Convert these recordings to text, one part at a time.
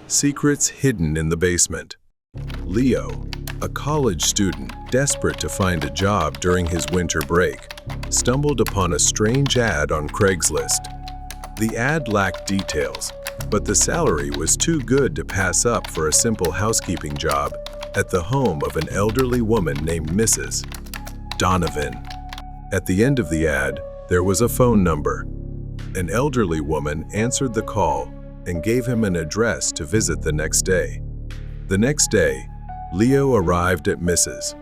Secrets hidden in the basement. Leo, a college student desperate to find a job during his winter break, stumbled upon a strange ad on Craigslist. The ad lacked details, but the salary was too good to pass up for a simple housekeeping job at the home of an elderly woman named Mrs. Donovan. At the end of the ad, there was a phone number. An elderly woman answered the call and gave him an address to visit the next day. The next day, Leo arrived at Mrs.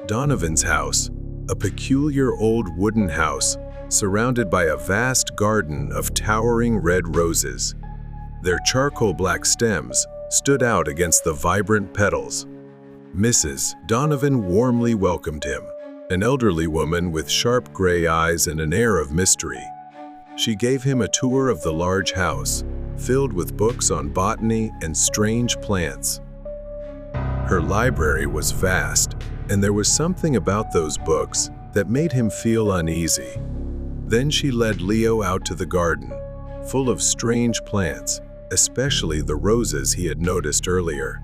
Donovan's house, a peculiar old wooden house surrounded by a vast garden of towering red roses. Their charcoal black stems stood out against the vibrant petals. Mrs. Donovan warmly welcomed him, an elderly woman with sharp gray eyes and an air of mystery. She gave him a tour of the large house, filled with books on botany and strange plants. Her library was vast, and there was something about those books that made him feel uneasy. Then she led Leo out to the garden, full of strange plants, especially the roses he had noticed earlier.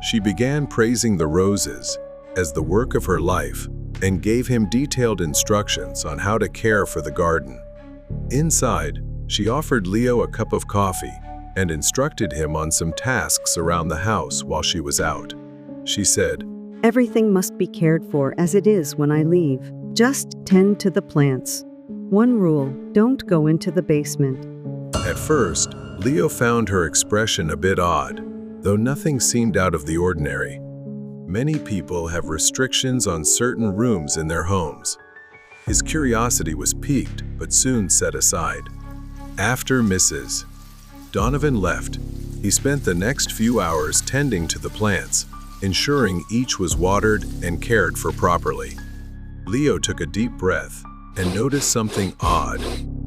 She began praising the roses as the work of her life and gave him detailed instructions on how to care for the garden. Inside, she offered Leo a cup of coffee and instructed him on some tasks around the house while she was out. She said, "Everything must be cared for as it is when I leave. Just tend to the plants. One rule, don't go into the basement." At first, Leo found her expression a bit odd, though nothing seemed out of the ordinary. Many people have restrictions on certain rooms in their homes. His curiosity was piqued, but soon set aside. After Mrs. Donovan left, he spent the next few hours tending to the plants, ensuring each was watered and cared for properly. Leo took a deep breath and noticed something odd.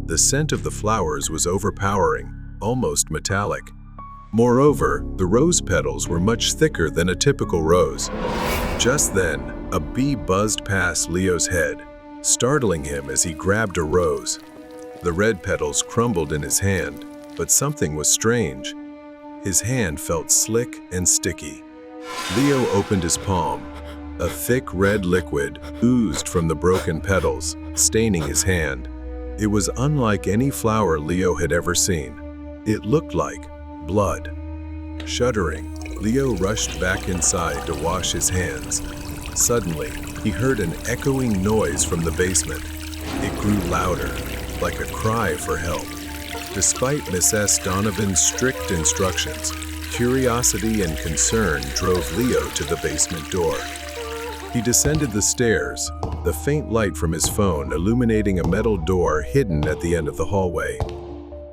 The scent of the flowers was overpowering, almost metallic. Moreover, the rose petals were much thicker than a typical rose. Just then, a bee buzzed past Leo's head, startling him as he grabbed a rose. The red petals crumbled in his hand, but something was strange. His hand felt slick and sticky. Leo opened his palm. A thick red liquid oozed from the broken petals, staining his hand. It was unlike any flower Leo had ever seen. It looked like blood. Shuddering, Leo rushed back inside to wash his hands. Suddenly, he heard an echoing noise from the basement. It grew louder, like a cry for help. Despite Mrs. Donovan's strict instructions, curiosity and concern drove Leo to the basement door. He descended the stairs, the faint light from his phone illuminating a metal door hidden at the end of the hallway.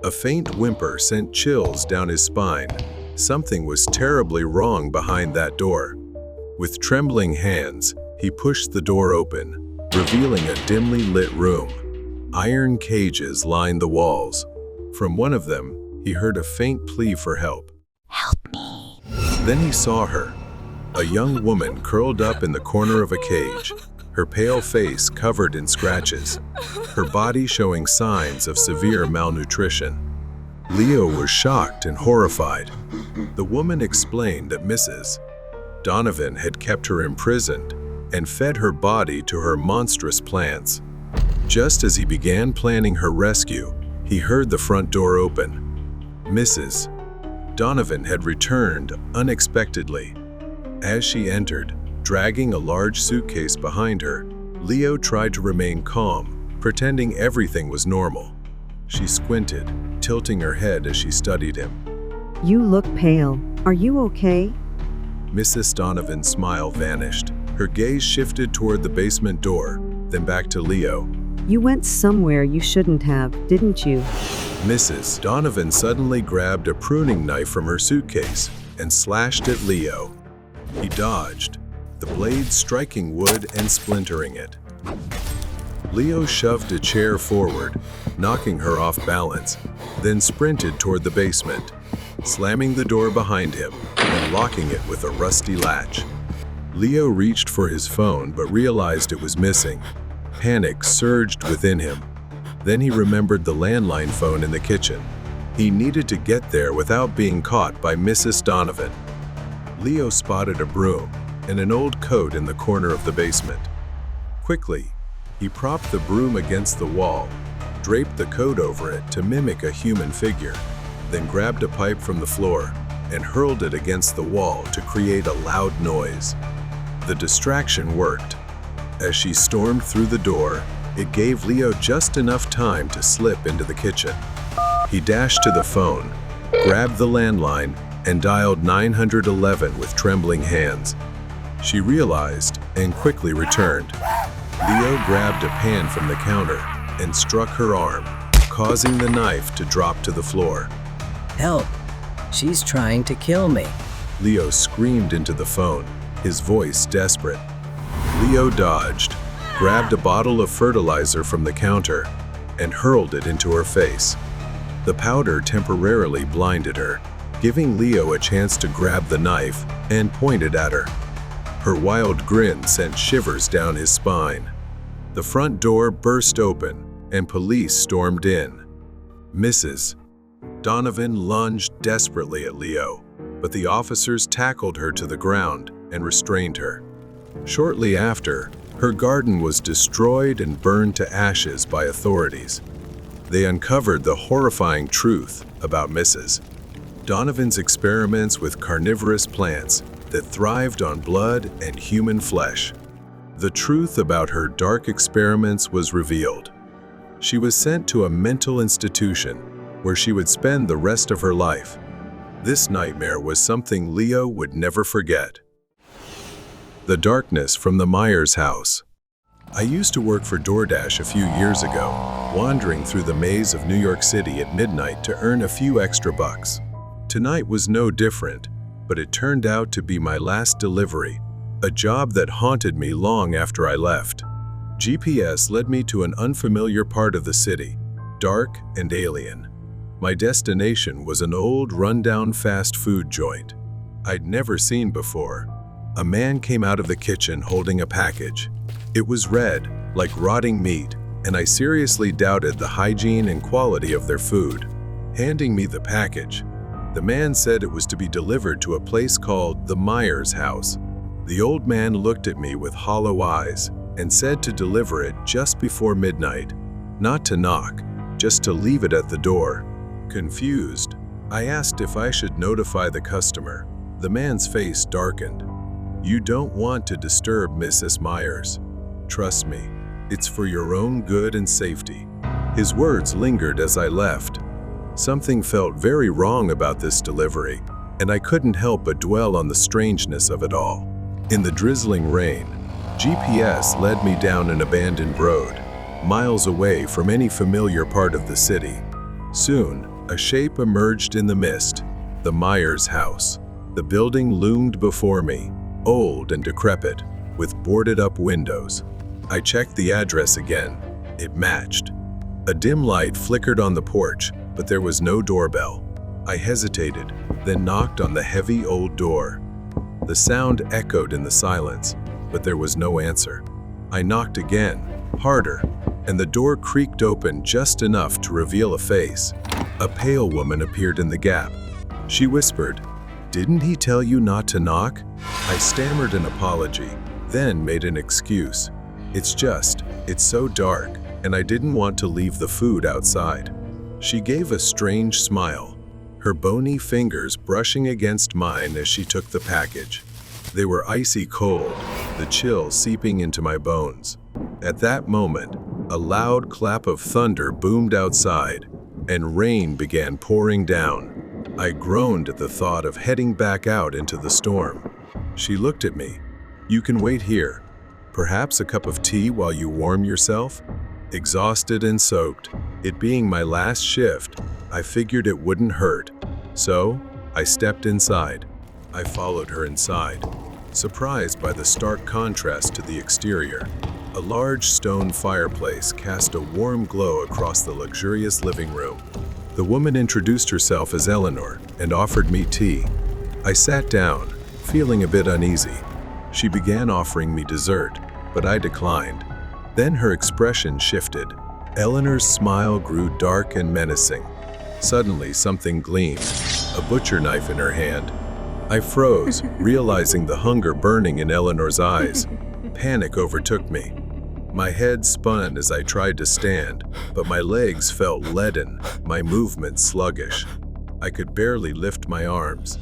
A faint whimper sent chills down his spine. Something was terribly wrong behind that door. With trembling hands, he pushed the door open, revealing a dimly lit room. Iron cages lined the walls. From one of them, he heard a faint plea for help. "Help me." Then he saw her, a young woman curled up in the corner of a cage, her pale face covered in scratches, her body showing signs of severe malnutrition. Leo was shocked and horrified. The woman explained that Mrs. Donovan had kept her imprisoned and fed her body to her monstrous plants. Just as he began planning her rescue, he heard the front door open. Mrs. Donovan had returned unexpectedly. As she entered, dragging a large suitcase behind her, Leo tried to remain calm, pretending everything was normal. She squinted, tilting her head as she studied him. "You look pale. Are you okay?" Mrs. Donovan's smile vanished. Her gaze shifted toward the basement door, then back to Leo. "You went somewhere you shouldn't have, didn't you?" Mrs. Donovan suddenly grabbed a pruning knife from her suitcase and slashed at Leo. He dodged, the blade striking wood and splintering it. Leo shoved a chair forward, knocking her off balance, then sprinted toward the basement, slamming the door behind him and locking it with a rusty latch. Leo reached for his phone but realized it was missing. Panic surged within him. Then he remembered the landline phone in the kitchen. He needed to get there without being caught by Mrs. Donovan. Leo spotted a broom and an old coat in the corner of the basement. Quickly, he propped the broom against the wall, draped the coat over it to mimic a human figure, then grabbed a pipe from the floor and hurled it against the wall to create a loud noise. The distraction worked. As she stormed through the door, it gave Leo just enough time to slip into the kitchen. He dashed to the phone, grabbed the landline, and dialed 911 with trembling hands. She realized and quickly returned. Leo grabbed a pan from the counter and struck her arm, causing the knife to drop to the floor. Help! She's trying to kill me. Leo screamed into the phone, his voice desperate. Leo dodged, grabbed a bottle of fertilizer from the counter, and hurled it into her face. The powder temporarily blinded her, giving Leo a chance to grab the knife and point it at her. Her wild grin sent shivers down his spine. The front door burst open, and police stormed in. Mrs. Donovan lunged desperately at Leo, but the officers tackled her to the ground and restrained her. Shortly after, her garden was destroyed and burned to ashes by authorities. They uncovered the horrifying truth about Mrs. Donovan's experiments with carnivorous plants that thrived on blood and human flesh. The truth about her dark experiments was revealed. She was sent to a mental institution where she would spend the rest of her life. This nightmare was something Leo would never forget. The darkness from the Myers house. I used to work for DoorDash a few years ago, wandering through the maze of New York City at midnight to earn a few extra bucks. Tonight was no different, but it turned out to be my last delivery, a job that haunted me long after I left. GPS led me to an unfamiliar part of the city, dark and alien. My destination was an old, rundown fast food joint I'd never seen before. A man came out of the kitchen holding a package. It was red, like rotting meat, and I seriously doubted the hygiene and quality of their food. Handing me the package, the man said it was to be delivered to a place called the Myers house. The old man looked at me with hollow eyes and said to deliver it just before midnight, not to knock, just to leave it at the door. Confused, I asked if I should notify the customer. The man's face darkened. "You don't want to disturb Mrs. Myers. Trust me, it's for your own good and safety." His words lingered as I left. Something felt very wrong about this delivery, and I couldn't help but dwell on the strangeness of it all. In the drizzling rain, GPS led me down an abandoned road, miles away from any familiar part of the city. Soon, a shape emerged in the mist, the Myers house. The building loomed before me, old and decrepit, with boarded-up windows. I checked the address again. It matched. A dim light flickered on the porch, but there was no doorbell. I hesitated, then knocked on the heavy old door. The sound echoed in the silence, but there was no answer. I knocked again, harder, and the door creaked open just enough to reveal a face. A pale woman appeared in the gap. She whispered, "Didn't he tell you not to knock?" I stammered an apology, then made an excuse. It's so dark, and I didn't want to leave the food outside." She gave a strange smile, her bony fingers brushing against mine as she took the package. They were icy cold, the chill seeping into my bones. At that moment, a loud clap of thunder boomed outside, and rain began pouring down. I groaned at the thought of heading back out into the storm. She looked at me. "You can wait here. Perhaps a cup of tea while you warm yourself?" Exhausted and soaked, it being my last shift, I figured it wouldn't hurt. So, I stepped inside. I followed her inside, surprised by the stark contrast to the exterior. A large stone fireplace cast a warm glow across the luxurious living room. The woman introduced herself as Eleanor and offered me tea. I sat down, feeling a bit uneasy. She began offering me dessert, but I declined. Then her expression shifted. Eleanor's smile grew dark and menacing. Suddenly, something gleamed, a butcher knife in her hand. I froze, realizing the hunger burning in Eleanor's eyes. Panic overtook me. My head spun as I tried to stand, but my legs felt leaden, my movements sluggish. I could barely lift my arms.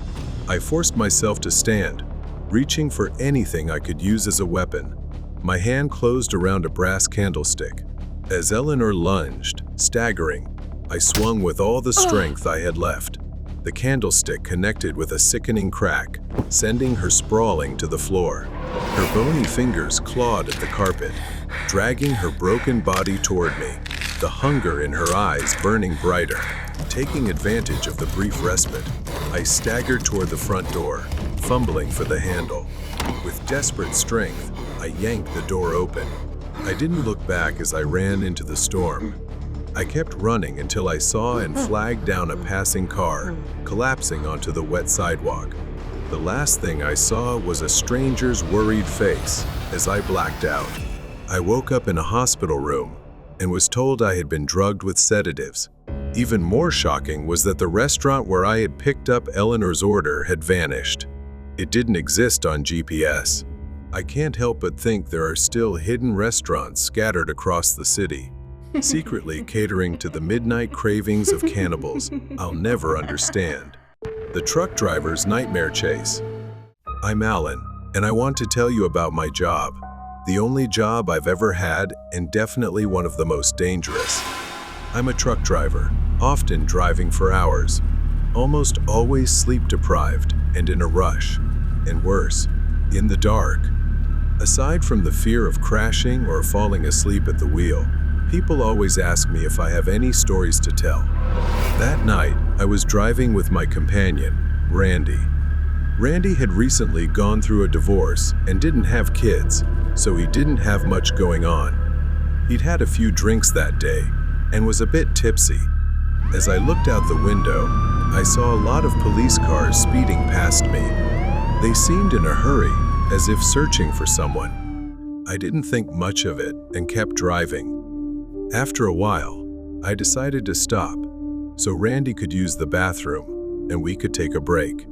I forced myself to stand, reaching for anything I could use as a weapon. My hand closed around a brass candlestick. As Eleanor lunged, staggering, I swung with all the strength I had left. The candlestick connected with a sickening crack, sending her sprawling to the floor. Her bony fingers clawed at the carpet, dragging her broken body toward me, the hunger in her eyes burning brighter. Taking advantage of the brief respite, I staggered toward the front door, fumbling for the handle. With desperate strength, I yanked the door open. I didn't look back as I ran into the storm. I kept running until I saw and flagged down a passing car, collapsing onto the wet sidewalk. The last thing I saw was a stranger's worried face as I blacked out. I woke up in a hospital room and was told I had been drugged with sedatives. Even more shocking was that the restaurant where I had picked up Eleanor's order had vanished. It didn't exist on GPS. I can't help but think there are still hidden restaurants scattered across the city, secretly catering to the midnight cravings of cannibals I'll never understand. The truck driver's nightmare chase. I'm Alan, and I want to tell you about my job. The only job I've ever had, and definitely one of the most dangerous. I'm a truck driver, often driving for hours, almost always sleep-deprived and in a rush, and worse, in the dark. Aside from the fear of crashing or falling asleep at the wheel, people always ask me if I have any stories to tell. That night, I was driving with my companion, Randy. Randy had recently gone through a divorce and didn't have kids, so he didn't have much going on. He'd had a few drinks that day and was a bit tipsy. As I looked out the window, I saw a lot of police cars speeding past me. They seemed in a hurry, as if searching for someone. I didn't think much of it and kept driving. After a while, I decided to stop so Randy could use the bathroom and we could take a break.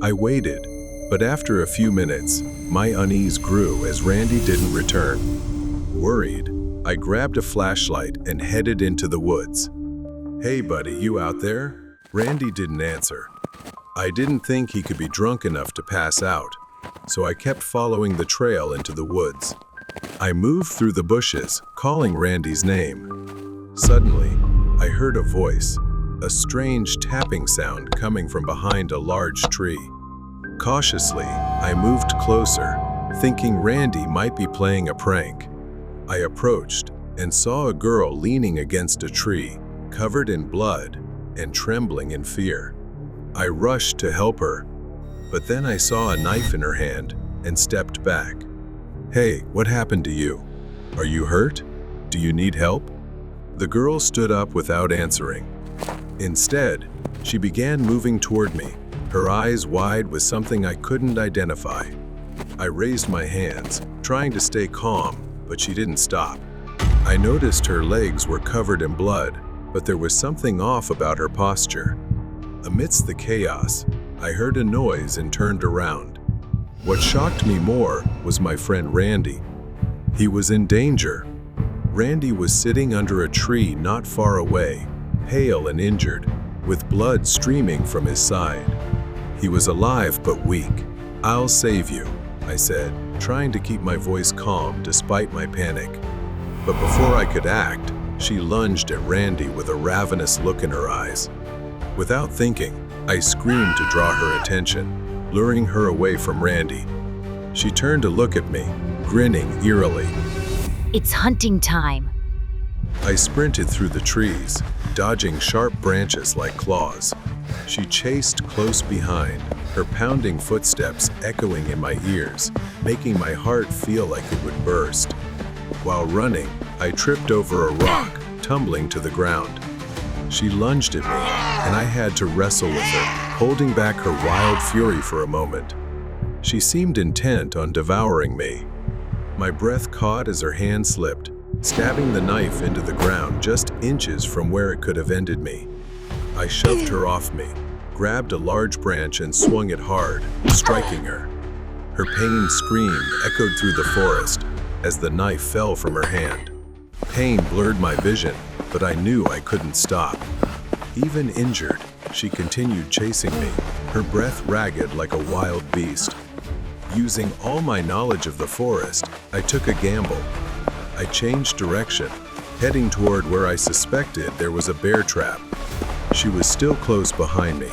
I waited, but after a few minutes, my unease grew as Randy didn't return. Worried, I grabbed a flashlight and headed into the woods. "Hey buddy, you out there?" Randy didn't answer. I didn't think he could be drunk enough to pass out, so I kept following the trail into the woods. I moved through the bushes, calling Randy's name. Suddenly, I heard a voice, a strange tapping sound coming from behind a large tree. Cautiously, I moved closer, thinking Randy might be playing a prank. I approached and saw a girl leaning against a tree, covered in blood and trembling in fear. I rushed to help her, but then I saw a knife in her hand and stepped back. "Hey, what happened to you? Are you hurt? Do you need help?" The girl stood up without answering. Instead, she began moving toward me, her eyes wide with something I couldn't identify. I raised my hands, trying to stay calm, but she didn't stop. I noticed her legs were covered in blood, but there was something off about her posture. Amidst the chaos, I heard a noise and turned around. What shocked me more was my friend Randy. He was in danger. Randy was sitting under a tree not far away, pale and injured, with blood streaming from his side. He was alive but weak. "I'll save you," I said, trying to keep my voice calm despite my panic. But before I could act, she lunged at Randy with a ravenous look in her eyes. Without thinking, I screamed to draw her attention, luring her away from Randy. She turned to look at me, grinning eerily. "It's hunting time." I sprinted through the trees, dodging sharp branches like claws. She chased close behind, her pounding footsteps echoing in my ears, making my heart feel like it would burst. While running, I tripped over a rock, tumbling to the ground. She lunged at me, and I had to wrestle with her, holding back her wild fury for a moment. She seemed intent on devouring me. My breath caught as her hand slipped, stabbing the knife into the ground just inches from where it could have ended me. I shoved her off me, grabbed a large branch and swung it hard, striking her. Her pained scream echoed through the forest as the knife fell from her hand. Pain blurred my vision, but I knew I couldn't stop. Even injured, she continued chasing me, her breath ragged like a wild beast. Using all my knowledge of the forest, I took a gamble. I changed direction, heading toward where I suspected there was a bear trap. She was still close behind me.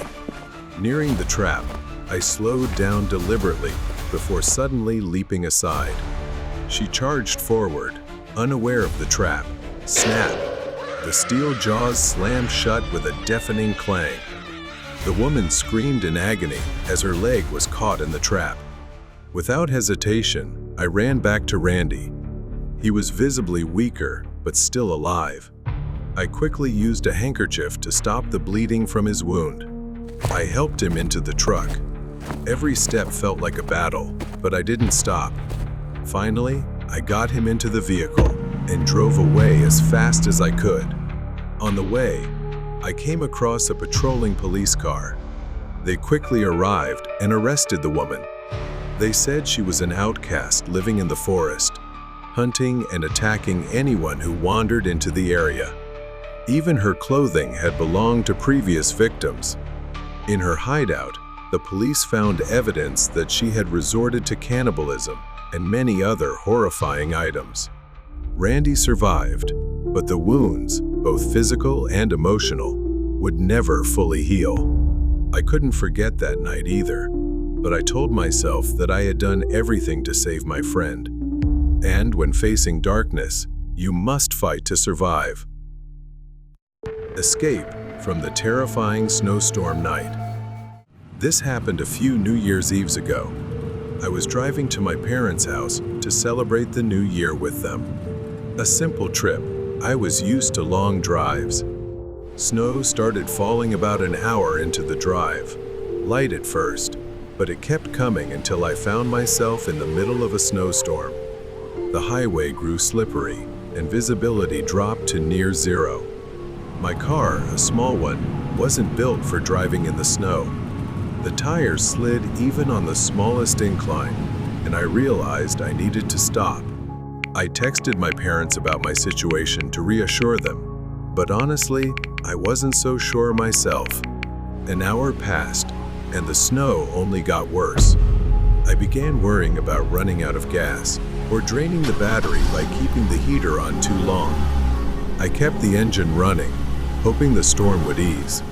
Nearing the trap, I slowed down deliberately before suddenly leaping aside. She charged forward, unaware of the trap. Snap! The steel jaws slammed shut with a deafening clang. The woman screamed in agony as her leg was caught in the trap. Without hesitation, I ran back to Randy. He was visibly weaker, but still alive. I quickly used a handkerchief to stop the bleeding from his wound. I helped him into the truck. Every step felt like a battle, but I didn't stop. Finally, I got him into the vehicle and drove away as fast as I could. On the way, I came across a patrolling police car. They quickly arrived and arrested the woman. They said she was an outcast living in the forest, hunting and attacking anyone who wandered into the area. Even her clothing had belonged to previous victims. In her hideout, the police found evidence that she had resorted to cannibalism and many other horrifying items. Randy survived, but the wounds, both physical and emotional, would never fully heal. I couldn't forget that night either, but I told myself that I had done everything to save my friend. And when facing darkness, you must fight to survive. Escape from the terrifying snowstorm night. This happened a few New Year's Eves ago. I was driving to my parents' house to celebrate the new year with them. A simple trip. I was used to long drives. Snow started falling about an hour into the drive. Light at first, but it kept coming until I found myself in the middle of a snowstorm. The highway grew slippery, and visibility dropped to near zero. My car, a small one, wasn't built for driving in the snow. The tires slid even on the smallest incline, and I realized I needed to stop. I texted my parents about my situation to reassure them, but honestly, I wasn't so sure myself. An hour passed, and the snow only got worse. I began worrying about running out of gas or draining the battery by keeping the heater on too long. I kept the engine running, hoping the storm would ease.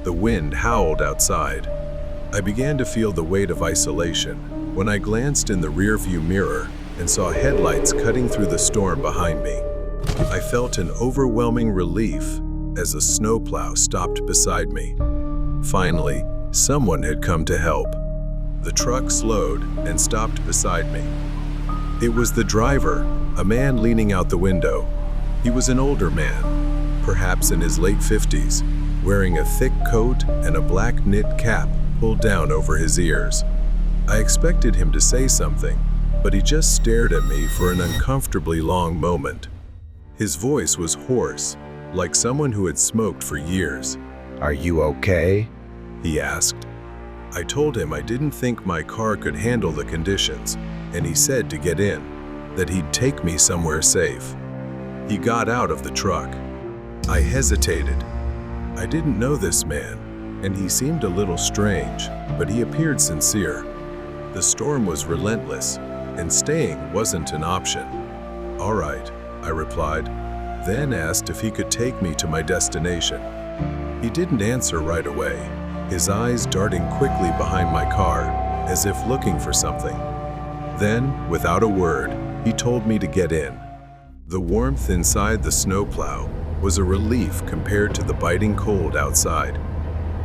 The wind howled outside. I began to feel the weight of isolation when I glanced in the rearview mirror and saw headlights cutting through the storm behind me. I felt an overwhelming relief as a snowplow stopped beside me. Finally, someone had come to help. The truck slowed and stopped beside me. It was the driver, a man leaning out the window. He was an older man, perhaps in his late 50s, wearing a thick coat and a black knit cap pulled down over his ears. I expected him to say something, but he just stared at me for an uncomfortably long moment. His voice was hoarse, like someone who had smoked for years. "Are you okay?" he asked. I told him I didn't think my car could handle the conditions, and he said to get in, that he'd take me somewhere safe. He got out of the truck. I hesitated. I didn't know this man, and he seemed a little strange, but he appeared sincere. The storm was relentless, and staying wasn't an option. "All right," I replied, then asked if he could take me to my destination. He didn't answer right away, his eyes darting quickly behind my car, as if looking for something. Then, without a word, he told me to get in. The warmth inside the snowplow was a relief compared to the biting cold outside.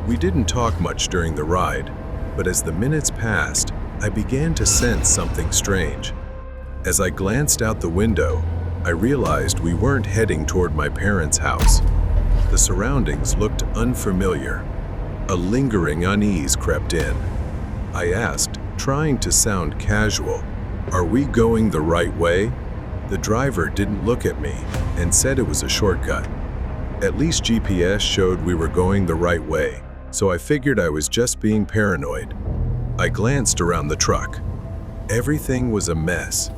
We didn't talk much during the ride, but as the minutes passed, I began to sense something strange. As I glanced out the window, I realized we weren't heading toward my parents' house. The surroundings looked unfamiliar. A lingering unease crept in. I asked, trying to sound casual, "Are we going the right way?" The driver didn't look at me and said it was a shortcut. At least GPS showed we were going the right way, so I figured I was just being paranoid. I glanced around the truck. Everything was a mess.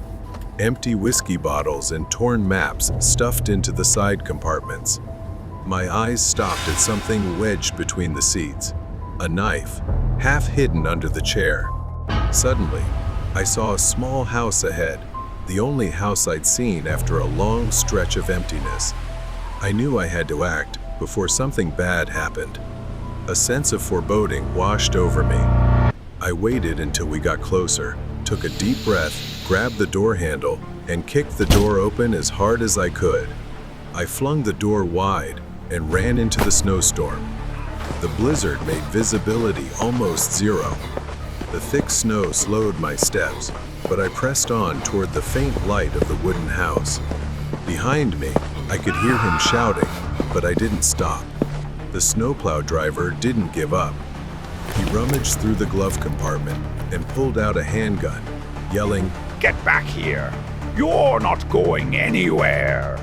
Empty whiskey bottles and torn maps stuffed into the side compartments. My eyes stopped at something wedged between the seats. A knife, half hidden under the chair. Suddenly, I saw a small house ahead, the only house I'd seen after a long stretch of emptiness. I knew I had to act before something bad happened. A sense of foreboding washed over me. I waited until we got closer, took a deep breath, grabbed the door handle, and kicked the door open as hard as I could. I flung the door wide and ran into the snowstorm. The blizzard made visibility almost zero. The thick snow slowed my steps, but I pressed on toward the faint light of the wooden house. Behind me, I could hear him shouting, but I didn't stop. The snowplow driver didn't give up. He rummaged through the glove compartment and pulled out a handgun, yelling, "Get back here! You're not going anywhere!"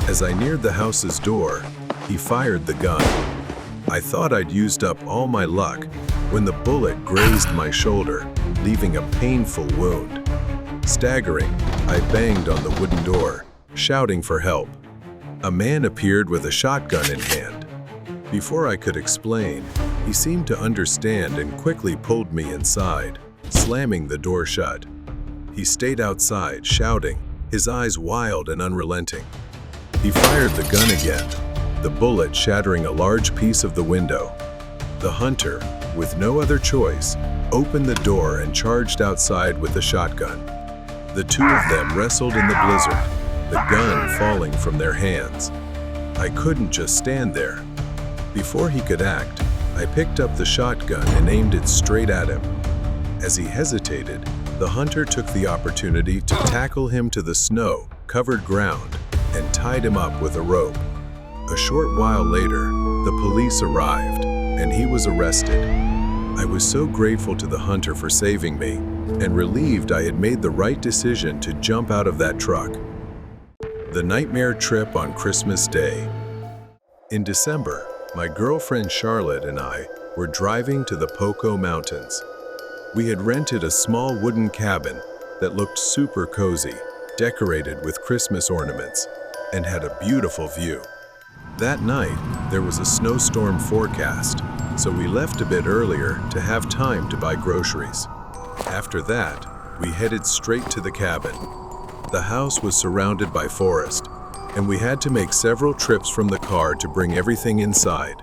As I neared the house's door, he fired the gun. I thought I'd used up all my luck when the bullet grazed my shoulder, leaving a painful wound. Staggering, I banged on the wooden door, shouting for help. A man appeared with a shotgun in hand. Before I could explain, he seemed to understand and quickly pulled me inside, slamming the door shut. He stayed outside, shouting, his eyes wild and unrelenting. He fired the gun again, the bullet shattering a large piece of the window. The hunter, with no other choice, opened the door and charged outside with the shotgun. The two of them wrestled in the blizzard, the gun falling from their hands. I couldn't just stand there. Before he could act, I picked up the shotgun and aimed it straight at him. As he hesitated, the hunter took the opportunity to tackle him to the snow-covered ground and tied him up with a rope. A short while later, the police arrived, and he was arrested. I was so grateful to the hunter for saving me, and relieved I had made the right decision to jump out of that truck. The nightmare trip on Christmas Day. In December, my girlfriend Charlotte and I were driving to the Poco Mountains. We had rented a small wooden cabin that looked super cozy, decorated with Christmas ornaments, and had a beautiful view. That night, there was a snowstorm forecast, so we left a bit earlier to have time to buy groceries. After that, we headed straight to the cabin. The house was surrounded by forest, and we had to make several trips from the car to bring everything inside.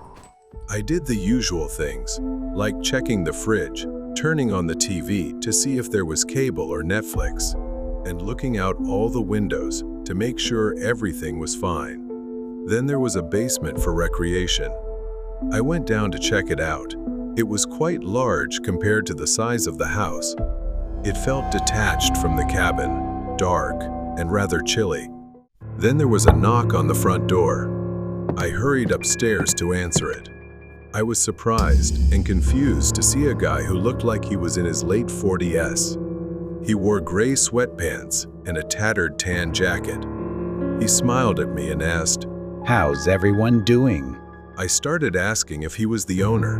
I did the usual things, like checking the fridge, turning on the TV to see if there was cable or Netflix, and looking out all the windows to make sure everything was fine. Then there was a basement for recreation. I went down to check it out. It was quite large compared to the size of the house. It felt detached from the cabin, dark, and rather chilly. Then there was a knock on the front door. I hurried upstairs to answer it. I was surprised and confused to see a guy who looked like he was in his late 40s. He wore gray sweatpants and a tattered tan jacket. He smiled at me and asked, How's everyone doing? I started asking if he was the owner.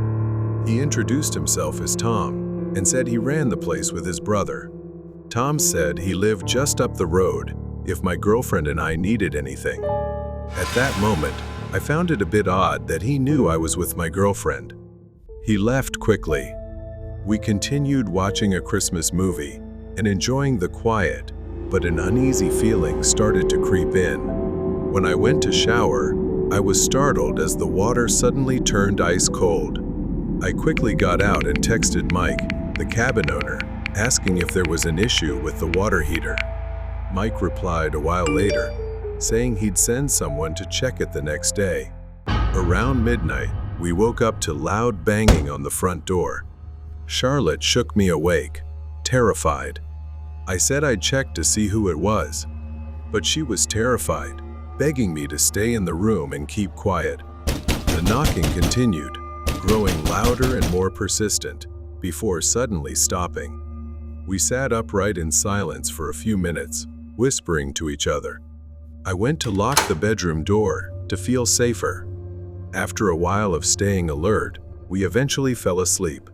He introduced himself as Tom and said he ran the place with his brother. Tom said he lived just up the road if my girlfriend and I needed anything. At that moment, I found it a bit odd that he knew I was with my girlfriend. He left quickly. We continued watching a Christmas movie and enjoying the quiet, but an uneasy feeling started to creep in. When I went to shower, I was startled as the water suddenly turned ice cold. I quickly got out and texted Mike, the cabin owner, asking if there was an issue with the water heater. Mike replied a while later, saying he'd send someone to check it the next day. Around midnight, we woke up to loud banging on the front door. Charlotte shook me awake, terrified. I said I'd check to see who it was, but she was terrified, begging me to stay in the room and keep quiet. The knocking continued, growing louder and more persistent, before suddenly stopping. We sat upright in silence for a few minutes, whispering to each other. I went to lock the bedroom door to feel safer, After a while of staying alert, we eventually fell asleep.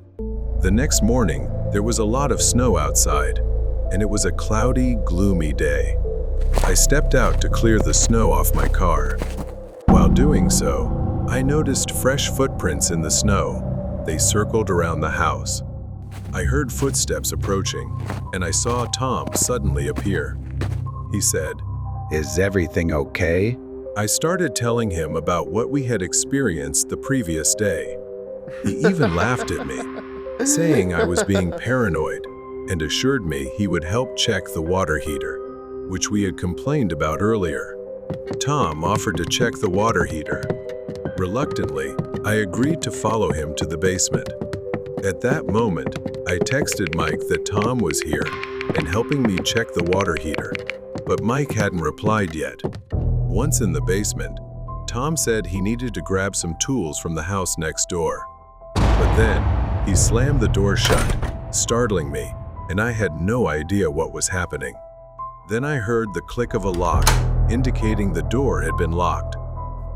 The next morning, there was a lot of snow outside, and it was a cloudy, gloomy day. I stepped out to clear the snow off my car. While doing so, I noticed fresh footprints in the snow. They circled around the house. I heard footsteps approaching, and I saw Tom suddenly appear. He said, Is everything okay? I started telling him about what we had experienced the previous day. He even laughed at me, saying I was being paranoid, and assured me he would help check the water heater, which we had complained about earlier. Tom offered to check the water heater. Reluctantly, I agreed to follow him to the basement. At that moment, I texted Mike that Tom was here and helping me check the water heater, but Mike hadn't replied yet. Once in the basement, Tom said he needed to grab some tools from the house next door. But then, he slammed the door shut, startling me, and I had no idea what was happening. Then I heard the click of a lock, indicating the door had been locked.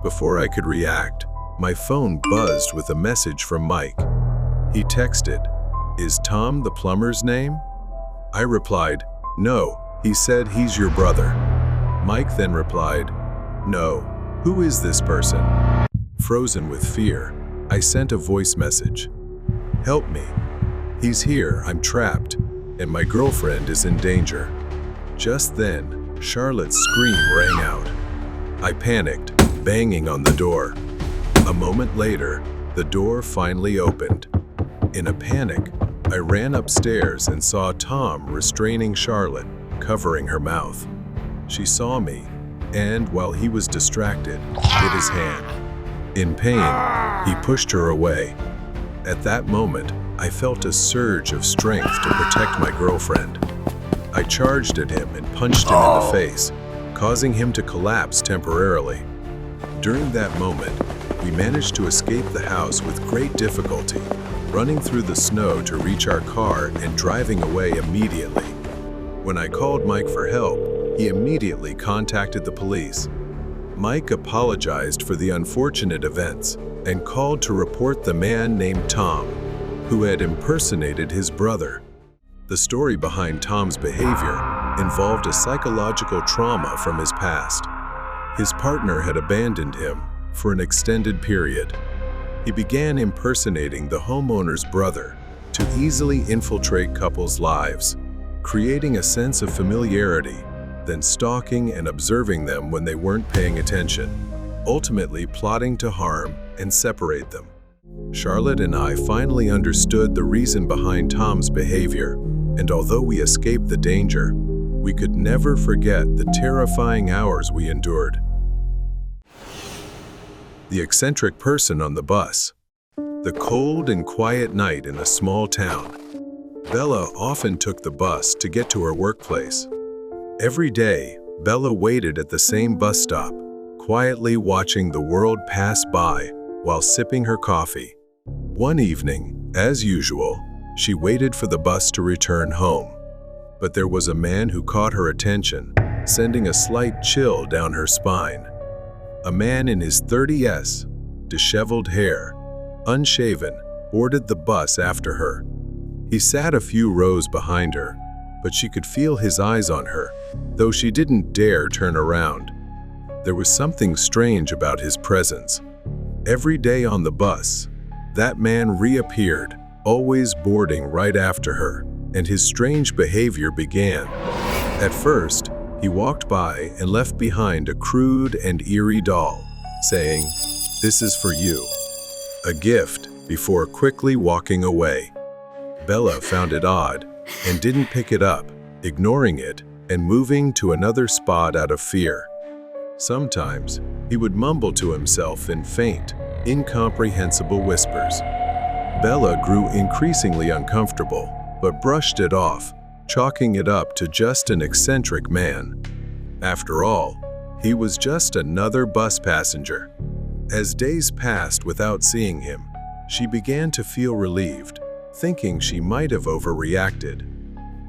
Before I could react, my phone buzzed with a message from Mike. He texted, "Is Tom the plumber's name?" I replied, "No, he said he's your brother." Mike then replied, "No, who is this person?" Frozen with fear, I sent a voice message. "Help me. He's here, I'm trapped, and my girlfriend is in danger." Just then, Charlotte's scream rang out. I panicked, banging on the door. A moment later, the door finally opened. In a panic, I ran upstairs and saw Tom restraining Charlotte, covering her mouth. She saw me, and while he was distracted, hit his hand. In pain, he pushed her away. At that moment, I felt a surge of strength to protect my girlfriend. I charged at him and punched him in the face, causing him to collapse temporarily. During that moment, we managed to escape the house with great difficulty, running through the snow to reach our car and driving away immediately. When I called Mike for help, he immediately contacted the police. Mike apologized for the unfortunate events and called to report the man named Tom, who had impersonated his brother. The story behind Tom's behavior involved a psychological trauma from his past. His partner had abandoned him for an extended period. He began impersonating the homeowner's brother to easily infiltrate couples' lives, creating a sense of familiarity, then stalking and observing them when they weren't paying attention, ultimately plotting to harm and separate them. Charlotte and I finally understood the reason behind Tom's behavior, and although we escaped the danger, we could never forget the terrifying hours we endured. The eccentric person on the bus. The cold and quiet night in a small town. Bella often took the bus to get to her workplace. Every day, Bella waited at the same bus stop, quietly watching the world pass by while sipping her coffee. One evening, as usual, she waited for the bus to return home. But there was a man who caught her attention, sending a slight chill down her spine. A man in his 30s, disheveled hair, unshaven, boarded the bus after her. He sat a few rows behind her, but she could feel his eyes on her, though she didn't dare turn around. There was something strange about his presence. Every day on the bus, that man reappeared, always boarding right after her, and his strange behavior began. At first, he walked by and left behind a crude and eerie doll, saying, "This is for you," a gift, before quickly walking away. Bella found it odd and didn't pick it up, ignoring it and moving to another spot out of fear. Sometimes, he would mumble to himself in faint, incomprehensible whispers. Bella grew increasingly uncomfortable, but brushed it off, chalking it up to just an eccentric man. After all, he was just another bus passenger. As days passed without seeing him, she began to feel relieved, thinking she might have overreacted.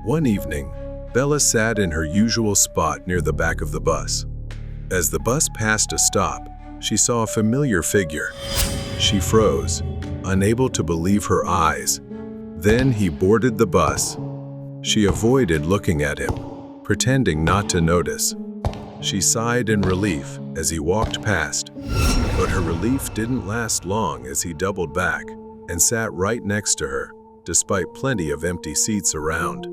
One evening, Bella sat in her usual spot near the back of the bus. As the bus passed a stop, she saw a familiar figure. She froze, unable to believe her eyes. Then he boarded the bus. She avoided looking at him, pretending not to notice. She sighed in relief as he walked past, but her relief didn't last long as he doubled back and sat right next to her, despite plenty of empty seats around.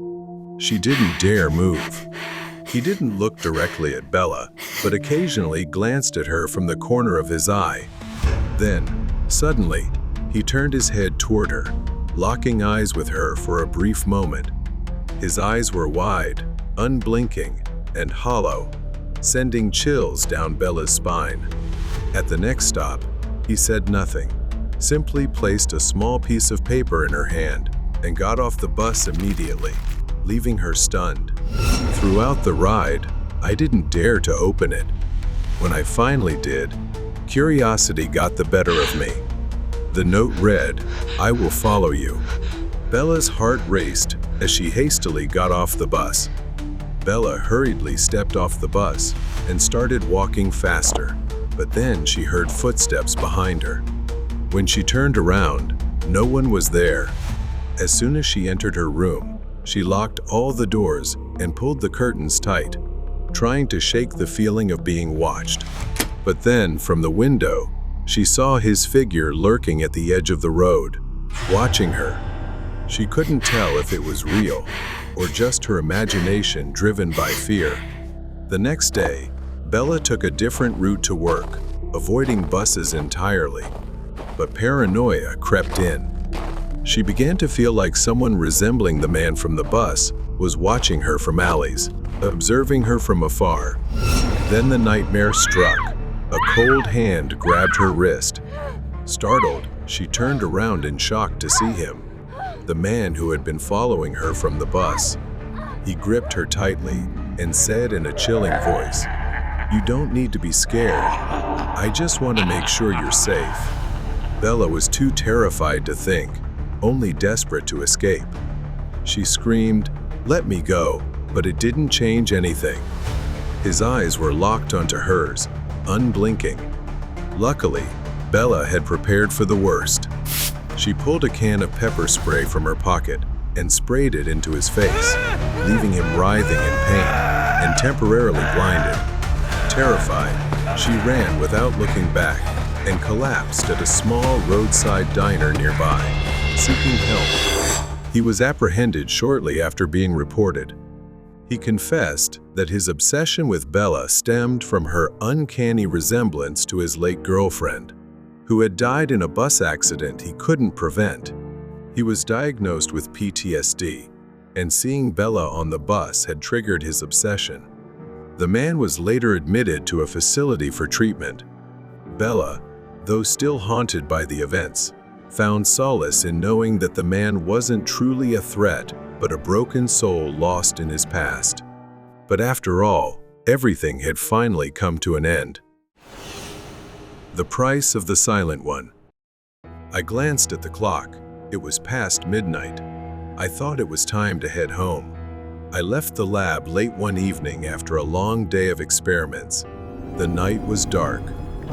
She didn't dare move. He didn't look directly at Bella, but occasionally glanced at her from the corner of his eye. Then, suddenly, he turned his head toward her, locking eyes with her for a brief moment. His eyes were wide, unblinking, and hollow, sending chills down Bella's spine. At the next stop, he said nothing, simply placed a small piece of paper in her hand and got off the bus immediately, leaving her stunned. Throughout the ride, I didn't dare to open it. When I finally did, curiosity got the better of me. The note read, "I will follow you." Bella's heart raced as she hastily got off the bus. Bella hurriedly stepped off the bus and started walking faster, but then she heard footsteps behind her. When she turned around, no one was there. As soon as she entered her room, she locked all the doors and pulled the curtains tight, trying to shake the feeling of being watched. But then, from the window, she saw his figure lurking at the edge of the road, watching her. She couldn't tell if it was real or just her imagination driven by fear. The next day, Bella took a different route to work, avoiding buses entirely. But paranoia crept in. She began to feel like someone resembling the man from the bus was watching her from alleys, observing her from afar. Then the nightmare struck. A cold hand grabbed her wrist. Startled, she turned around in shock to see him, the man who had been following her from the bus. He gripped her tightly and said in a chilling voice, "You don't need to be scared. I just want to make sure you're safe." Bella was too terrified to think, only desperate to escape. She screamed, "Let me go," but it didn't change anything. His eyes were locked onto hers, unblinking. Luckily, Bella had prepared for the worst. She pulled a can of pepper spray from her pocket and sprayed it into his face, leaving him writhing in pain and temporarily blinded. Terrified, she ran without looking back and collapsed at a small roadside diner nearby, seeking help. He was apprehended shortly after being reported. He confessed that his obsession with Bella stemmed from her uncanny resemblance to his late girlfriend, who had died in a bus accident he couldn't prevent. He was diagnosed with PTSD, and seeing Bella on the bus had triggered his obsession. The man was later admitted to a facility for treatment. Bella, though still haunted by the events, found solace in knowing that the man wasn't truly a threat, but a broken soul lost in his past. But after all, everything had finally come to an end. The price of the silent one. I glanced at the clock. It was past midnight. I thought it was time to head home. I left the lab late one evening after a long day of experiments. The night was dark,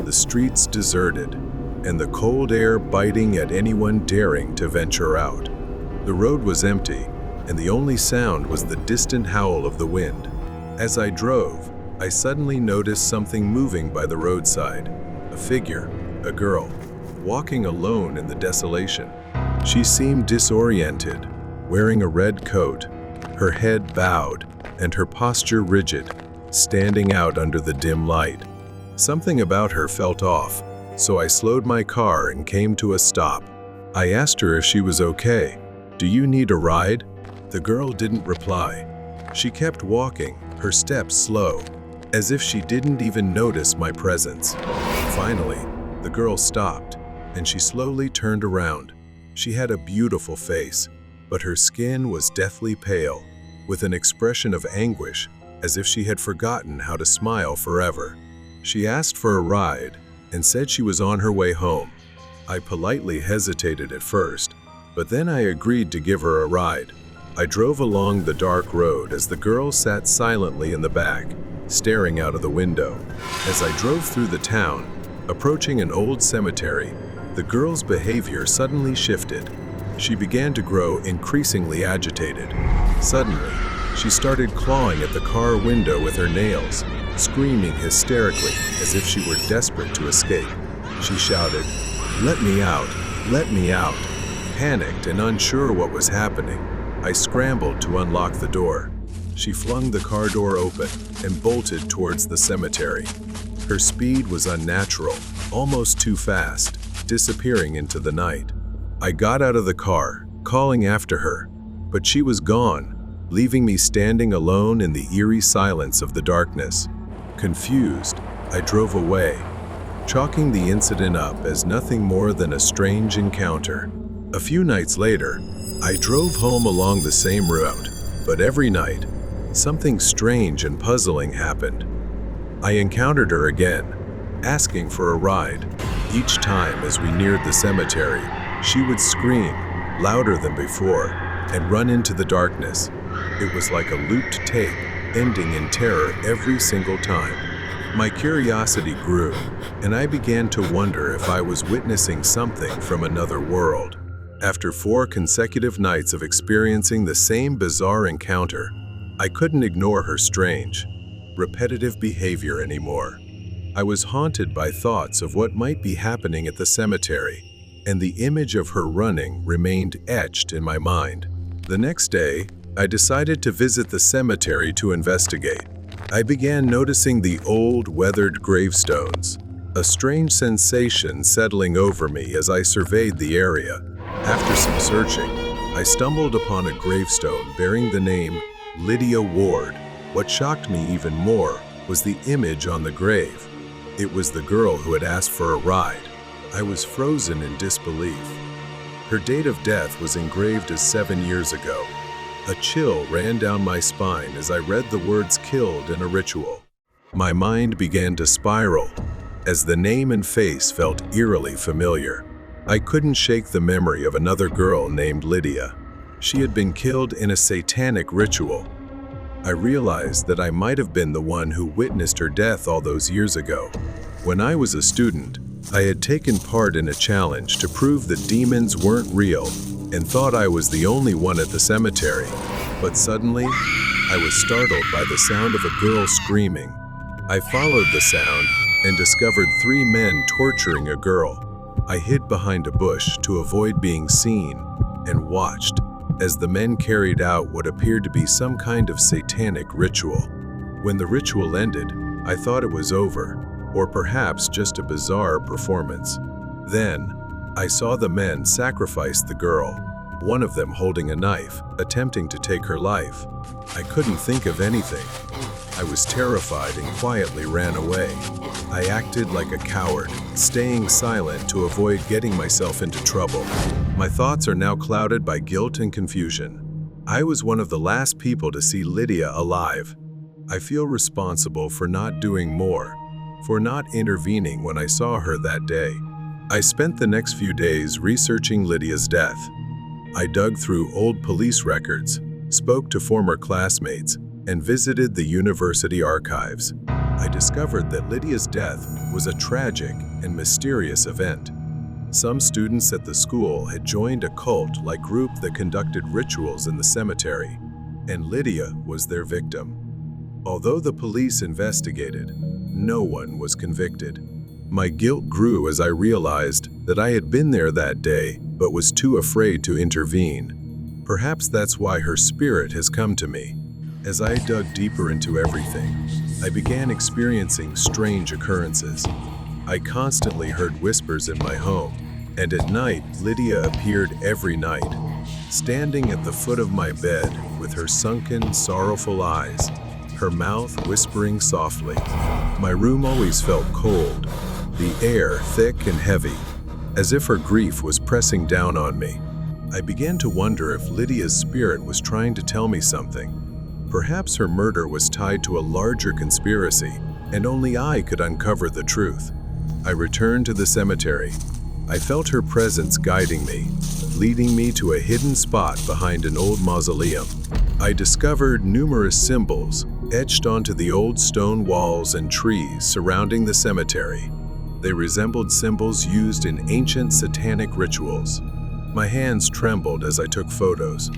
the streets deserted, and the cold air biting at anyone daring to venture out. The road was empty, and the only sound was the distant howl of the wind. As I drove, I suddenly noticed something moving by the roadside. A figure, a girl, walking alone in the desolation. She seemed disoriented, wearing a red coat, her head bowed, and her posture rigid, standing out under the dim light. Something about her felt off, so I slowed my car and came to a stop. I asked her if she was okay. "Do you need a ride?" The girl didn't reply. She kept walking, her steps slow, as if she didn't even notice my presence. Finally, the girl stopped, and she slowly turned around. She had a beautiful face, but her skin was deathly pale, with an expression of anguish, as if she had forgotten how to smile forever. She asked for a ride and said she was on her way home. I politely hesitated at first, but then I agreed to give her a ride. I drove along the dark road as the girl sat silently in the back, staring out of the window. As I drove through the town, Approaching an old cemetery, the girl's behavior suddenly shifted. She began to grow increasingly agitated. Suddenly, she started clawing at the car window with her nails, screaming hysterically as if she were desperate to escape. She shouted, "Let me out! Let me out!" Panicked and unsure what was happening, I scrambled to unlock the door. She flung the car door open and bolted towards the cemetery. Her speed was unnatural, almost too fast, disappearing into the night. I got out of the car, calling after her, but she was gone, leaving me standing alone in the eerie silence of the darkness. Confused, I drove away, chalking the incident up as nothing more than a strange encounter. A few nights later, I drove home along the same route, but every night, something strange and puzzling happened. I encountered her again, asking for a ride. Each time as we neared the cemetery, she would scream, louder than before, and run into the darkness. It was like a looped tape, ending in terror every single time. My curiosity grew, and I began to wonder if I was witnessing something from another world. After 4 consecutive nights of experiencing the same bizarre encounter, I couldn't ignore her strange, repetitive behavior anymore. I was haunted by thoughts of what might be happening at the cemetery, and the image of her running remained etched in my mind. The next day, I decided to visit the cemetery to investigate. I began noticing the old, weathered gravestones, a strange sensation settling over me as I surveyed the area. After some searching, I stumbled upon a gravestone bearing the name Lydia Ward. What shocked me even more was the image on the grave. It was the girl who had asked for a ride. I was frozen in disbelief. Her date of death was engraved as 7 years ago. A chill ran down my spine as I read the words "killed" in a ritual. My mind began to spiral as the name and face felt eerily familiar. I couldn't shake the memory of another girl named Lydia. She had been killed in a satanic ritual. I realized that I might have been the one who witnessed her death all those years ago. When I was a student, I had taken part in a challenge to prove that demons weren't real and thought I was the only one at the cemetery. But suddenly, I was startled by the sound of a girl screaming. I followed the sound and discovered 3 men torturing a girl. I hid behind a bush to avoid being seen and watched as the men carried out what appeared to be some kind of satanic ritual. When the ritual ended, I thought it was over, or perhaps just a bizarre performance. Then, I saw the men sacrifice the girl, one of them holding a knife, attempting to take her life. I couldn't think of anything. I was terrified and quietly ran away. I acted like a coward, staying silent to avoid getting myself into trouble. My thoughts are now clouded by guilt and confusion. I was one of the last people to see Lydia alive. I feel responsible for not doing more, for not intervening when I saw her that day. I spent the next few days researching Lydia's death. I dug through old police records, spoke to former classmates, and visited the university archives. I discovered that Lydia's death was a tragic and mysterious event. Some students at the school had joined a cult-like group that conducted rituals in the cemetery, and Lydia was their victim. Although the police investigated, no one was convicted. My guilt grew as I realized that I had been there that day but was too afraid to intervene. Perhaps that's why her spirit has come to me. As I dug deeper into everything, I began experiencing strange occurrences. I constantly heard whispers in my home, and at night, Lydia appeared every night, standing at the foot of my bed with her sunken, sorrowful eyes, her mouth whispering softly. My room always felt cold, the air thick and heavy, as if her grief was pressing down on me. I began to wonder if Lydia's spirit was trying to tell me something. Perhaps her murder was tied to a larger conspiracy, and only I could uncover the truth. I returned to the cemetery. I felt her presence guiding me, leading me to a hidden spot behind an old mausoleum. I discovered numerous symbols etched onto the old stone walls and trees surrounding the cemetery. They resembled symbols used in ancient satanic rituals. My hands trembled as I took photos.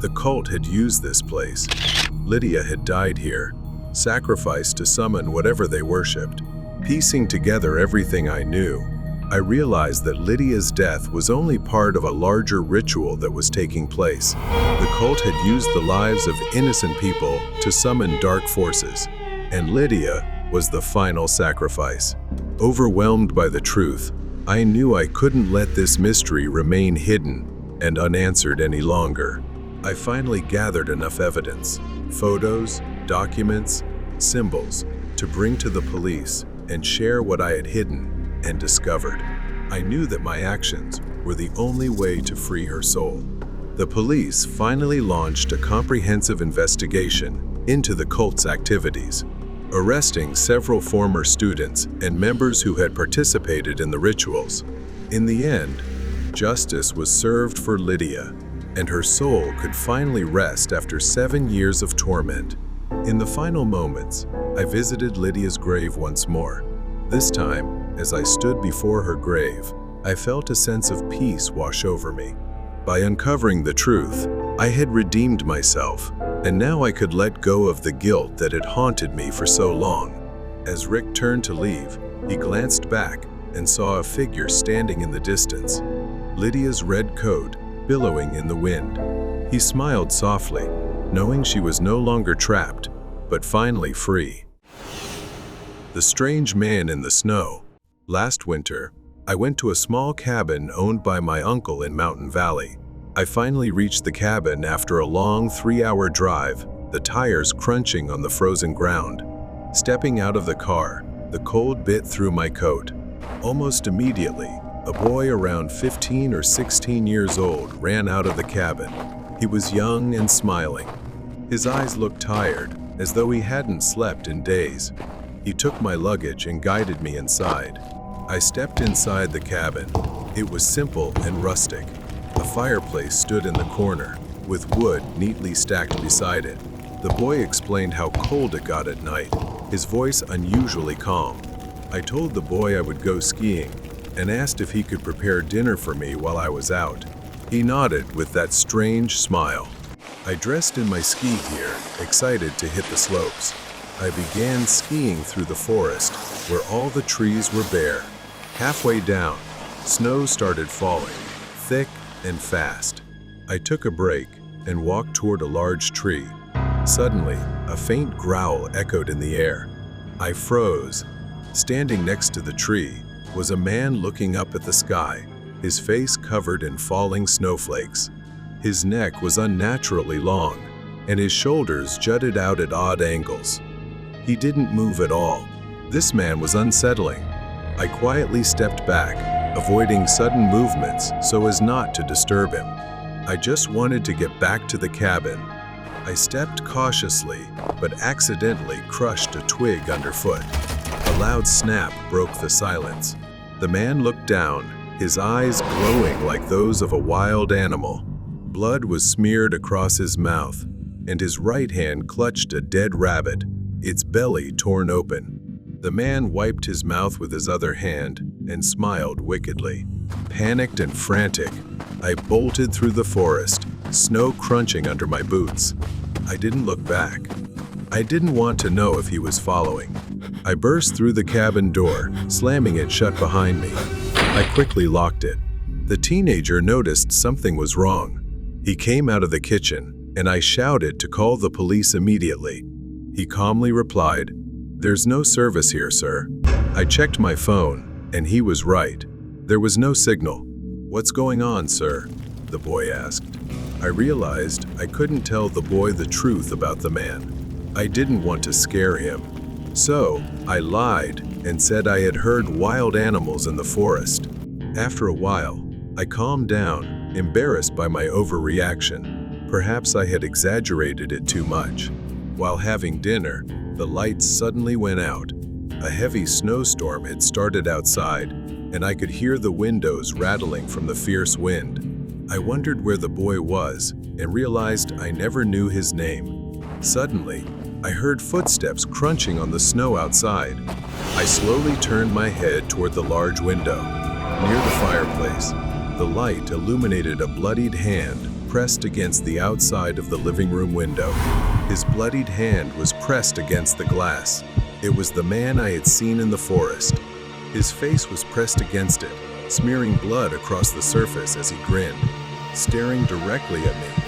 The cult had used this place. Lydia had died here, sacrificed to summon whatever they worshipped. Piecing together everything I knew, I realized that Lydia's death was only part of a larger ritual that was taking place. The cult had used the lives of innocent people to summon dark forces, and Lydia was the final sacrifice. Overwhelmed by the truth, I knew I couldn't let this mystery remain hidden and unanswered any longer. I finally gathered enough evidence, photos, documents, symbols, to bring to the police and share what I had hidden and discovered. I knew that my actions were the only way to free her soul. The police finally launched a comprehensive investigation into the cult's activities, arresting several former students and members who had participated in the rituals. In the end, justice was served for Lydia, and her soul could finally rest after 7 years of torment. In the final moments, I visited Lydia's grave once more. This time, as I stood before her grave, I felt a sense of peace wash over me. By uncovering the truth, I had redeemed myself, and now I could let go of the guilt that had haunted me for so long. As Rick turned to leave, he glanced back and saw a figure standing in the distance, Lydia's red coat billowing in the wind. He smiled softly, knowing she was no longer trapped, but finally free. The strange man in the snow. Last winter, I went to a small cabin owned by my uncle in Mountain Valley. I finally reached the cabin after a long 3-hour drive, the tires crunching on the frozen ground. Stepping out of the car, the cold bit through my coat. Almost immediately, a boy around 15 or 16 years old ran out of the cabin. He was young and smiling. His eyes looked tired, as though he hadn't slept in days. He took my luggage and guided me inside. I stepped inside the cabin. It was simple and rustic. A fireplace stood in the corner, with wood neatly stacked beside it. The boy explained how cold it got at night, his voice unusually calm. I told the boy I would go skiing and asked if he could prepare dinner for me while I was out. He nodded with that strange smile. I dressed in my ski gear, excited to hit the slopes. I began skiing through the forest, where all the trees were bare. Halfway down, snow started falling, thick and fast. I took a break and walked toward a large tree. Suddenly, a faint growl echoed in the air. I froze. Standing next to the tree was a man looking up at the sky, his face covered in falling snowflakes. His neck was unnaturally long, and his shoulders jutted out at odd angles. He didn't move at all. This man was unsettling. I quietly stepped back, avoiding sudden movements so as not to disturb him. I just wanted to get back to the cabin. I stepped cautiously, but accidentally crushed a twig underfoot. A loud snap broke the silence. The man looked down, his eyes glowing like those of a wild animal. Blood was smeared across his mouth, and his right hand clutched a dead rabbit, its belly torn open. The man wiped his mouth with his other hand and smiled wickedly. Panicked and frantic, I bolted through the forest, snow crunching under my boots. I didn't look back. I didn't want to know if he was following. I burst through the cabin door, slamming it shut behind me. I quickly locked it. The teenager noticed something was wrong. He came out of the kitchen, and I shouted to call the police immediately. He calmly replied, "There's no service here, sir." I checked my phone, and he was right. There was no signal. "What's going on, sir?" the boy asked. I realized I couldn't tell the boy the truth about the man. I didn't want to scare him. So, I lied and said I had heard wild animals in the forest. After a while, I calmed down, embarrassed by my overreaction. Perhaps I had exaggerated it too much. While having dinner, the lights suddenly went out. A heavy snowstorm had started outside, and I could hear the windows rattling from the fierce wind. I wondered where the boy was and realized I never knew his name. Suddenly, I heard footsteps crunching on the snow outside. I slowly turned my head toward the large window. Near the fireplace, the light illuminated a bloodied hand pressed against the outside of the living room window. His bloodied hand was pressed against the glass. It was the man I had seen in the forest. His face was pressed against it, smearing blood across the surface as he grinned, staring directly at me.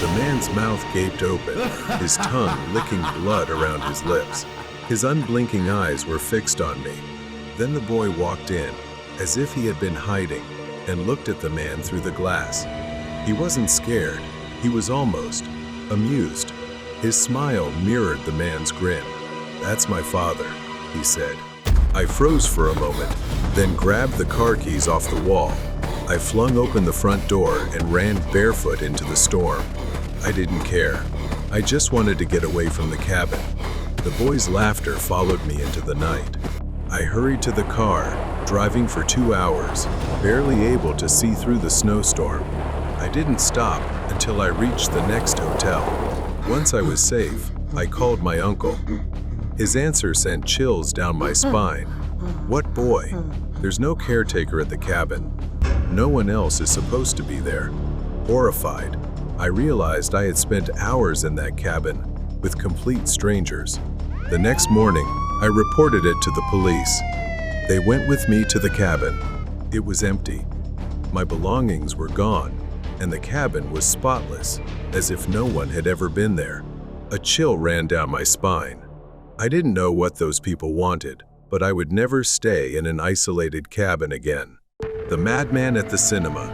The man's mouth gaped open, his tongue licking blood around his lips. His unblinking eyes were fixed on me. Then the boy walked in, as if he had been hiding, and looked at the man through the glass. He wasn't scared. He was almost amused. His smile mirrored the man's grin. "That's my father," he said. I froze for a moment, then grabbed the car keys off the wall. I flung open the front door and ran barefoot into the storm. I didn't care. I just wanted to get away from the cabin. The boy's laughter followed me into the night. I hurried to the car, driving for 2 hours, barely able to see through the snowstorm. I didn't stop until I reached the next hotel. Once I was safe, I called my uncle. His answer sent chills down my spine. "What boy? There's no caretaker at the cabin. No one else is supposed to be there." Horrified, I realized I had spent hours in that cabin with complete strangers. The next morning, I reported it to the police. They went with me to the cabin. It was empty. My belongings were gone, and the cabin was spotless, as if no one had ever been there. A chill ran down my spine. I didn't know what those people wanted, but I would never stay in an isolated cabin again. The madman at the cinema.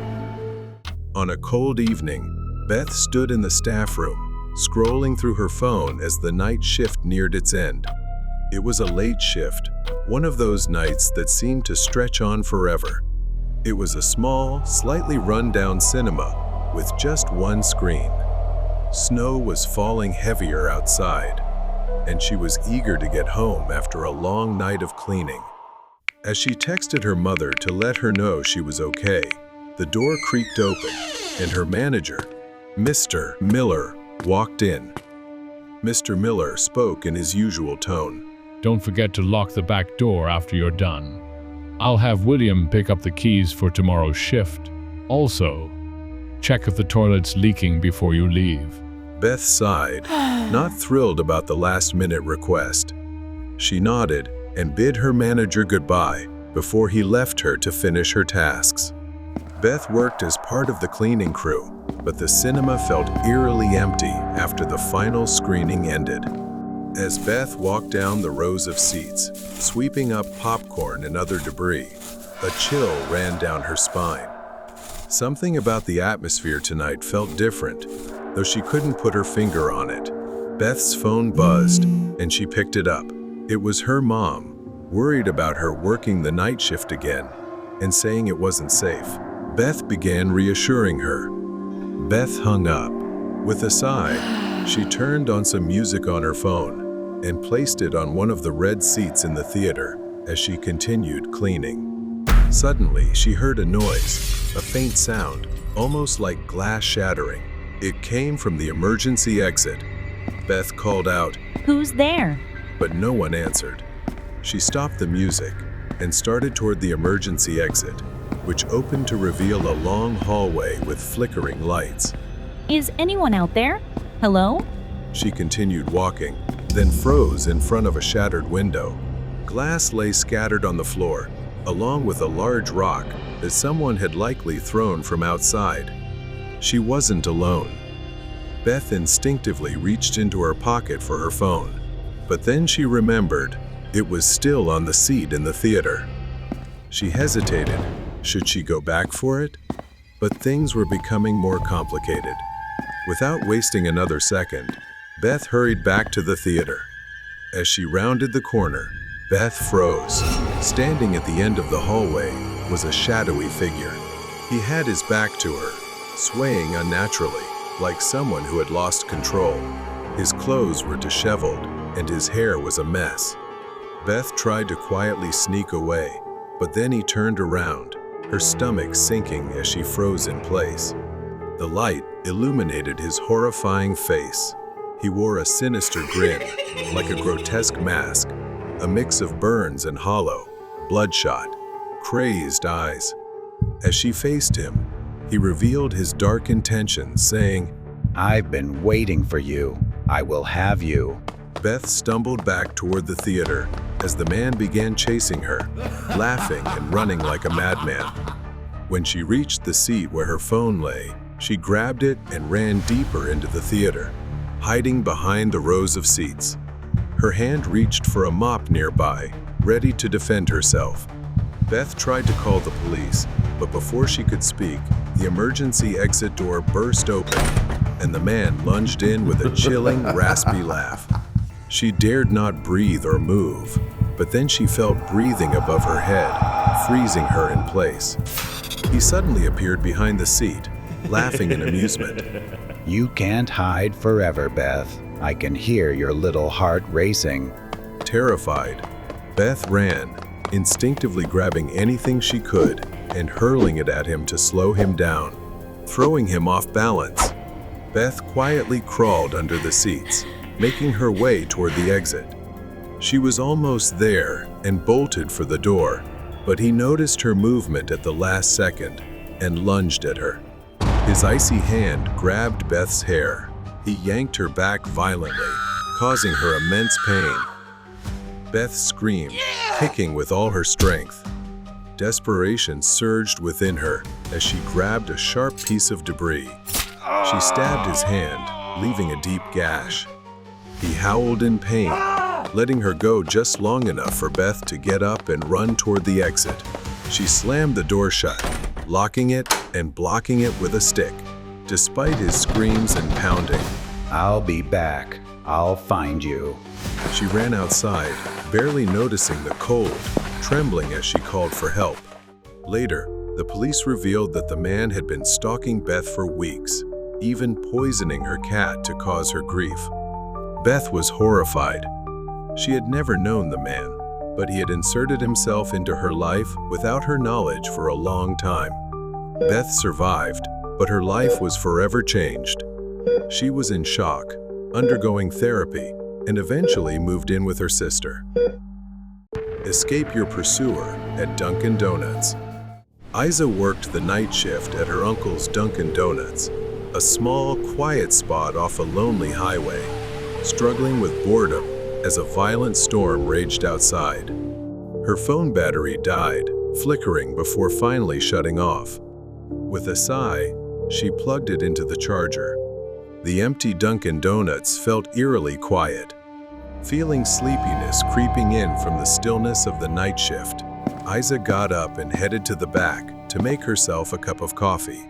On a cold evening, Beth stood in the staff room, scrolling through her phone as the night shift neared its end. It was a late shift, one of those nights that seemed to stretch on forever. It was a small, slightly run-down cinema with just one screen. Snow was falling heavier outside, and she was eager to get home after a long night of cleaning. As she texted her mother to let her know she was okay, the door creaked open, and her manager, Mr. Miller, walked in. Mr. Miller spoke in his usual tone. "Don't forget to lock the back door after you're done. I'll have William pick up the keys for tomorrow's shift. Also, check if the toilet's leaking before you leave." Beth sighed, not thrilled about the last-minute request. She nodded and bid her manager goodbye before he left her to finish her tasks. Beth worked as part of the cleaning crew, but the cinema felt eerily empty after the final screening ended. As Beth walked down the rows of seats, sweeping up popcorn and other debris, a chill ran down her spine. Something about the atmosphere tonight felt different, though she couldn't put her finger on it. Beth's phone buzzed, and she picked it up. It was her mom, worried about her working the night shift again, and saying it wasn't safe. Beth began reassuring her. Beth hung up. With a sigh, she turned on some music on her phone and placed it on one of the red seats in the theater as she continued cleaning. Suddenly, she heard a noise, a faint sound, almost like glass shattering. It came from the emergency exit. Beth called out, Who's there? but no one answered. She stopped the music and started toward the emergency exit, which opened to reveal a long hallway with flickering lights. Is anyone out there? Hello? She continued walking, then froze in front of a shattered window. Glass lay scattered on the floor, along with a large rock that someone had likely thrown from outside. She wasn't alone. Beth instinctively reached into her pocket for her phone, but then she remembered it was still on the seat in the theater. She hesitated. Should she go back for it? But things were becoming more complicated. Without wasting another second, Beth hurried back to the theater. As she rounded the corner, Beth froze. Standing at the end of the hallway was a shadowy figure. He had his back to her, swaying unnaturally, like someone who had lost control. His clothes were disheveled, and his hair was a mess. Beth tried to quietly sneak away, but then he turned around, her stomach sinking as she froze in place. The light illuminated his horrifying face. He wore a sinister grin, like a grotesque mask, a mix of burns and hollow, bloodshot, crazed eyes. As she faced him, he revealed his dark intentions, saying, I've been waiting for you. I will have you. Beth stumbled back toward the theater as the man began chasing her, laughing and running like a madman. When she reached the seat where her phone lay, she grabbed it and ran deeper into the theater, hiding behind the rows of seats. Her hand reached for a mop nearby, ready to defend herself. Beth tried to call the police, but before she could speak, the emergency exit door burst open, and the man lunged in with a chilling, raspy laugh. She dared not breathe or move, but then she felt breathing above her head, freezing her in place. He suddenly appeared behind the seat, laughing in amusement. You can't hide forever, Beth. I can hear your little heart racing. Terrified, Beth ran, instinctively grabbing anything she could and hurling it at him to slow him down, throwing him off balance. Beth quietly crawled under the seats, making her way toward the exit. She was almost there and bolted for the door, but he noticed her movement at the last second and lunged at her. His icy hand grabbed Beth's hair. He yanked her back violently, causing her immense pain. Beth screamed, kicking with all her strength. Desperation surged within her as she grabbed a sharp piece of debris. She stabbed his hand, leaving a deep gash. He howled in pain, letting her go just long enough for Beth to get up and run toward the exit. She slammed the door shut, locking it and blocking it with a stick, despite his screams and pounding. I'll be back. I'll find you. She ran outside, barely noticing the cold, trembling as she called for help. Later, the police revealed that the man had been stalking Beth for weeks, even poisoning her cat to cause her grief. Beth was horrified. She had never known the man, but he had inserted himself into her life without her knowledge for a long time. Beth survived, but her life was forever changed. She was in shock, undergoing therapy, and eventually moved in with her sister. Escape your pursuer at Dunkin' Donuts. Isa worked the night shift at her uncle's Dunkin' Donuts, a small, quiet spot off a lonely highway, struggling with boredom as a violent storm raged outside. Her phone battery died, flickering before finally shutting off. With a sigh, she plugged it into the charger. The empty Dunkin' Donuts felt eerily quiet. Feeling sleepiness creeping in from the stillness of the night shift, Isa got up and headed to the back to make herself a cup of coffee.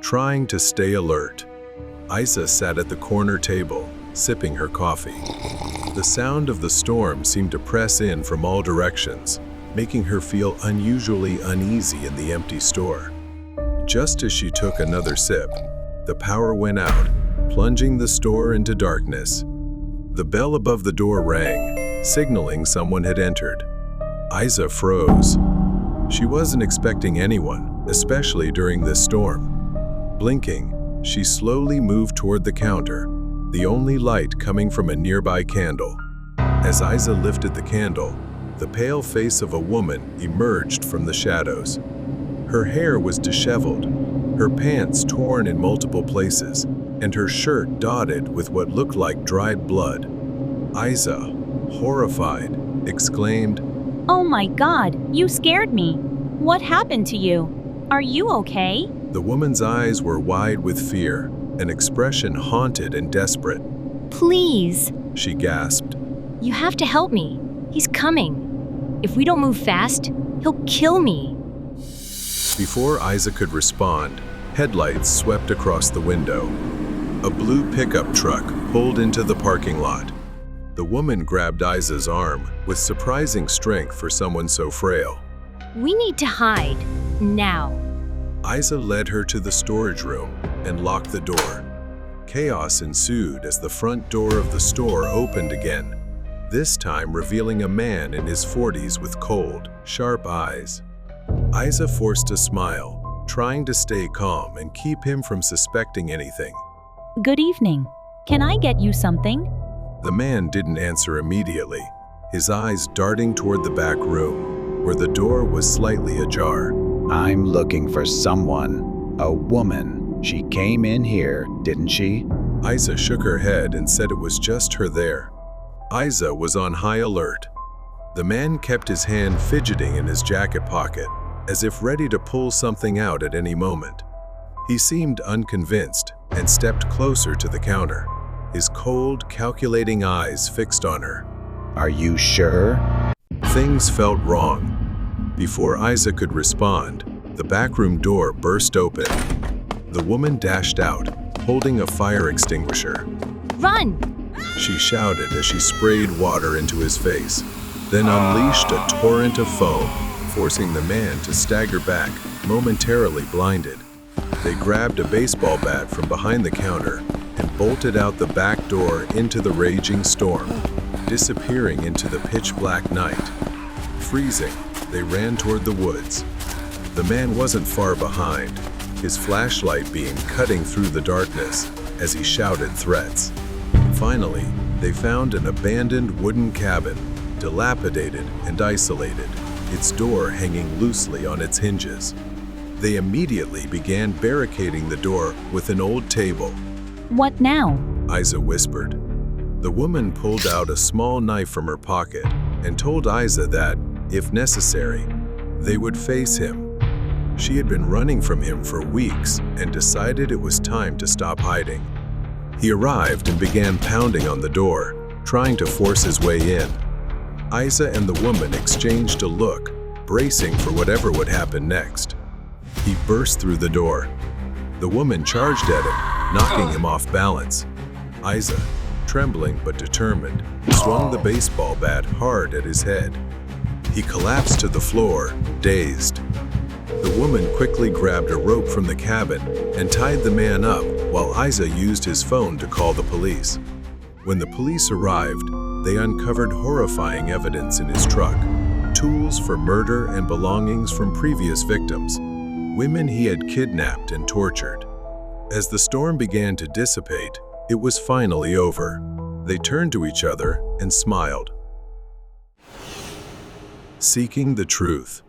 Trying to stay alert, Isa sat at the corner table, sipping her coffee. The sound of the storm seemed to press in from all directions, making her feel unusually uneasy in the empty store. Just as she took another sip, the power went out, plunging the store into darkness. The bell above the door rang, signaling someone had entered. Isa froze. She wasn't expecting anyone, especially during this storm. Blinking, she slowly moved toward the counter, the only light coming from a nearby candle. As Isa lifted the candle, the pale face of a woman emerged from the shadows. Her hair was disheveled, her pants torn in multiple places, and her shirt dotted with what looked like dried blood. Isa, horrified, exclaimed, Oh my God, you scared me. What happened to you? Are you okay? The woman's eyes were wide with fear, an expression haunted and desperate. Please. She gasped. You have to help me. He's coming. If we don't move fast, he'll kill me. Before Isa could respond, headlights swept across the window. A blue pickup truck pulled into the parking lot. The woman grabbed Isa's arm with surprising strength for someone so frail. We need to hide. Now. Isa led her to the storage room and locked the door. Chaos ensued as the front door of the store opened again, this time revealing a man in his 40s with cold, sharp eyes. Isa forced a smile, trying to stay calm and keep him from suspecting anything. Good evening. Can I get you something? The man didn't answer immediately. his eyes darting toward the back room, where the door was slightly ajar. I'm looking for someone. A woman. She came in here, didn't she? Isa shook her head and said it was just her there. Isa was on high alert. The man kept his hand fidgeting in his jacket pocket, as if ready to pull something out at any moment. He seemed unconvinced and stepped closer to the counter, his cold, calculating eyes fixed on her. Are you sure? Things felt wrong. Before Isa could respond, the backroom door burst open. The woman dashed out, holding a fire extinguisher. Run! She shouted as she sprayed water into his face, then unleashed a torrent of foam, forcing the man to stagger back, momentarily blinded. They grabbed a baseball bat from behind the counter and bolted out the back door into the raging storm, disappearing into the pitch-black night. Freezing, they ran toward the woods. The man wasn't far behind, his flashlight beam cutting through the darkness as he shouted threats. Finally, they found an abandoned wooden cabin, dilapidated and isolated, its door hanging loosely on its hinges. They immediately began barricading the door with an old table. What now? Isa whispered. The woman pulled out a small knife from her pocket and told Isa that, if necessary, they would face him. She had been running from him for weeks and decided it was time to stop hiding. He arrived and began pounding on the door, trying to force his way in. Isa and the woman exchanged a look, bracing for whatever would happen next. He burst through the door. The woman charged at him, knocking him off balance. Isa, trembling but determined, swung the baseball bat hard at his head. He collapsed to the floor, dazed. The woman quickly grabbed a rope from the cabin and tied the man up while Isa used his phone to call the police. When the police arrived, they uncovered horrifying evidence in his truck, tools for murder and belongings from previous victims, women he had kidnapped and tortured. As the storm began to dissipate, it was finally over. They turned to each other and smiled. Seeking the truth.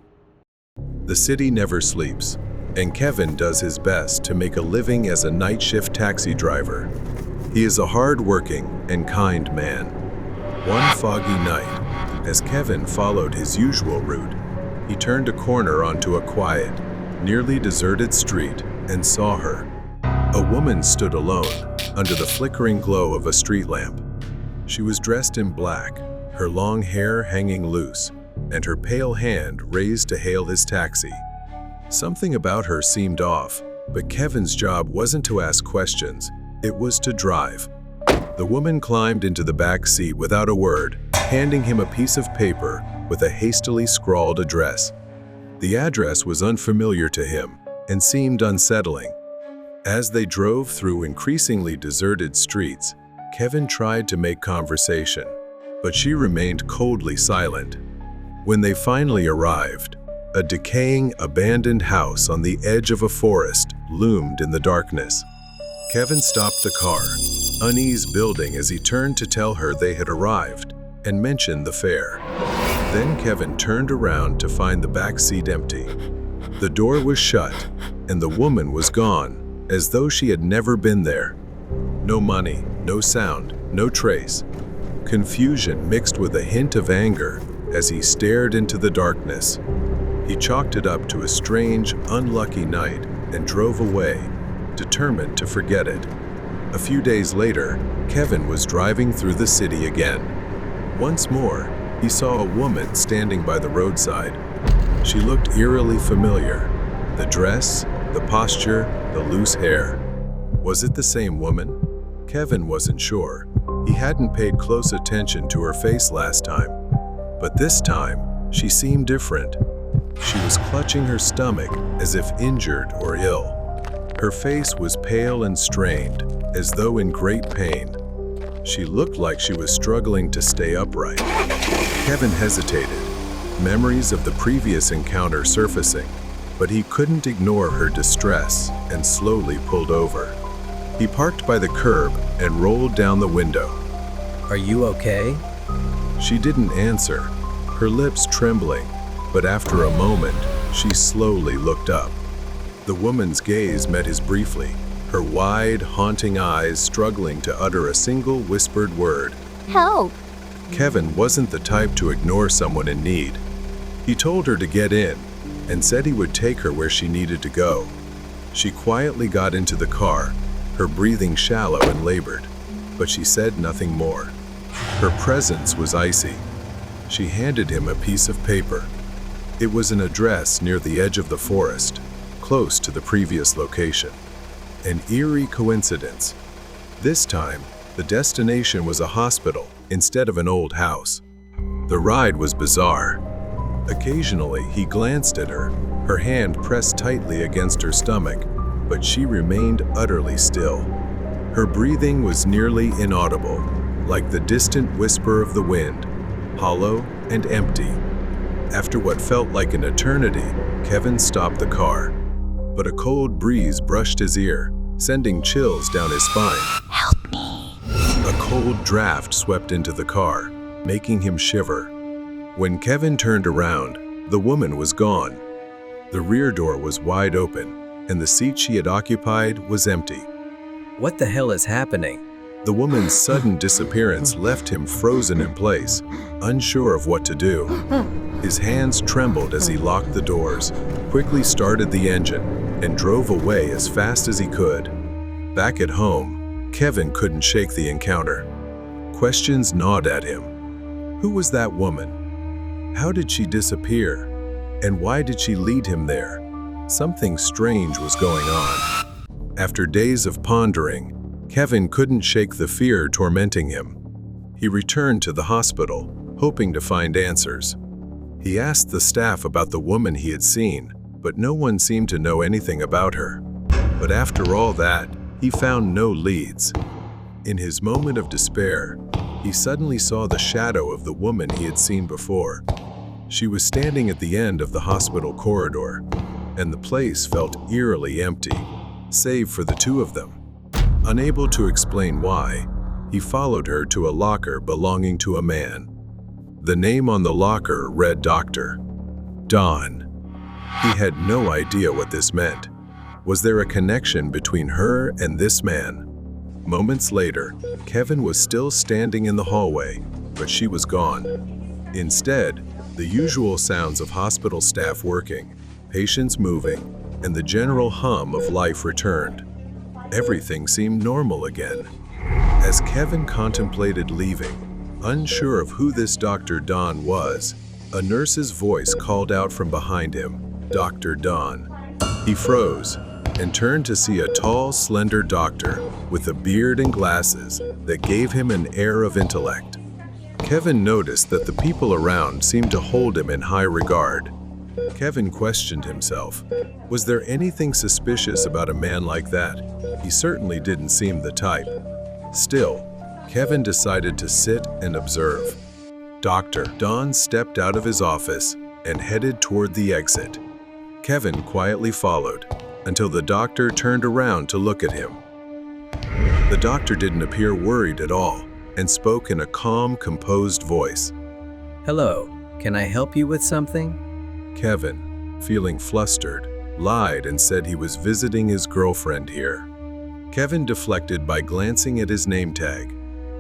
The city never sleeps, and Kevin does his best to make a living as a night shift taxi driver. He is a hard-working and kind man. One foggy night, as Kevin followed his usual route, he turned a corner onto a quiet, nearly deserted street and saw her. A woman stood alone under the flickering glow of a street lamp. She was dressed in black, her long hair hanging loose, and her pale hand raised to hail his taxi. Something about her seemed off, but Kevin's job wasn't to ask questions, it was to drive. The woman climbed into the back seat without a word, handing him a piece of paper with a hastily scrawled address. The address was unfamiliar to him and seemed unsettling. As they drove through increasingly deserted streets, Kevin tried to make conversation, but she remained coldly silent. When they finally arrived, a decaying, abandoned house on the edge of a forest loomed in the darkness. Kevin stopped the car, unease building as he turned to tell her they had arrived and mentioned the fare. Then Kevin turned around to find the back seat empty. The door was shut, and the woman was gone, as though she had never been there. No money, no sound, no trace. Confusion mixed with a hint of anger as he stared into the darkness. He chalked it up to a strange, unlucky night and drove away, determined to forget it. A few days later, Kevin was driving through the city again. Once more, he saw a woman standing by the roadside. She looked eerily familiar. The dress, the posture, the loose hair. Was it the same woman? Kevin wasn't sure. He hadn't paid close attention to her face last time. But this time, she seemed different. She was clutching her stomach as if injured or ill. Her face was pale and strained, as though in great pain. She looked like she was struggling to stay upright. Kevin hesitated, memories of the previous encounter surfacing, but he couldn't ignore her distress and slowly pulled over. He parked by the curb and rolled down the window. Are you okay? She didn't answer, her lips trembling, but after a moment, she slowly looked up. The woman's gaze met his briefly, her wide, haunting eyes struggling to utter a single whispered word. Help! Kevin wasn't the type to ignore someone in need. He told her to get in and said he would take her where she needed to go. She quietly got into the car, her breathing shallow and labored, but she said nothing more. Her presence was icy. She handed him a piece of paper. It was an address near the edge of the forest, close to the previous location. An eerie coincidence. This time, the destination was a hospital instead of an old house. The ride was bizarre. Occasionally, he glanced at her, her hand pressed tightly against her stomach, but she remained utterly still. Her breathing was nearly inaudible, like the distant whisper of the wind, hollow and empty. After what felt like an eternity, Kevin stopped the car, but a cold breeze brushed his ear, sending chills down his spine. Help me! A cold draft swept into the car, making him shiver. When Kevin turned around, the woman was gone. The rear door was wide open, and the seat she had occupied was empty. What the hell is happening? The woman's sudden disappearance left him frozen in place, unsure of what to do. His hands trembled as he locked the doors, quickly started the engine, and drove away as fast as he could. Back at home, Kevin couldn't shake the encounter. Questions gnawed at him. Who was that woman? How did she disappear? And why did she lead him there? Something strange was going on. After days of pondering, Kevin couldn't shake the fear tormenting him. He returned to the hospital, hoping to find answers. He asked the staff about the woman he had seen, but no one seemed to know anything about her. But after all that, he found no leads. In his moment of despair, he suddenly saw the shadow of the woman he had seen before. She was standing at the end of the hospital corridor, and the place felt eerily empty, save for the two of them. Unable to explain why, he followed her to a locker belonging to a man. The name on the locker read Dr. Don. He had no idea what this meant. Was there a connection between her and this man? Moments later, Kevin was still standing in the hallway, but she was gone. Instead, the usual sounds of hospital staff working, patients moving, and the general hum of life returned. Everything seemed normal again. As Kevin contemplated leaving, unsure of who this Dr. Don was, a nurse's voice called out from behind him, "Dr. Don." He froze and turned to see a tall, slender doctor with a beard and glasses that gave him an air of intellect. Kevin noticed that the people around seemed to hold him in high regard. Kevin questioned himself. Was there anything suspicious about a man like that? He certainly didn't seem the type. Still, Kevin decided to sit and observe. Dr. Don stepped out of his office and headed toward the exit. Kevin quietly followed until the doctor turned around to look at him. The doctor didn't appear worried at all and spoke in a calm, composed voice. Hello, can I help you with something? Kevin, feeling flustered, lied and said he was visiting his girlfriend here. Kevin deflected by glancing at his name tag.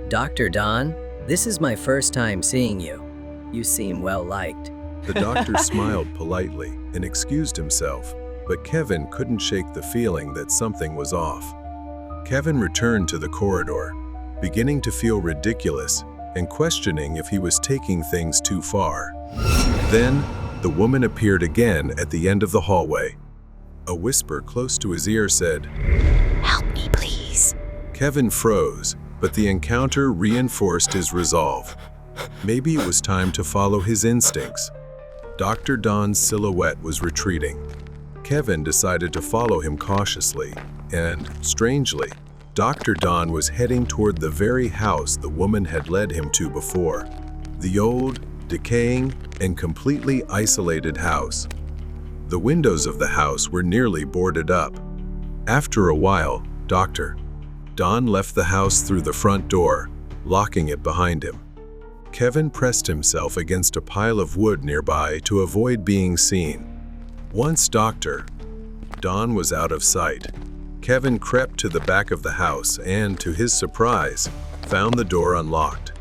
Dr. Don, this is my first time seeing you. You seem well liked. The doctor smiled politely and excused himself, but Kevin couldn't shake the feeling that something was off. Kevin returned to the corridor, beginning to feel ridiculous and questioning if he was taking things too far. Then, the woman appeared again at the end of the hallway. A whisper close to his ear said, Help me, please. Kevin froze, but the encounter reinforced his resolve. Maybe it was time to follow his instincts. Dr. Don's silhouette was retreating. Kevin decided to follow him cautiously, and, strangely, Dr. Don was heading toward the very house the woman had led him to before. The old, decaying, and completely isolated house. The windows of the house were nearly boarded up. After a while, Dr. Don left the house through the front door, locking it behind him. Kevin pressed himself against a pile of wood nearby to avoid being seen. Once Dr. Don was out of sight, Kevin crept to the back of the house and, to his surprise, found the door unlocked.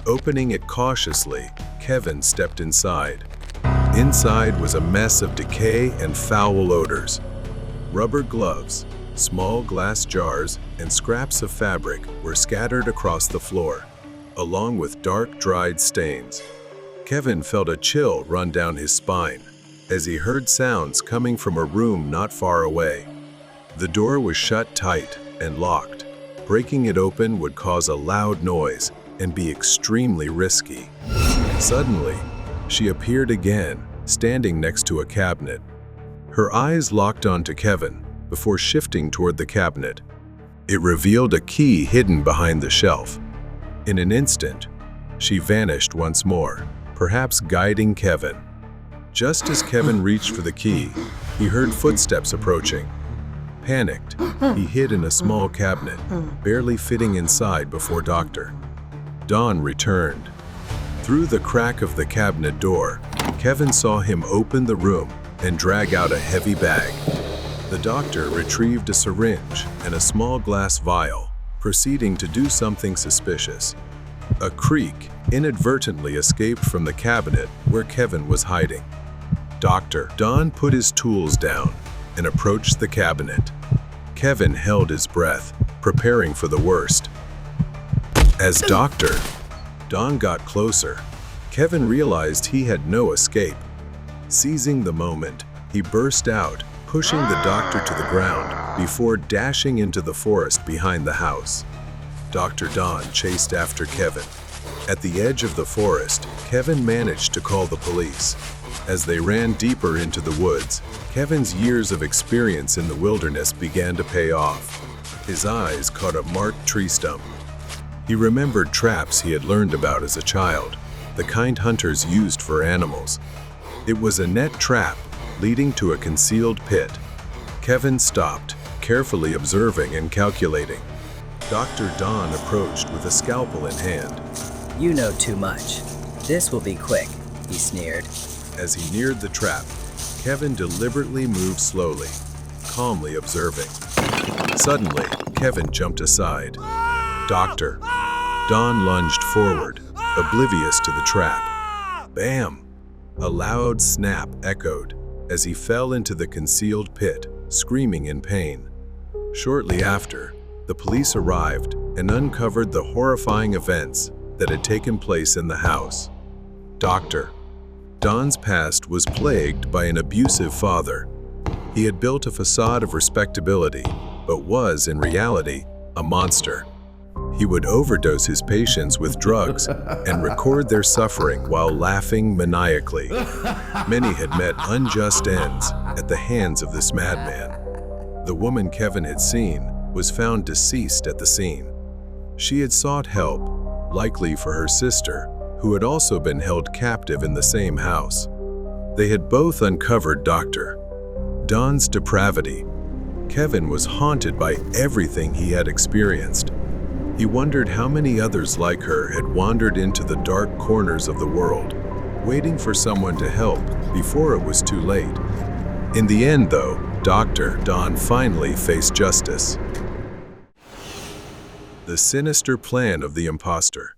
Opening it cautiously, Kevin stepped inside. Inside was a mess of decay and foul odors. Rubber gloves, small glass jars, and scraps of fabric were scattered across the floor, along with dark, dried stains. Kevin felt a chill run down his spine as he heard sounds coming from a room not far away. The door was shut tight and locked. Breaking it open would cause a loud noise and be extremely risky. Suddenly, she appeared again, standing next to a cabinet. Her eyes locked onto Kevin before shifting toward the cabinet. It revealed a key hidden behind the shelf. In an instant, she vanished once more, perhaps guiding Kevin. Just as Kevin reached for the key, he heard footsteps approaching. Panicked, he hid in a small cabinet, barely fitting inside before Dr. Don returned. Through the crack of the cabinet door, Kevin saw him open the room and drag out a heavy bag. The doctor retrieved a syringe and a small glass vial, proceeding to do something suspicious. A creak inadvertently escaped from the cabinet where Kevin was hiding. Dr. Don put his tools down and approached the cabinet. Kevin held his breath, preparing for the worst. As Dr. Don got closer, Kevin realized he had no escape. Seizing the moment, he burst out, pushing the doctor to the ground before dashing into the forest behind the house. Dr. Don chased after Kevin. At the edge of the forest, Kevin managed to call the police. As they ran deeper into the woods, Kevin's years of experience in the wilderness began to pay off. His eyes caught a marked tree stump. He remembered traps he had learned about as a child, the kind hunters used for animals. It was a net trap leading to a concealed pit. Kevin stopped, carefully observing and calculating. Dr. Don approached with a scalpel in hand. You know too much. This will be quick, he sneered. As he neared the trap, Kevin deliberately moved slowly, calmly observing. Suddenly, Kevin jumped aside. Dr. Don lunged forward, oblivious to the trap. Bam! A loud snap echoed as he fell into the concealed pit, screaming in pain. Shortly after, the police arrived and uncovered the horrifying events that had taken place in the house. Dr. Don's past was plagued by an abusive father. He had built a facade of respectability, but was, in reality, a monster. He would overdose his patients with drugs and record their suffering while laughing maniacally. Many had met unjust ends at the hands of this madman. The woman Kevin had seen was found deceased at the scene. She had sought help, likely for her sister, who had also been held captive in the same house. They had both uncovered Dr. Don's depravity. Kevin was haunted by everything he had experienced. He wondered how many others like her had wandered into the dark corners of the world, waiting for someone to help before it was too late. In the end, though, Dr. Don finally faced justice. The sinister plan of the imposter.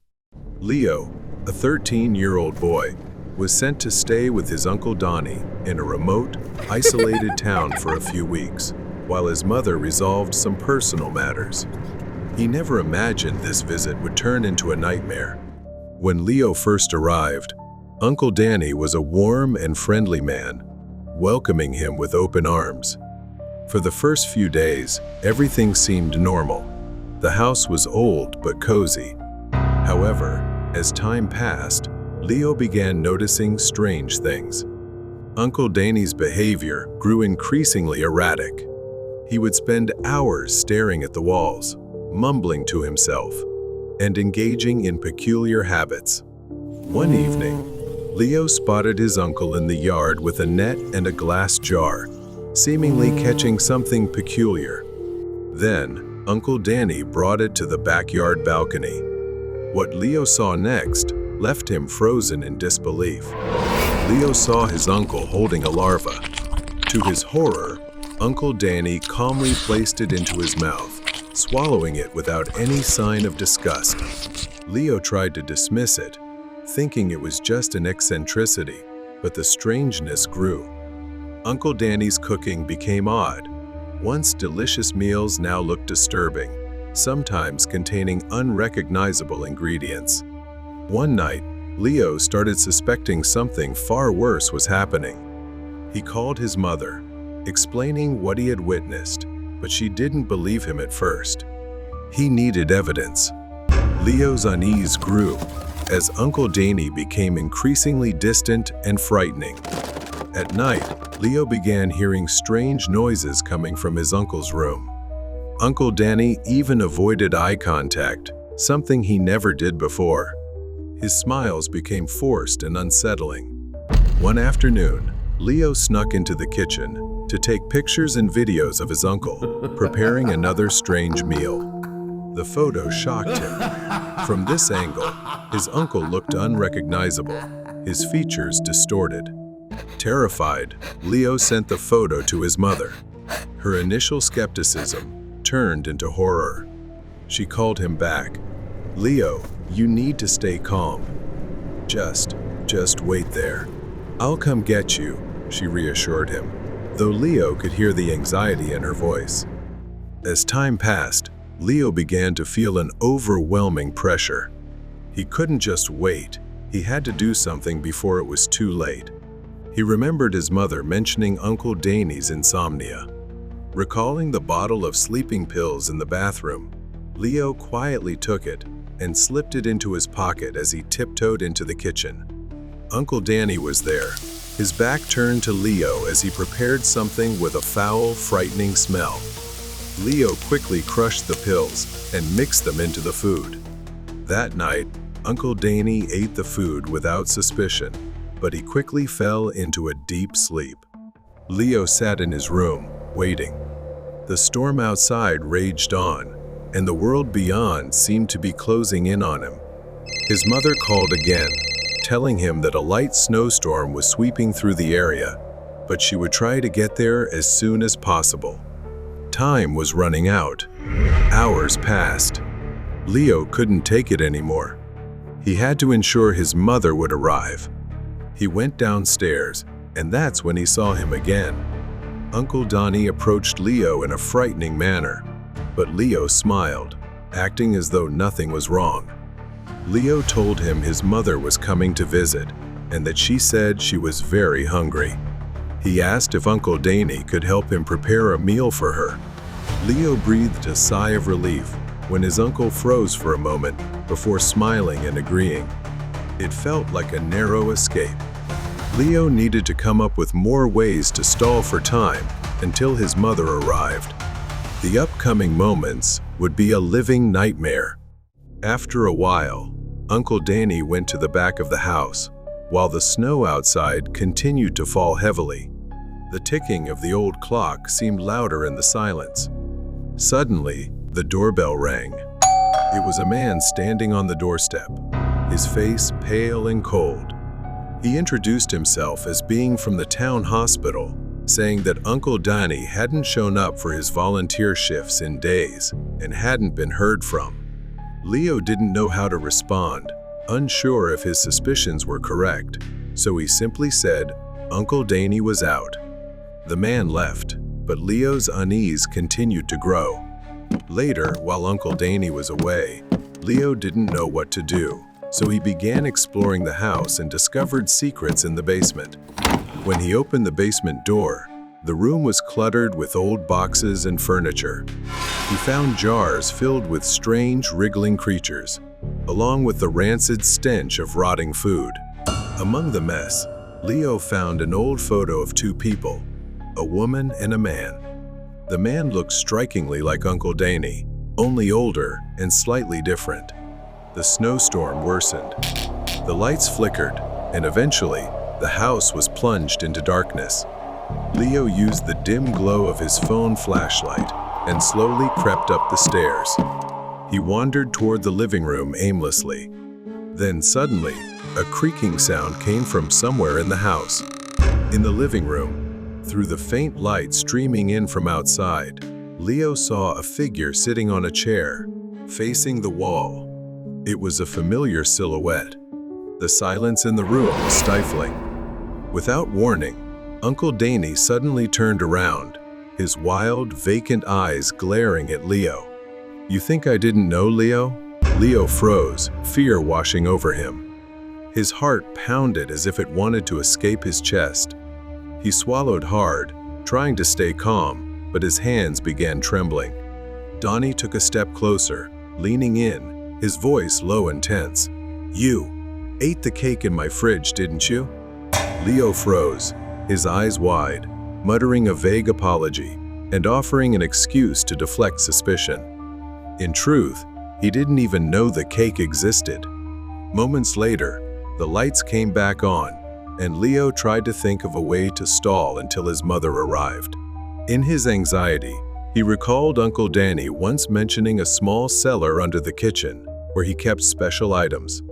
Leo, a 13-year-old boy, was sent to stay with his Uncle Donnie in a remote, isolated town for a few weeks, while his mother resolved some personal matters. He never imagined this visit would turn into a nightmare. When Leo first arrived, Uncle Danny was a warm and friendly man, welcoming him with open arms. For the first few days, everything seemed normal. The house was old but cozy. However, as time passed, Leo began noticing strange things. Uncle Danny's behavior grew increasingly erratic. He would spend hours staring at the walls, mumbling to himself, and engaging in peculiar habits. One evening, Leo spotted his uncle in the yard with a net and a glass jar, seemingly catching something peculiar. Then, Uncle Danny brought it to the backyard balcony. What Leo saw next left him frozen in disbelief. Leo saw his uncle holding a larva. To his horror, Uncle Danny calmly placed it into his mouth, swallowing it without any sign of disgust. Leo tried to dismiss it, thinking it was just an eccentricity, but the strangeness grew. Uncle Danny's cooking became odd. Once delicious meals now looked disturbing, sometimes containing unrecognizable ingredients. One night, Leo started suspecting something far worse was happening. He called his mother, explaining what he had witnessed, but she didn't believe him at first. He needed evidence. Leo's unease grew as Uncle Danny became increasingly distant and frightening. At night, Leo began hearing strange noises coming from his uncle's room. Uncle Danny even avoided eye contact, something he never did before. His smiles became forced and unsettling. One afternoon, Leo snuck into the kitchen to take pictures and videos of his uncle, preparing another strange meal. The photo shocked him. From this angle, his uncle looked unrecognizable, his features distorted. Terrified, Leo sent the photo to his mother. Her initial skepticism turned into horror. She called him back. "Leo, you need to stay calm. Just wait there. I'll come get you," she reassured him, though Leo could hear the anxiety in her voice. As time passed, Leo began to feel an overwhelming pressure. He couldn't just wait. He had to do something before it was too late. He remembered his mother mentioning Uncle Danny's insomnia. Recalling the bottle of sleeping pills in the bathroom, Leo quietly took it and slipped it into his pocket as he tiptoed into the kitchen. Uncle Danny was there, his back turned to Leo as he prepared something with a foul, frightening smell. Leo quickly crushed the pills and mixed them into the food. That night, Uncle Danny ate the food without suspicion, but he quickly fell into a deep sleep. Leo sat in his room, waiting. The storm outside raged on, and the world beyond seemed to be closing in on him. His mother called again, telling him that a light snowstorm was sweeping through the area, but she would try to get there as soon as possible. Time was running out. Hours passed. Leo couldn't take it anymore. He had to ensure his mother would arrive. He went downstairs, and that's when he saw him again. Uncle Danny approached Leo in a frightening manner, but Leo smiled, acting as though nothing was wrong. Leo told him his mother was coming to visit, and that she said she was very hungry. He asked if Uncle Danny could help him prepare a meal for her. Leo breathed a sigh of relief when his uncle froze for a moment before smiling and agreeing. It felt like a narrow escape. Leo needed to come up with more ways to stall for time until his mother arrived. The upcoming moments would be a living nightmare. After a while, Uncle Danny went to the back of the house, while the snow outside continued to fall heavily. The ticking of the old clock seemed louder in the silence. Suddenly, the doorbell rang. It was a man standing on the doorstep, his face pale and cold. He introduced himself as being from the town hospital, saying that Uncle Danny hadn't shown up for his volunteer shifts in days and hadn't been heard from. Leo didn't know how to respond, unsure if his suspicions were correct, so he simply said Uncle Danny was out. The man left, but Leo's unease continued to grow. Later, while Uncle Danny was away, Leo didn't know what to do, so he began exploring the house and discovered secrets in the basement. When he opened the basement door, the room was cluttered with old boxes and furniture. He found jars filled with strange, wriggling creatures, along with the rancid stench of rotting food. Among the mess, Leo found an old photo of two people, a woman and a man. The man looked strikingly like Uncle Danny, only older and slightly different. The snowstorm worsened. The lights flickered, and eventually, the house was plunged into darkness. Leo used the dim glow of his phone flashlight and slowly crept up the stairs. He wandered toward the living room aimlessly. Then suddenly, a creaking sound came from somewhere in the house. In the living room, through the faint light streaming in from outside, Leo saw a figure sitting on a chair, facing the wall. It was a familiar silhouette. The silence in the room was stifling. Without warning, Uncle Danny suddenly turned around, his wild, vacant eyes glaring at Leo. "You think I didn't know, Leo?" Leo froze, fear washing over him. His heart pounded as if it wanted to escape his chest. He swallowed hard, trying to stay calm, but his hands began trembling. Donnie took a step closer, leaning in, his voice low and tense. "You ate the cake in my fridge, didn't you?" Leo froze, his eyes wide, muttering a vague apology and offering an excuse to deflect suspicion. In truth, he didn't even know the cake existed. Moments later, the lights came back on, and Leo tried to think of a way to stall until his mother arrived. In his anxiety, he recalled Uncle Danny once mentioning a small cellar under the kitchen where he kept special items.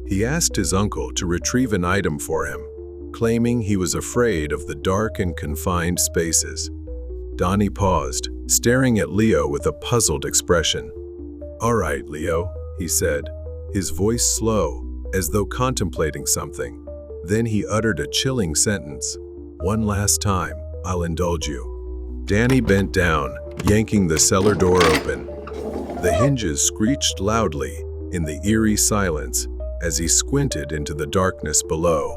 He asked his uncle to retrieve an item for him, claiming he was afraid of the dark and confined spaces. Donnie paused, staring at Leo with a puzzled expression. "All right, Leo," he said, his voice slow, as though contemplating something. Then he uttered a chilling sentence. "One last time, I'll indulge you." Danny bent down, yanking the cellar door open. The hinges screeched loudly in the eerie silence as he squinted into the darkness below.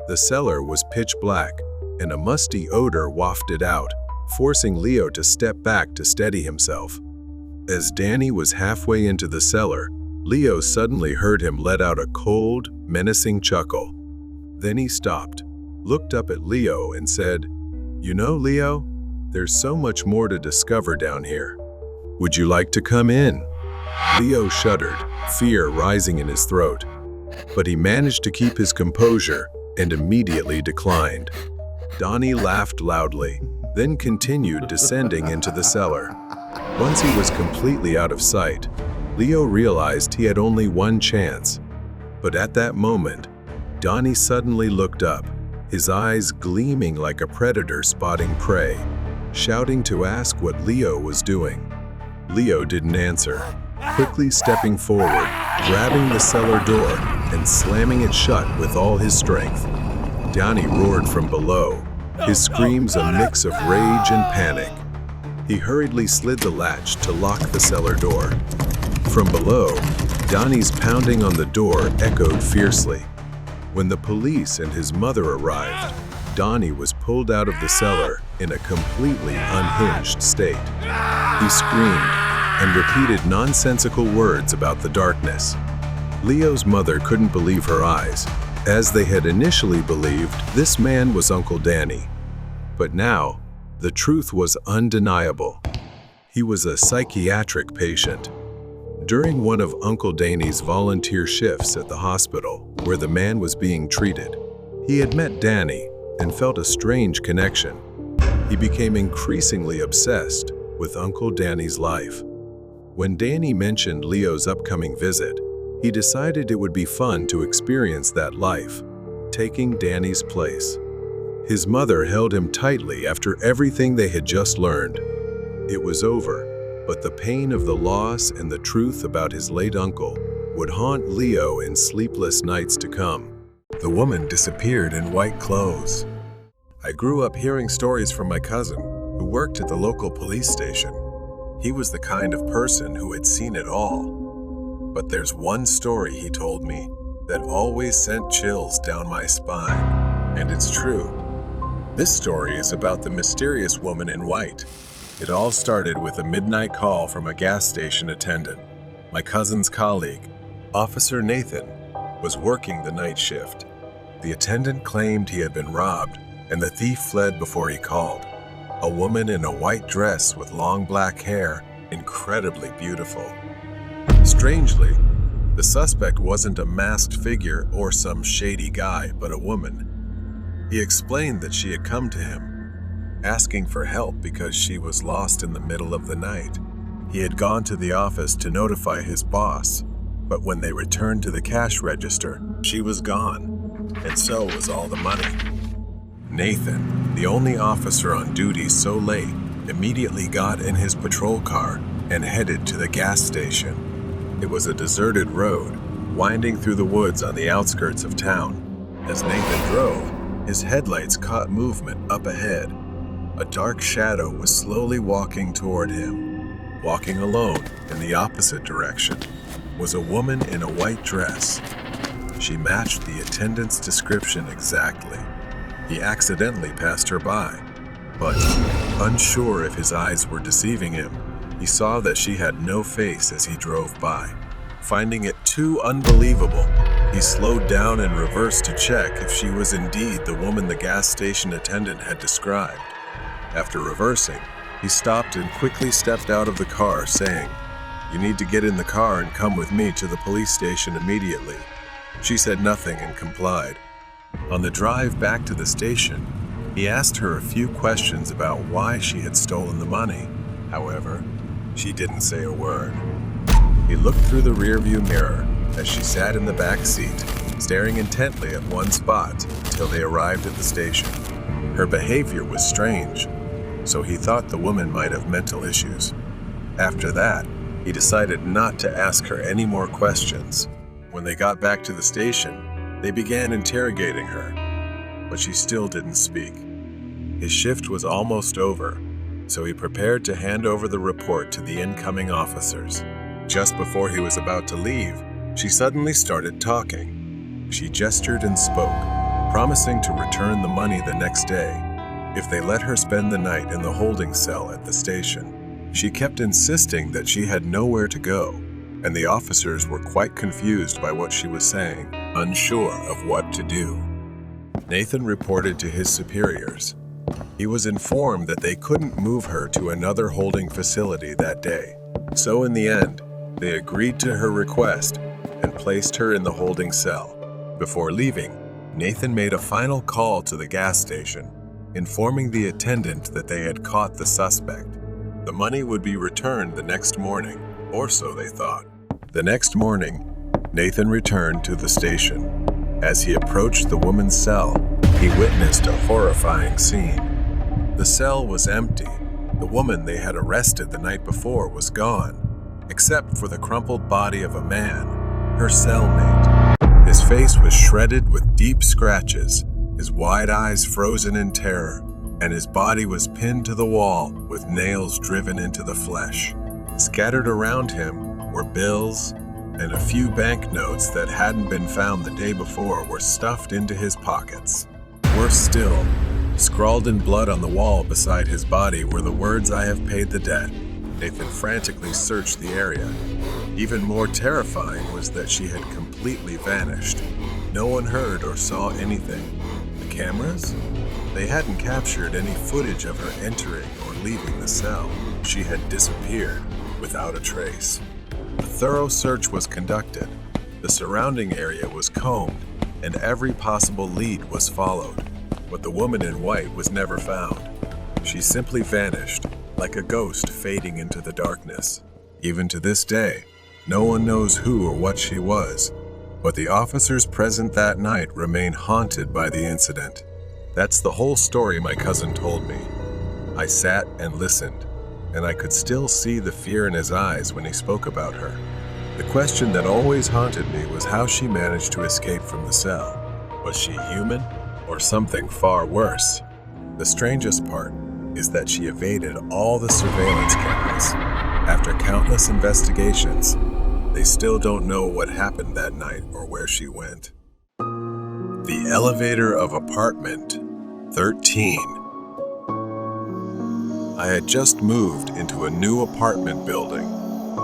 The cellar was pitch black, and a musty odor wafted out, forcing Leo to step back to steady himself. As Danny was halfway into the cellar, Leo suddenly heard him let out a cold, menacing chuckle. Then he stopped, looked up at Leo and said, "You know, Leo, there's so much more to discover down here. Would you like to come in?" Leo shuddered, fear rising in his throat. But he managed to keep his composure and immediately declined. Donnie laughed loudly, then continued descending into the cellar. Once he was completely out of sight, Leo realized he had only one chance. But at that moment, Donnie suddenly looked up, his eyes gleaming like a predator spotting prey, shouting to ask what Leo was doing. Leo didn't answer, quickly stepping forward, grabbing the cellar door and slamming it shut with all his strength. Donnie roared from below, his screams a mix of rage and panic. He hurriedly slid the latch to lock the cellar door. From below, Donnie's pounding on the door echoed fiercely. When the police and his mother arrived, Donnie was pulled out of the cellar in a completely unhinged state. He screamed and repeated nonsensical words about the darkness. Leo's mother couldn't believe her eyes, as they had initially believed this man was Uncle Danny. But now, the truth was undeniable. He was a psychiatric patient. During one of Uncle Danny's volunteer shifts at the hospital, where the man was being treated, he had met Danny and felt a strange connection. He became increasingly obsessed with Uncle Danny's life. When Danny mentioned Leo's upcoming visit, he decided it would be fun to experience that life, taking Danny's place. His mother held him tightly after everything they had just learned. It was over, but the pain of the loss and the truth about his late uncle would haunt Leo in sleepless nights to come. The woman disappeared in white clothes. I grew up hearing stories from my cousin, who worked at the local police station. He was the kind of person who had seen it all. But there's one story he told me that always sent chills down my spine, and it's true. This story is about the mysterious woman in white. It all started with a midnight call from a gas station attendant. My cousin's colleague, Officer Nathan, was working the night shift. The attendant claimed he had been robbed, and the thief fled before he called. A woman in a white dress with long black hair, incredibly beautiful. Strangely, the suspect wasn't a masked figure or some shady guy, but a woman. He explained that she had come to him, asking for help because she was lost in the middle of the night. He had gone to the office to notify his boss, But when they returned to the cash register, she was gone, and so was all the money. Nathan, the only officer on duty so late, immediately got in his patrol car and headed to the gas station. It was a deserted road, winding through the woods on the outskirts of town. As Nathan drove, his headlights caught movement up ahead. A dark shadow was slowly walking toward him. Walking alone in the opposite direction was a woman in a white dress. She matched the attendant's description exactly. He accidentally passed her by, but unsure if his eyes were deceiving him, he saw that she had no face as he drove by. Finding it too unbelievable, he slowed down and reversed to check if she was indeed the woman the gas station attendant had described. After reversing, he stopped and quickly stepped out of the car, saying, "You need to get in the car and come with me to the police station immediately." She said nothing and complied. On the drive back to the station, he asked her a few questions about why she had stolen the money. However, she didn't say a word. He looked through the rearview mirror as she sat in the back seat, staring intently at one spot until they arrived at the station. Her behavior was strange, so he thought the woman might have mental issues. After that, he decided not to ask her any more questions. When they got back to the station, they began interrogating her, but she still didn't speak. His shift was almost over, so he prepared to hand over the report to the incoming officers. Just before he was about to leave, she suddenly started talking. She gestured and spoke, promising to return the money the next day if they let her spend the night in the holding cell at the station. She kept insisting that she had nowhere to go, and the officers were quite confused by what she was saying, unsure of what to do. Nathan reported to his superiors. He was informed that they couldn't move her to another holding facility that day. So in the end, they agreed to her request and placed her in the holding cell. Before leaving, Nathan made a final call to the gas station, informing the attendant that they had caught the suspect. The money would be returned the next morning, or so they thought. The next morning, Nathan returned to the station. As he approached the woman's cell, he witnessed a horrifying scene. The cell was empty. The woman they had arrested the night before was gone, except for the crumpled body of a man, her cellmate. His face was shredded with deep scratches, his wide eyes frozen in terror, and his body was pinned to the wall with nails driven into the flesh. Scattered around him were bills, and a few banknotes that hadn't been found the day before were stuffed into his pockets. Worse still, scrawled in blood on the wall beside his body were the words, "I have paid the debt." Nathan frantically searched the area. Even more terrifying was that she had completely vanished. No one heard or saw anything. The cameras? They hadn't captured any footage of her entering or leaving the cell. She had disappeared without a trace. A thorough search was conducted. The surrounding area was combed, and every possible lead was followed. But the woman in white was never found. She simply vanished, like a ghost fading into the darkness. Even to this day, no one knows who or what she was, but the officers present that night remain haunted by the incident. That's the whole story my cousin told me. I sat and listened, and I could still see the fear in his eyes when he spoke about her. The question that always haunted me was how she managed to escape from the cell. Was she human, or something far worse? The strangest part is that she evaded all the surveillance cameras. After countless investigations, they still don't know what happened that night or where she went. The elevator of apartment 13. I had just moved into a new apartment building,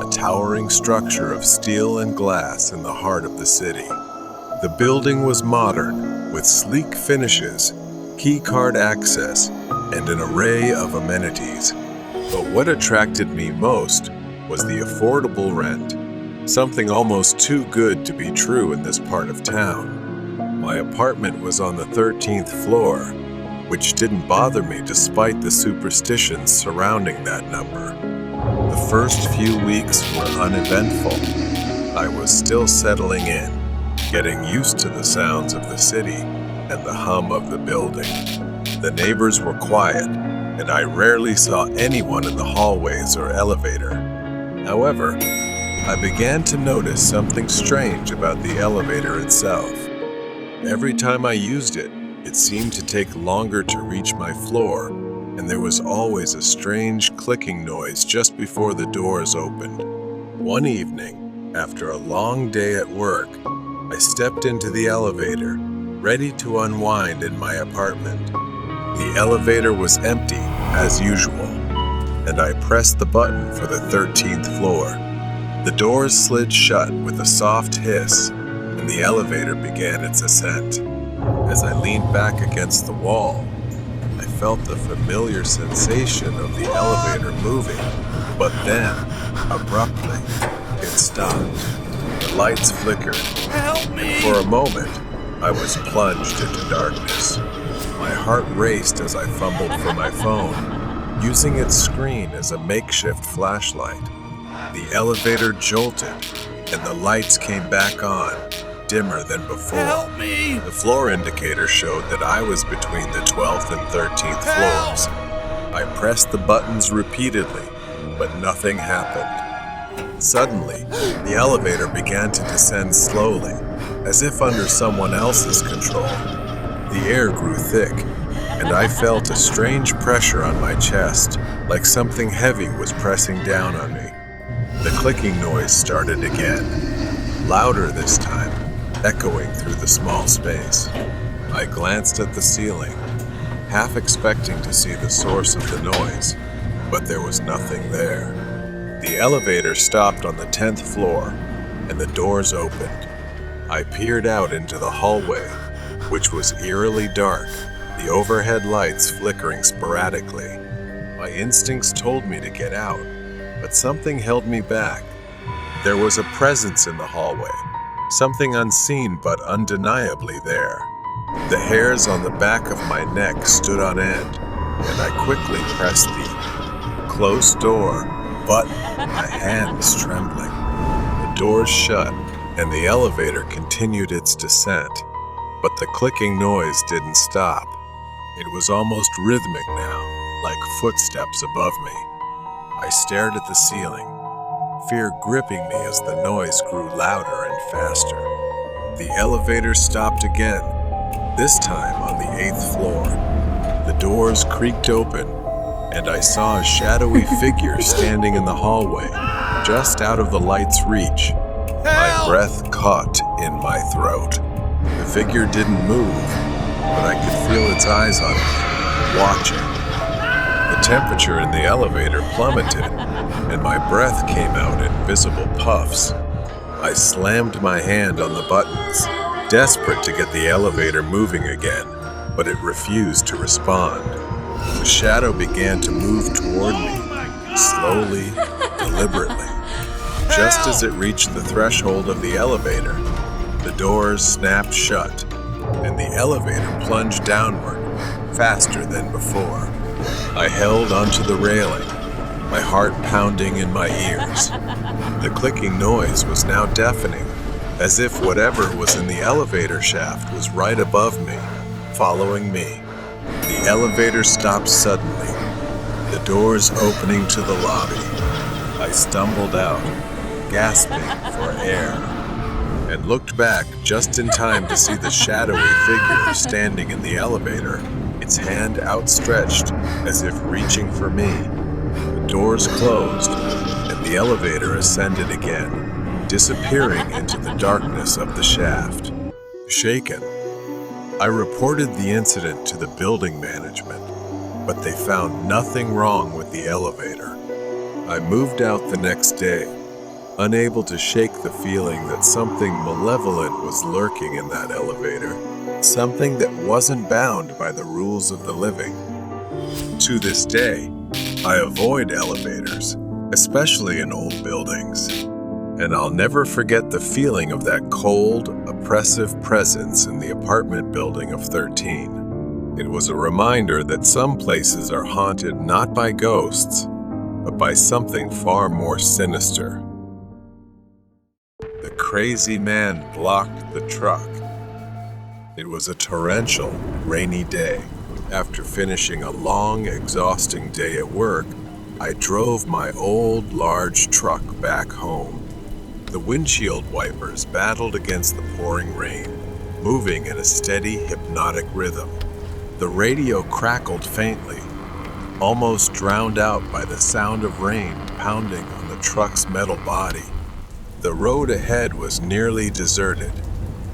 a towering structure of steel and glass in the heart of the city. The building was modern, with sleek finishes, key card access, and an array of amenities. But what attracted me most was the affordable rent, something almost too good to be true in this part of town. My apartment was on the 13th floor, which didn't bother me despite the superstitions surrounding that number. The first few weeks were uneventful. I was still settling in, getting used to the sounds of the city and the hum of the building. The neighbors were quiet, and I rarely saw anyone in the hallways or elevator. However, I began to notice something strange about the elevator itself. Every time I used it, it seemed to take longer to reach my floor, and there was always a strange clicking noise just before the doors opened. One evening, after a long day at work, I stepped into the elevator, ready to unwind in my apartment. The elevator was empty, as usual, and I pressed the button for the 13th floor. The doors slid shut with a soft hiss, and the elevator began its ascent. As I leaned back against the wall, I felt the familiar sensation of the elevator moving, but then, abruptly, it stopped. The lights flickered, and for a moment, I was plunged into darkness. My heart raced as I fumbled for my phone, using its screen as a makeshift flashlight. The elevator jolted, and the lights came back on, dimmer than before. Help me! The floor indicator showed that I was between the 12th and 13th floors. I pressed the buttons repeatedly, but nothing happened. Suddenly, the elevator began to descend slowly, as if under someone else's control. The air grew thick, and I felt a strange pressure on my chest, like something heavy was pressing down on me. The clicking noise started again, louder this time, echoing through the small space. I glanced at the ceiling, half expecting to see the source of the noise, but there was nothing there. The elevator stopped on the 10th floor, and the doors opened. I peered out into the hallway, which was eerily dark, the overhead lights flickering sporadically. My instincts told me to get out, but something held me back. There was a presence in the hallway, something unseen but undeniably there. The hairs on the back of my neck stood on end, and I quickly pressed the closed door button, my hands trembling. The doors shut, and the elevator continued its descent, but the clicking noise didn't stop. It was almost rhythmic now, like footsteps above me. I stared at the ceiling, fear gripping me as the noise grew louder and faster. The elevator stopped again, this time on the 8th floor. The doors creaked open, and I saw a shadowy figure standing in the hallway, just out of the light's reach. My breath caught in my throat. The figure didn't move, but I could feel its eyes on me, watching. The temperature in the elevator plummeted, and my breath came out in visible puffs. I slammed my hand on the buttons, desperate to get the elevator moving again, but it refused to respond. The shadow began to move toward me, slowly, deliberately. Just as it reached the threshold of the elevator, the doors snapped shut, and the elevator plunged downward, faster than before. I held onto the railing, my heart pounding in my ears. The clicking noise was now deafening, as if whatever was in the elevator shaft was right above me, following me. The elevator stopped suddenly, the doors opening to the lobby. I stumbled out, gasping for air, and looked back just in time to see the shadowy figure standing in the elevator, its hand outstretched as if reaching for me. The doors closed, and the elevator ascended again, disappearing into the darkness of the shaft. Shaken, I reported the incident to the building management, but they found nothing wrong with the elevator. I moved out the next day, unable to shake the feeling that something malevolent was lurking in that elevator, something that wasn't bound by the rules of the living. To this day, I avoid elevators, especially in old buildings, and I'll never forget the feeling of that cold, oppressive presence in the apartment building of 13. It was a reminder that some places are haunted not by ghosts, but by something far more sinister. The crazy man blocked the truck. It was a torrential, rainy day. After finishing a long, exhausting day at work, I drove my old, large truck back home. The windshield wipers battled against the pouring rain, moving in a steady, hypnotic rhythm. The radio crackled faintly, almost drowned out by the sound of rain pounding on the truck's metal body. The road ahead was nearly deserted,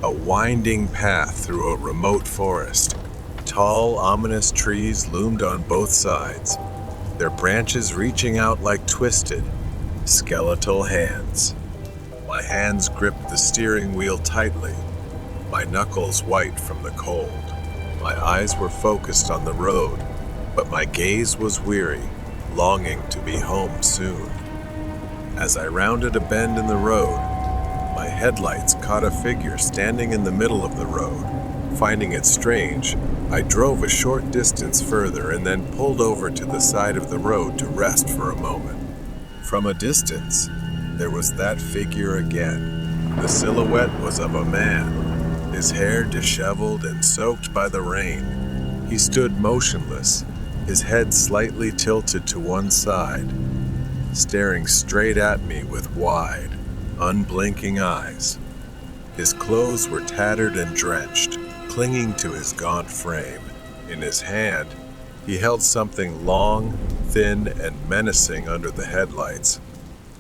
a winding path through a remote forest. Tall, ominous trees loomed on both sides, their branches reaching out like twisted, skeletal hands. My hands gripped the steering wheel tightly, my knuckles white from the cold. My eyes were focused on the road, but my gaze was weary, longing to be home soon. As I rounded a bend in the road, my headlights caught a figure standing in the middle of the road. Finding it strange, I drove a short distance further and then pulled over to the side of the road to rest for a moment. From a distance, there was that figure again. The silhouette was of a man, his hair disheveled and soaked by the rain. He stood motionless, his head slightly tilted to one side, staring straight at me with wide, unblinking eyes. His clothes were tattered and drenched, clinging to his gaunt frame. In his hand, he held something long, thin, and menacing under the headlights.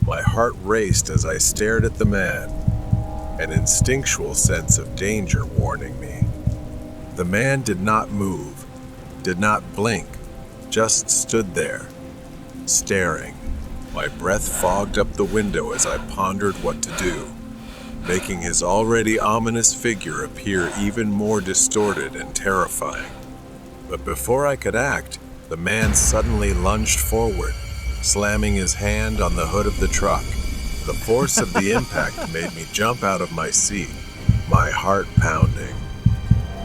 My heart raced as I stared at the man, an instinctual sense of danger warning me. The man did not move, did not blink, just stood there, staring. My breath fogged up the window as I pondered what to do, making his already ominous figure appear even more distorted and terrifying. But before I could act, the man suddenly lunged forward, slamming his hand on the hood of the truck. The force of the impact made me jump out of my seat, my heart pounding.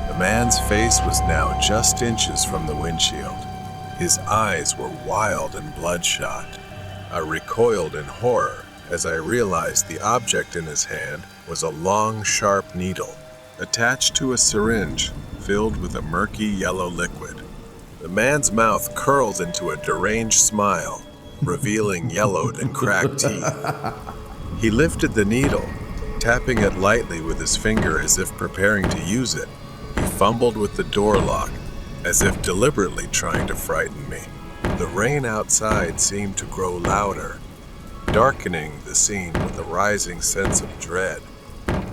The man's face was now just inches from the windshield. His eyes were wild and bloodshot. I recoiled in horror as I realized the object in his hand was a long, sharp needle attached to a syringe filled with a murky yellow liquid. The man's mouth curled into a deranged smile, revealing yellowed and cracked teeth. He lifted the needle, tapping it lightly with his finger as if preparing to use it. He fumbled with the door lock, as if deliberately trying to frighten me. The rain outside seemed to grow louder, darkening the scene with a rising sense of dread.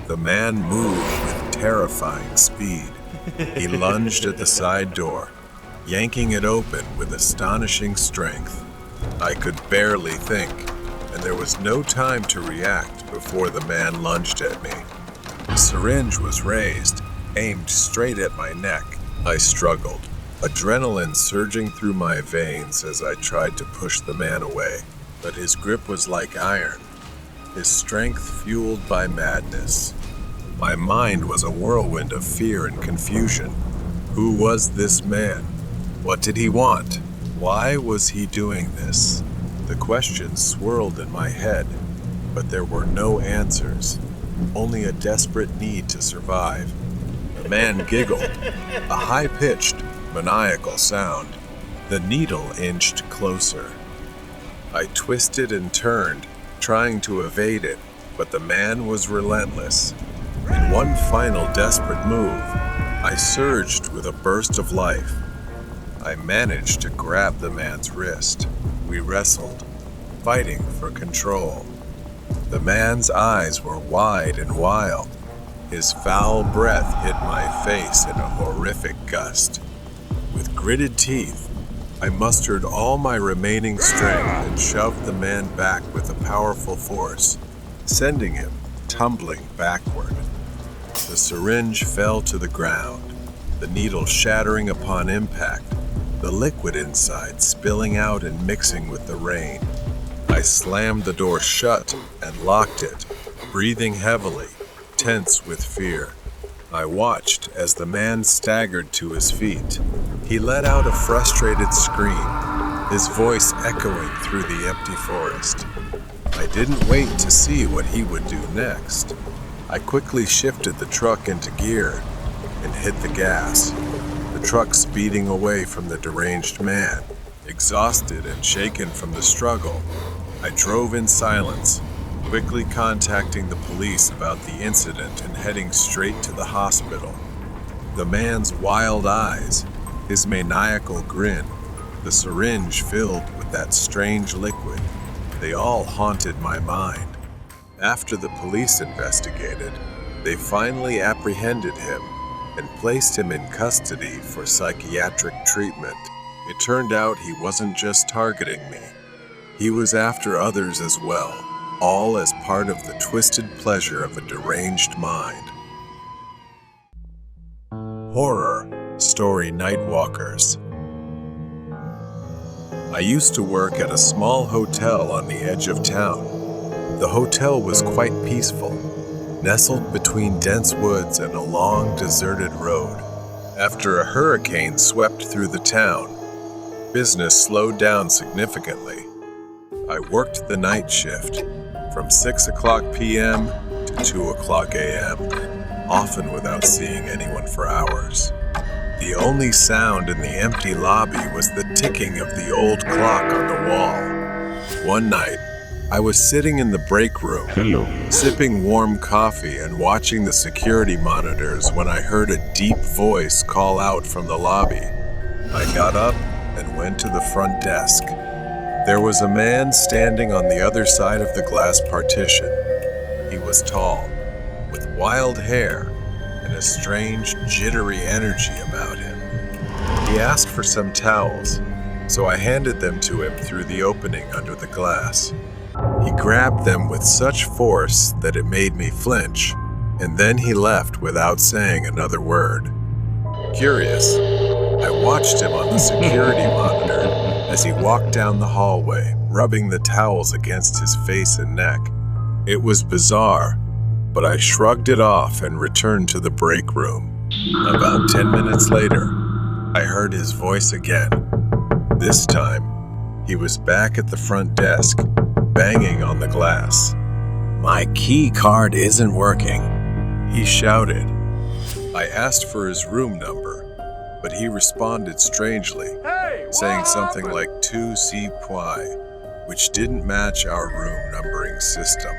The man moved with terrifying speed. He lunged at the side door, yanking it open with astonishing strength. I could barely think, and there was no time to react before the man lunged at me. The syringe was raised, aimed straight at my neck. I struggled, adrenaline surging through my veins as I tried to push the man away. But his grip was like iron, his strength fueled by madness. My mind was a whirlwind of fear and confusion. Who was this man? What did he want? Why was he doing this? The questions swirled in my head, but there were no answers, only a desperate need to survive. The man giggled, a high-pitched, maniacal sound. The needle inched closer. I twisted and turned, trying to evade it, but the man was relentless. In one final desperate move, I surged with a burst of life. I managed to grab the man's wrist. We wrestled, fighting for control. The man's eyes were wide and wild. His foul breath hit my face in a horrific gust. With gritted teeth, I mustered all my remaining strength and shoved the man back with a powerful force, sending him tumbling backward. The syringe fell to the ground, the needle shattering upon impact, the liquid inside spilling out and mixing with the rain. I slammed the door shut and locked it, breathing heavily, tense with fear. I watched as the man staggered to his feet. He let out a frustrated scream, his voice echoing through the empty forest. I I didn't wait to see what he would do next. I quickly shifted the truck into gear and hit the gas, the truck speeding away from the deranged man. Exhausted and shaken from the struggle, I drove in silence, quickly contacting the police about the incident and heading straight to the hospital. The man's wild eyes, his maniacal grin, the syringe filled with that strange liquid, they all haunted my mind. After the police investigated, they finally apprehended him and placed him in custody for psychiatric treatment. It turned out he wasn't just targeting me. He was after others as well, all as part of the twisted pleasure of a deranged mind. Horror Story Nightwalkers. I used to work at a small hotel on the edge of town. The hotel was quite peaceful, nestled between dense woods and a long, deserted road. After a hurricane swept through the town, business slowed down significantly. I worked the night shift from 6 o'clock p.m. to 2 o'clock a.m., often without seeing anyone for hours. The only sound in the empty lobby was the ticking of the old clock on the wall. One night, I was sitting in the break room, sipping warm coffee and watching the security monitors when I heard a deep voice call out from the lobby. I got up and went to the front desk. There was a man standing on the other side of the glass partition. He was tall, with wild hair and a strange, jittery energy about him. He asked for some towels, so I handed them to him through the opening under the glass. He grabbed them with such force that it made me flinch, and then he left without saying another word. Curious, I watched him on the security monitor as he walked down the hallway, rubbing the towels against his face and neck. It was bizarre, but I shrugged it off and returned to the break room. About 10 minutes later, I heard his voice again. This time, he was back at the front desk, banging on the glass. "My key card isn't working," he shouted. I asked for his room number, but he responded strangely, saying something like 2C Pwy, which didn't match our room numbering system.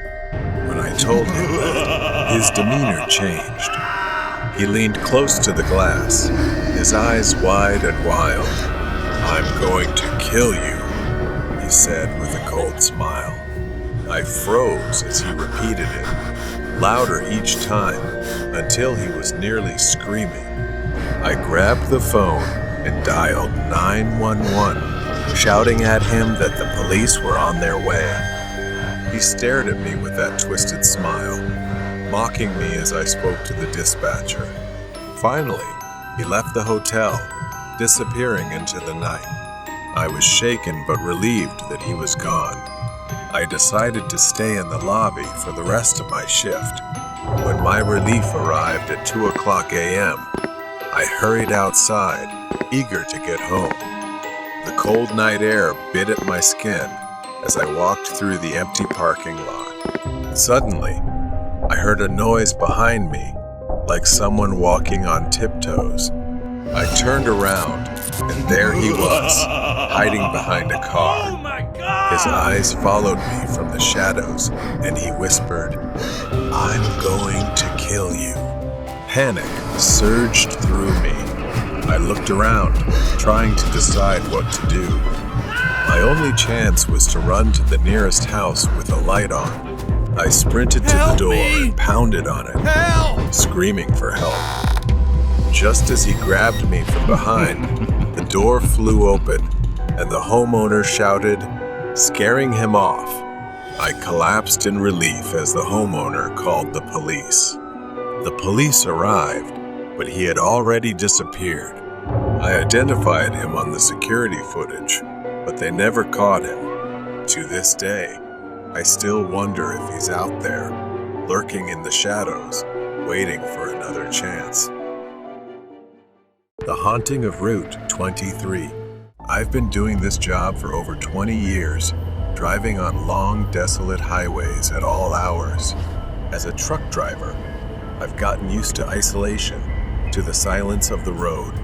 When I told him that, his demeanor changed. He leaned close to the glass, his eyes wide and wild. "I'm going to kill you," he said with a cold smile. I froze as he repeated it, louder each time, until he was nearly screaming. I grabbed the phone and dialed 911, shouting at him that the police were on their way. He stared at me with that twisted smile, mocking me as I spoke to the dispatcher. Finally, he left the hotel, disappearing into the night. I was shaken but relieved that he was gone. I decided to stay in the lobby for the rest of my shift. When my relief arrived at 2 o'clock a.m., I hurried outside, eager to get home. The cold night air bit at my skin as I walked through the empty parking lot. Suddenly, I heard a noise behind me, like someone walking on tiptoes. I turned around, and there he was, hiding behind a car. His eyes followed me from the shadows, and he whispered, "I'm going to kill you." Panic surged through me. I looked around, trying to decide what to do. My only chance was to run to the nearest house with a light on. I sprinted to the door and pounded on it, screaming for help. Just as he grabbed me from behind, the door flew open, and the homeowner shouted, scaring him off. I collapsed in relief as the homeowner called the police. The police arrived, but he had already disappeared. I identified him on the security footage, but they never caught him. To this day, I still wonder if he's out there, lurking in the shadows, waiting for another chance. The Haunting of Route 23. I've been doing this job for over 20 years, driving on long, desolate highways at all hours. As a truck driver, I've gotten used to isolation, to the silence of the road.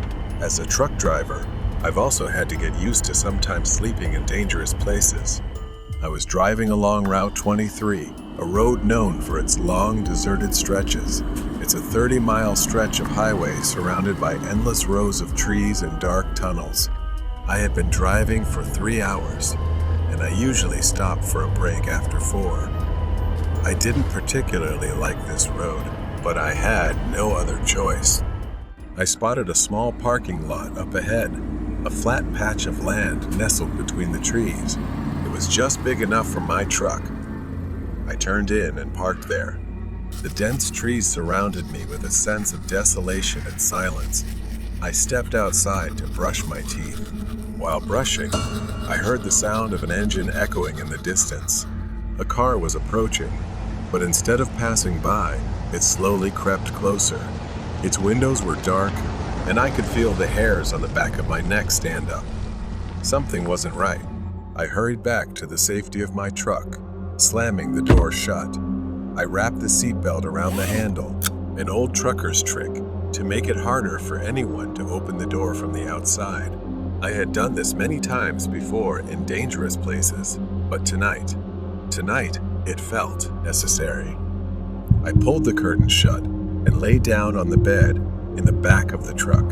As a truck driver, I've also had to get used to sometimes sleeping in dangerous places. I was driving along Route 23, a road known for its long, deserted stretches. It's a 30-mile stretch of highway surrounded by endless rows of trees and dark tunnels. I had been driving for 3 hours, and I usually stop for a break after 4. I didn't particularly like this road, but I had no other choice. I spotted a small parking lot up ahead, a flat patch of land nestled between the trees. It was just big enough for my truck. I turned in and parked there. The dense trees surrounded me with a sense of desolation and silence. I stepped outside to brush my teeth. While brushing, I heard the sound of an engine echoing in the distance. A car was approaching, but instead of passing by, it slowly crept closer. Its windows were dark, and I could feel the hairs on the back of my neck stand up. Something wasn't right. I hurried back to the safety of my truck, slamming the door shut. I wrapped the seatbelt around the handle, an old trucker's trick, to make it harder for anyone to open the door from the outside. I had done this many times before in dangerous places, but tonight, it felt necessary. I pulled the curtain shut and lay down on the bed in the back of the truck,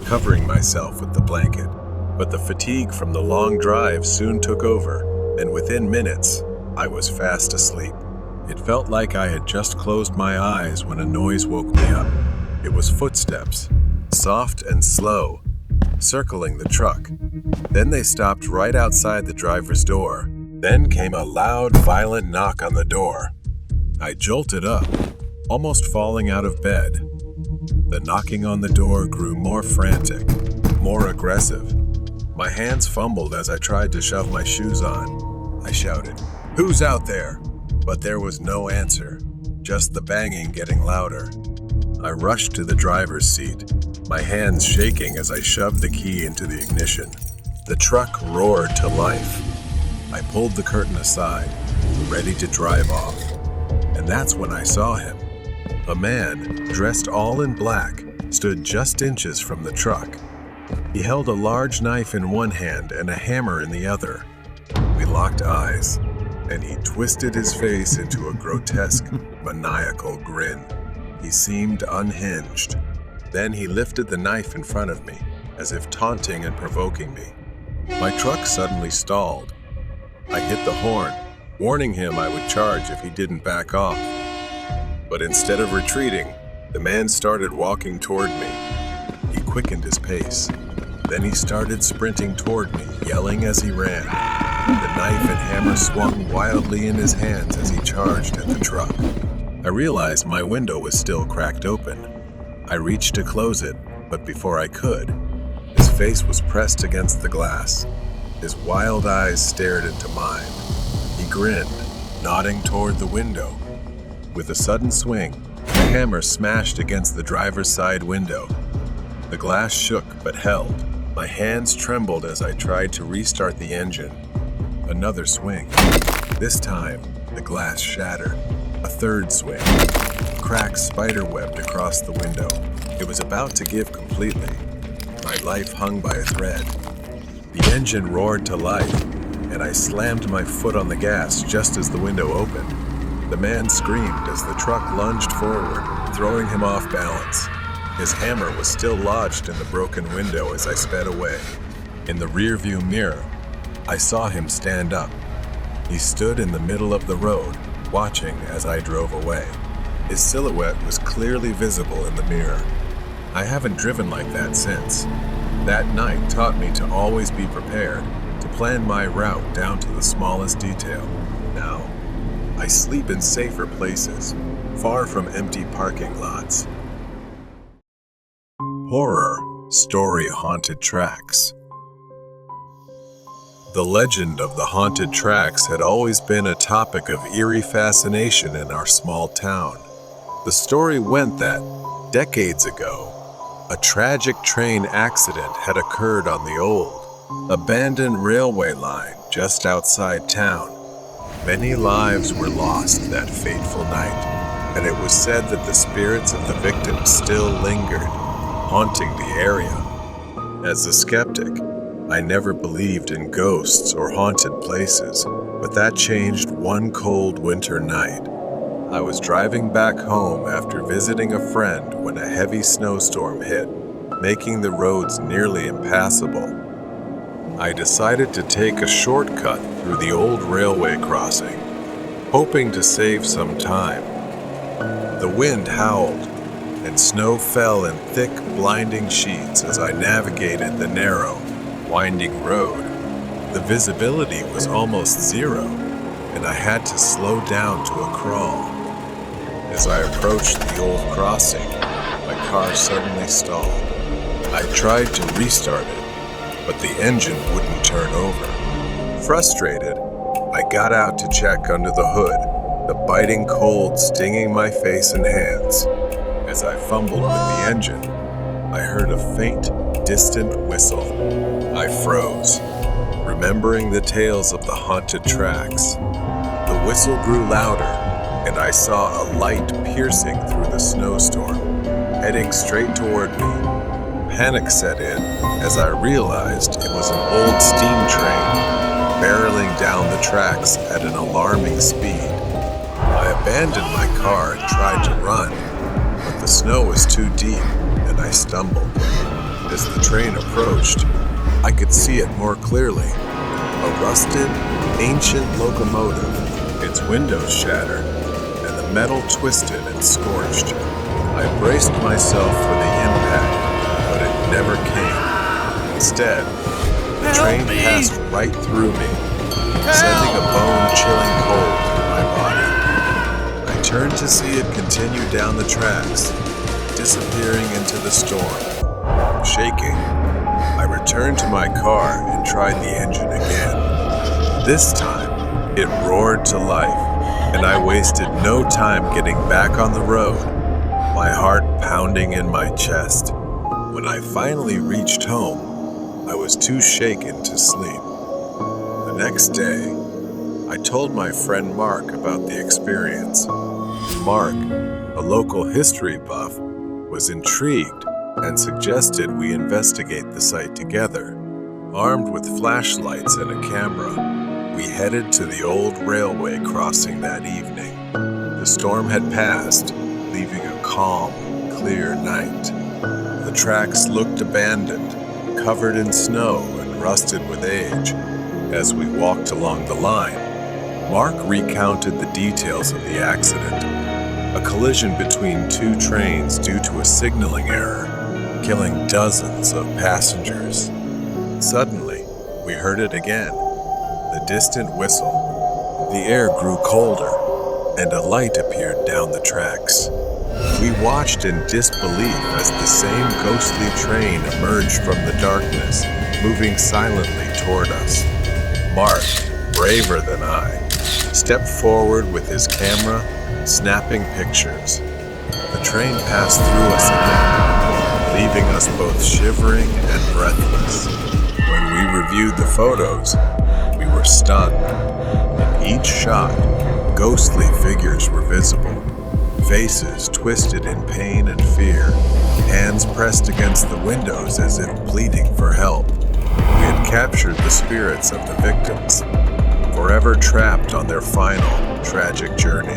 covering myself with the blanket. But the fatigue from the long drive soon took over, and within minutes, I was fast asleep. It felt like I had just closed my eyes when a noise woke me up. It was footsteps, soft and slow, circling the truck. Then they stopped right outside the driver's door. Then came a loud, violent knock on the door. I jolted up, almost falling out of bed. The knocking on the door grew more frantic, more aggressive. My hands fumbled as I tried to shove my shoes on. I shouted, "Who's out there?" But there was no answer, just the banging getting louder. I rushed to the driver's seat, my hands shaking as I shoved the key into the ignition. The truck roared to life. I pulled the curtain aside, ready to drive off. And that's when I saw him. A man, dressed all in black, stood just inches from the truck. He held a large knife in one hand and a hammer in the other. We locked eyes, and he twisted his face into a grotesque, maniacal grin. He seemed unhinged. Then he lifted the knife in front of me, as if taunting and provoking me. My truck suddenly stalled. I hit the horn, warning him I would charge if he didn't back off. But instead of retreating, the man started walking toward me. He quickened his pace. Then he started sprinting toward me, yelling as he ran. The knife and hammer swung wildly in his hands as he charged at the truck. I realized my window was still cracked open. I reached to close it, but before I could, his face was pressed against the glass. His wild eyes stared into mine. He grinned, nodding toward the window. With a sudden swing, the hammer smashed against the driver's side window. The glass shook but held. My hands trembled as I tried to restart the engine. Another swing. This time, the glass shattered. A third swing. Cracks spiderwebbed across the window. It was about to give completely. My life hung by a thread. The engine roared to life, and I slammed my foot on the gas just as the window opened. The man screamed as the truck lunged forward, throwing him off balance. His hammer was still lodged in the broken window as I sped away. In the rearview mirror, I saw him stand up. He stood in the middle of the road, watching as I drove away. His silhouette was clearly visible in the mirror. I haven't driven like that since. That night taught me to always be prepared, to plan my route down to the smallest detail. Now, I sleep in safer places, far from empty parking lots. Horror Story Haunted Tracks. The legend of the haunted tracks had always been a topic of eerie fascination in our small town. The story went that, decades ago, a tragic train accident had occurred on the old, abandoned railway line just outside town. Many lives were lost that fateful night, and it was said that the spirits of the victims still lingered, haunting the area. As a skeptic, I never believed in ghosts or haunted places, but that changed one cold winter night. I was driving back home after visiting a friend when a heavy snowstorm hit, making the roads nearly impassable. I decided to take a shortcut through the old railway crossing, hoping to save some time. The wind howled, and snow fell in thick, blinding sheets as I navigated the narrow, winding road. The visibility was almost zero, and I had to slow down to a crawl. As I approached the old crossing, my car suddenly stalled. I tried to restart it, but the engine wouldn't turn over. Frustrated, I got out to check under the hood, the biting cold stinging my face and hands. As I fumbled with the engine, I heard a faint, distant whistle. I froze, remembering the tales of the haunted tracks. The whistle grew louder, and I saw a light piercing through the snowstorm, heading straight toward me. Panic set in as I realized it was an old steam train, barreling down the tracks at an alarming speed. I abandoned my car and tried to run, but the snow was too deep, and I stumbled. As the train approached, I could see it more clearly. A rusted, ancient locomotive, its windows shattered, and the metal twisted and scorched. I braced myself for the impact, but it never came. Instead, the train passed right through me, sending a bone-chilling cold through my body. I turned to see it continue down the tracks, disappearing into the storm. Shaking, I returned to my car and tried the engine again. This time, it roared to life, and I wasted no time getting back on the road, my heart pounding in my chest. When I finally reached home, I was too shaken to sleep. The next day, I told my friend Mark about the experience. Mark, a local history buff, was intrigued and suggested we investigate the site together. Armed with flashlights and a camera, we headed to the old railway crossing that evening. The storm had passed, leaving a calm, clear night. The tracks looked abandoned, covered in snow and rusted with age. As we walked along the line, Mark recounted the details of the accident. A collision between two trains due to a signaling error, killing dozens of passengers. Suddenly, we heard it again, the distant whistle. The air grew colder, and a light appeared down the tracks. We watched in disbelief as the same ghostly train emerged from the darkness, moving silently toward us. Mark, braver than I, stepped forward with his camera, snapping pictures. The train passed through us again, leaving us both shivering and breathless. When we reviewed the photos, we were stunned. In each shot, ghostly figures were visible, faces twisted in pain and fear, hands pressed against the windows as if pleading for help. We had captured the spirits of the victims, forever trapped on their final, tragic journey.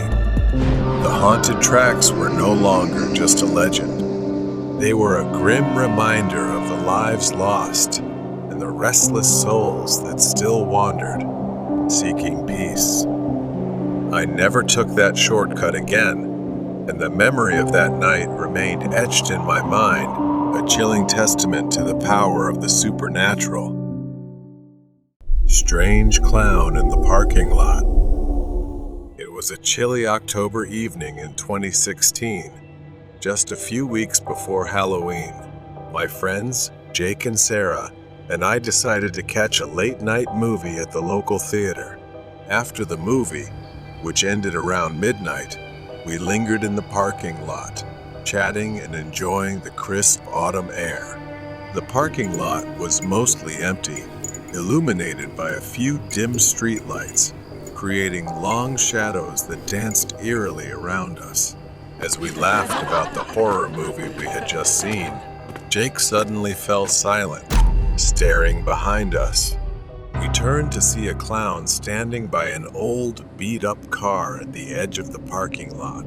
The haunted tracks were no longer just a legend. They were a grim reminder of the lives lost and the restless souls that still wandered, seeking peace. I never took that shortcut again, and the memory of that night remained etched in my mind, a chilling testament to the power of the supernatural. Strange clown in the parking lot. It was a chilly October evening in 2016, just a few weeks before Halloween. My friends, Jake and Sarah, and I decided to catch a late-night movie at the local theater. After the movie, which ended around midnight, we lingered in the parking lot, chatting and enjoying the crisp autumn air. The parking lot was mostly empty, illuminated by a few dim streetlights, creating long shadows that danced eerily around us. As we laughed about the horror movie we had just seen, Jake suddenly fell silent, staring behind us. We turned to see a clown standing by an old, beat-up car at the edge of the parking lot.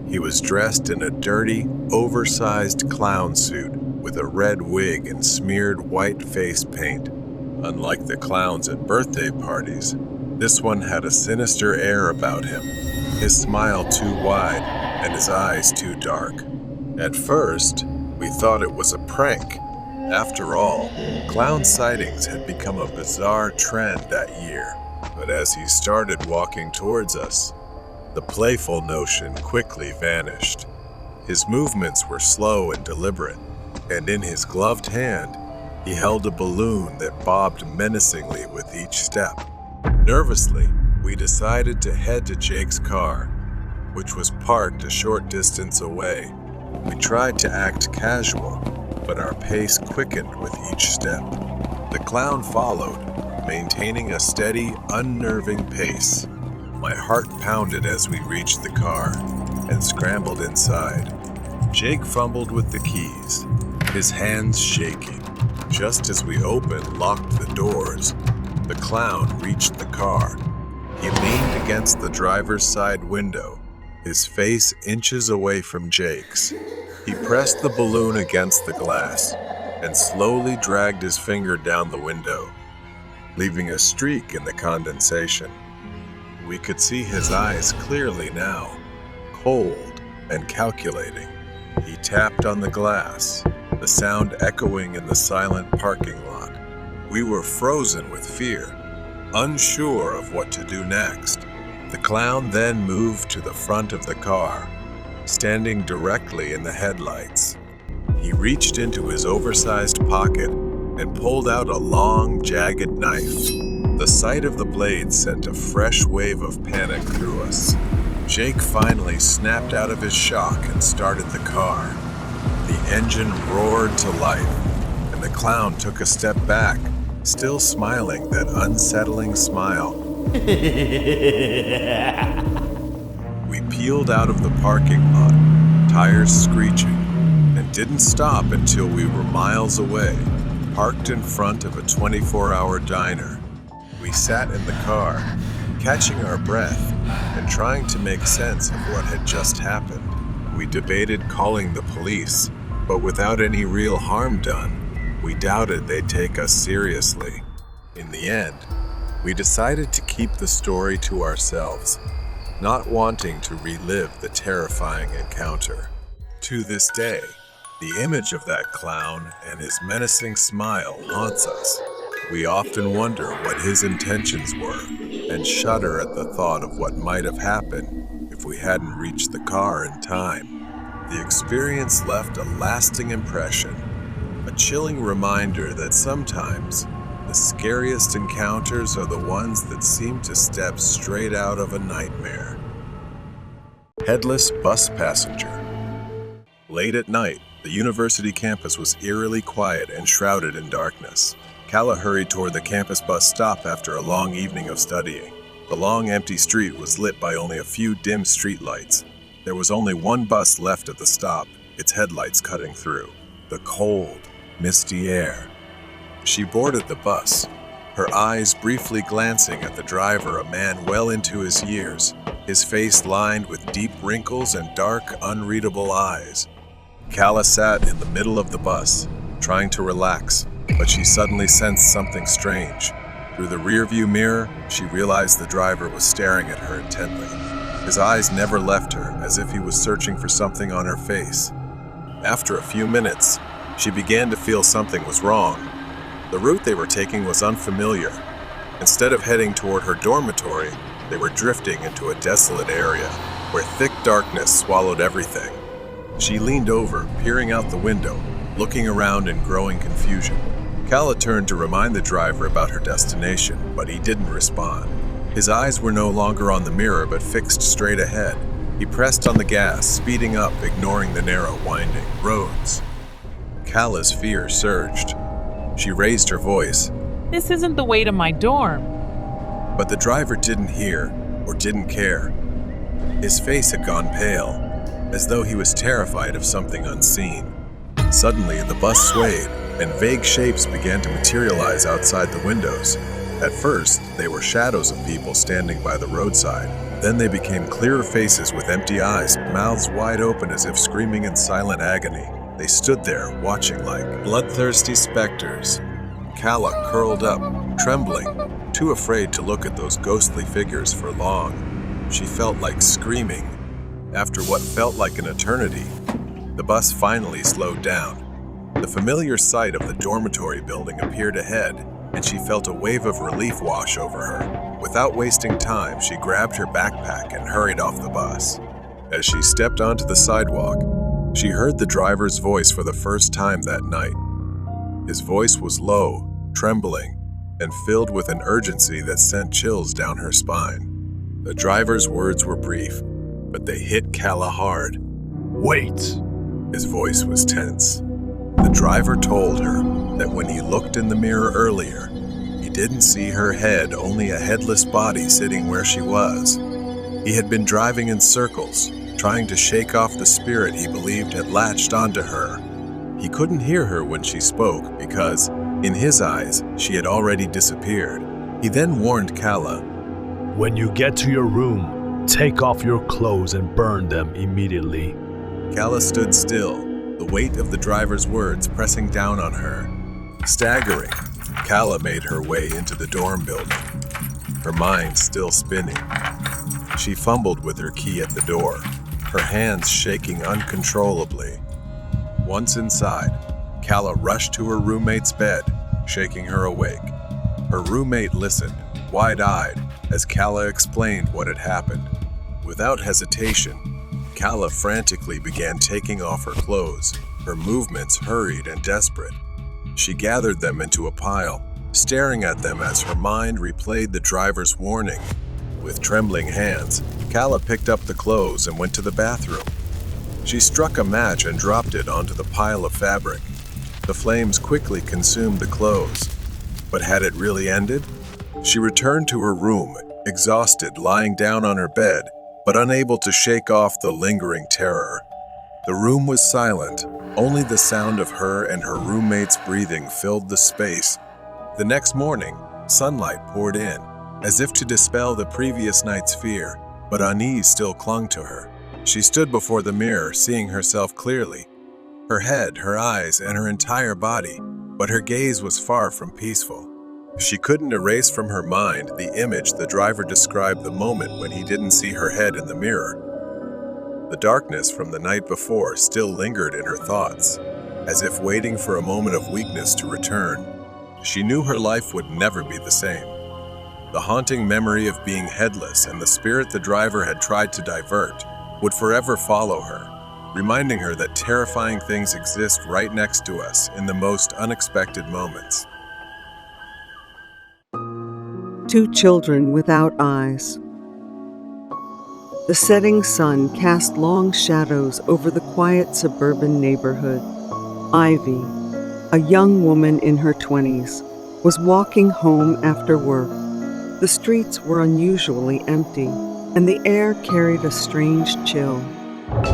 He was dressed in a dirty, oversized clown suit with a red wig and smeared white face paint. Unlike the clowns at birthday parties, this one had a sinister air about him, his smile too wide and his eyes too dark. At first, we thought it was a prank. After all, clown sightings had become a bizarre trend that year. But as he started walking towards us, the playful notion quickly vanished. His movements were slow and deliberate, and in his gloved hand, he held a balloon that bobbed menacingly with each step. Nervously, we decided to head to Jake's car, which was parked a short distance away. We tried to act casual, but our pace quickened with each step. The clown followed, maintaining a steady, unnerving pace. My heart pounded as we reached the car and scrambled inside. Jake fumbled with the keys, his hands shaking. Just as we locked the doors, the clown reached the car. He leaned against the driver's side window, his face inches away from Jake's. He pressed the balloon against the glass and slowly dragged his finger down the window, leaving a streak in the condensation. We could see his eyes clearly now, cold and calculating. He tapped on the glass, the sound echoing in the silent parking lot. We were frozen with fear, unsure of what to do next. The clown then moved to the front of the car, standing directly in the headlights. He reached into his oversized pocket and pulled out a long, jagged knife. The sight of the blade sent a fresh wave of panic through us. Jake finally snapped out of his shock and started the car. The engine roared to life, and the clown took a step back, still smiling that unsettling smile. We peeled out of the parking lot, tires screeching, and didn't stop until we were miles away, parked in front of a 24-hour diner. We sat in the car, catching our breath and trying to make sense of what had just happened. We debated calling the police, but without any real harm done, we doubted they'd take us seriously. In the end, we decided to keep the story to ourselves, not wanting to relive the terrifying encounter. To this day, the image of that clown and his menacing smile haunts us. We often wonder what his intentions were and shudder at the thought of what might have happened if we hadn't reached the car in time. The experience left a lasting impression, a chilling reminder that sometimes the scariest encounters are the ones that seem to step straight out of a nightmare. Headless bus passenger. Late at night, the university campus was eerily quiet and shrouded in darkness. Kala hurried toward the campus bus stop after a long evening of studying. The long, empty street was lit by only a few dim streetlights. There was only one bus left at the stop, its headlights cutting through. The cold, misty air. She boarded the bus, her eyes briefly glancing at the driver, a man well into his years, his face lined with deep wrinkles and dark, unreadable eyes. Kala sat in the middle of the bus, trying to relax, but she suddenly sensed something strange. Through the rearview mirror, she realized the driver was staring at her intently. His eyes never left her, as if he was searching for something on her face. After a few minutes, she began to feel something was wrong. The route they were taking was unfamiliar. Instead of heading toward her dormitory, they were drifting into a desolate area, where thick darkness swallowed everything. She leaned over, peering out the window, looking around in growing confusion. Kala turned to remind the driver about her destination, but he didn't respond. His eyes were no longer on the mirror, but fixed straight ahead. He pressed on the gas, speeding up, ignoring the narrow, winding roads. Kala's fear surged. She raised her voice, This isn't the way to my dorm. But the driver didn't hear or didn't care. His face had gone pale, as though he was terrified of something unseen. Suddenly, the bus swayed, and vague shapes began to materialize outside the windows. At first, they were shadows of people standing by the roadside. Then they became clearer faces with empty eyes, mouths wide open as if screaming in silent agony. They stood there, watching like bloodthirsty specters. Calla curled up, trembling, too afraid to look at those ghostly figures for long. She felt like screaming. After what felt like an eternity, the bus finally slowed down. The familiar sight of the dormitory building appeared ahead, and she felt a wave of relief wash over her. Without wasting time, she grabbed her backpack and hurried off the bus. As she stepped onto the sidewalk, she heard the driver's voice for the first time that night. His voice was low, trembling, and filled with an urgency that sent chills down her spine. The driver's words were brief, but they hit Calla hard. Wait! His voice was tense. The driver told her that when he looked in the mirror earlier, he didn't see her head, only a headless body sitting where she was. He had been driving in circles, trying to shake off the spirit he believed had latched onto her. He couldn't hear her when she spoke because, in his eyes, she had already disappeared. He then warned Calla, "When you get to your room, take off your clothes and burn them immediately." Calla stood still, the weight of the driver's words pressing down on her. Staggering, Calla made her way into the dorm building, her mind still spinning. She fumbled with her key at the door, her hands shaking uncontrollably. Once inside, Calla rushed to her roommate's bed, shaking her awake. Her roommate listened, wide-eyed, as Calla explained what had happened. Without hesitation, Calla frantically began taking off her clothes, her movements hurried and desperate. She gathered them into a pile, staring at them as her mind replayed the driver's warning. With trembling hands, Calla picked up the clothes and went to the bathroom. She struck a match and dropped it onto the pile of fabric. The flames quickly consumed the clothes. But had it really ended? She returned to her room, exhausted, lying down on her bed, but unable to shake off the lingering terror. The room was silent. Only the sound of her and her roommate's breathing filled the space. The next morning, sunlight poured in, as if to dispel the previous night's fear, but unease still clung to her. She stood before the mirror, seeing herself clearly. Her head, her eyes, and her entire body, but her gaze was far from peaceful. She couldn't erase from her mind the image the driver described the moment when he didn't see her head in the mirror. The darkness from the night before still lingered in her thoughts, as if waiting for a moment of weakness to return. She knew her life would never be the same. The haunting memory of being headless and the spirit the driver had tried to divert would forever follow her, reminding her that terrifying things exist right next to us in the most unexpected moments. Two children without eyes. The setting sun cast long shadows over the quiet suburban neighborhood. Ivy, a young woman in her 20s, was walking home after work. The streets were unusually empty, and the air carried a strange chill.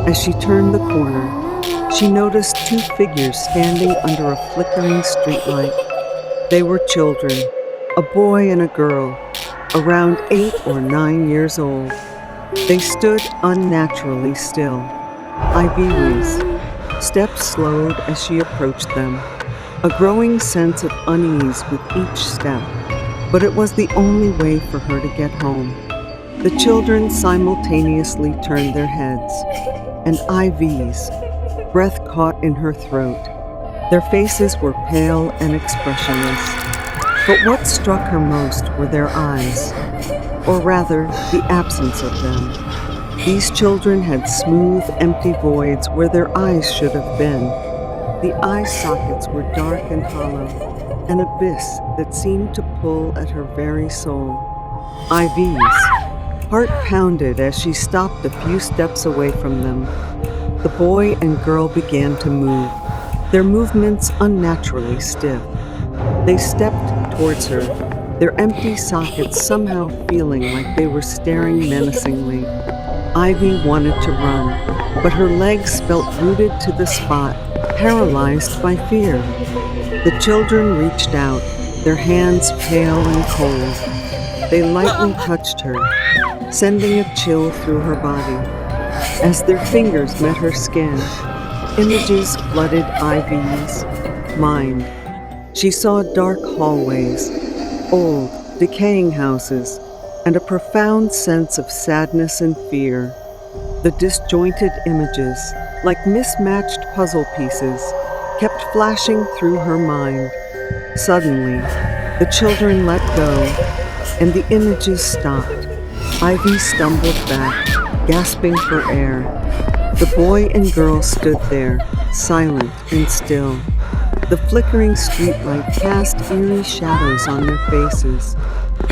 As she turned the corner, she noticed two figures standing under a flickering streetlight. They were children, a boy and a girl, around 8 or 9 years old. They stood unnaturally still. Ivy wheezed. Steps slowed as she approached them, a growing sense of unease with each step. But it was the only way for her to get home. The children simultaneously turned their heads, and Ivy's breath caught in her throat. Their faces were pale and expressionless. But what struck her most were their eyes, or rather, the absence of them. These children had smooth, empty voids where their eyes should have been. The eye sockets were dark and hollow, an abyss that seemed to pull at her very soul. Ivy's heart pounded as she stopped a few steps away from them. The boy and girl began to move, their movements unnaturally stiff. They stepped towards her, their empty sockets somehow feeling like they were staring menacingly. Ivy wanted to run, but her legs felt rooted to the spot, paralyzed by fear. The children reached out, their hands pale and cold. They lightly touched her, sending a chill through her body. As their fingers met her skin, images flooded Ivy's mind. She saw dark hallways, old, decaying houses, and a profound sense of sadness and fear. The disjointed images, like mismatched puzzle pieces, kept flashing through her mind. Suddenly, the children let go, and the images stopped. Ivy stumbled back, gasping for air. The boy and girl stood there, silent and still. The flickering streetlight cast eerie shadows on their faces,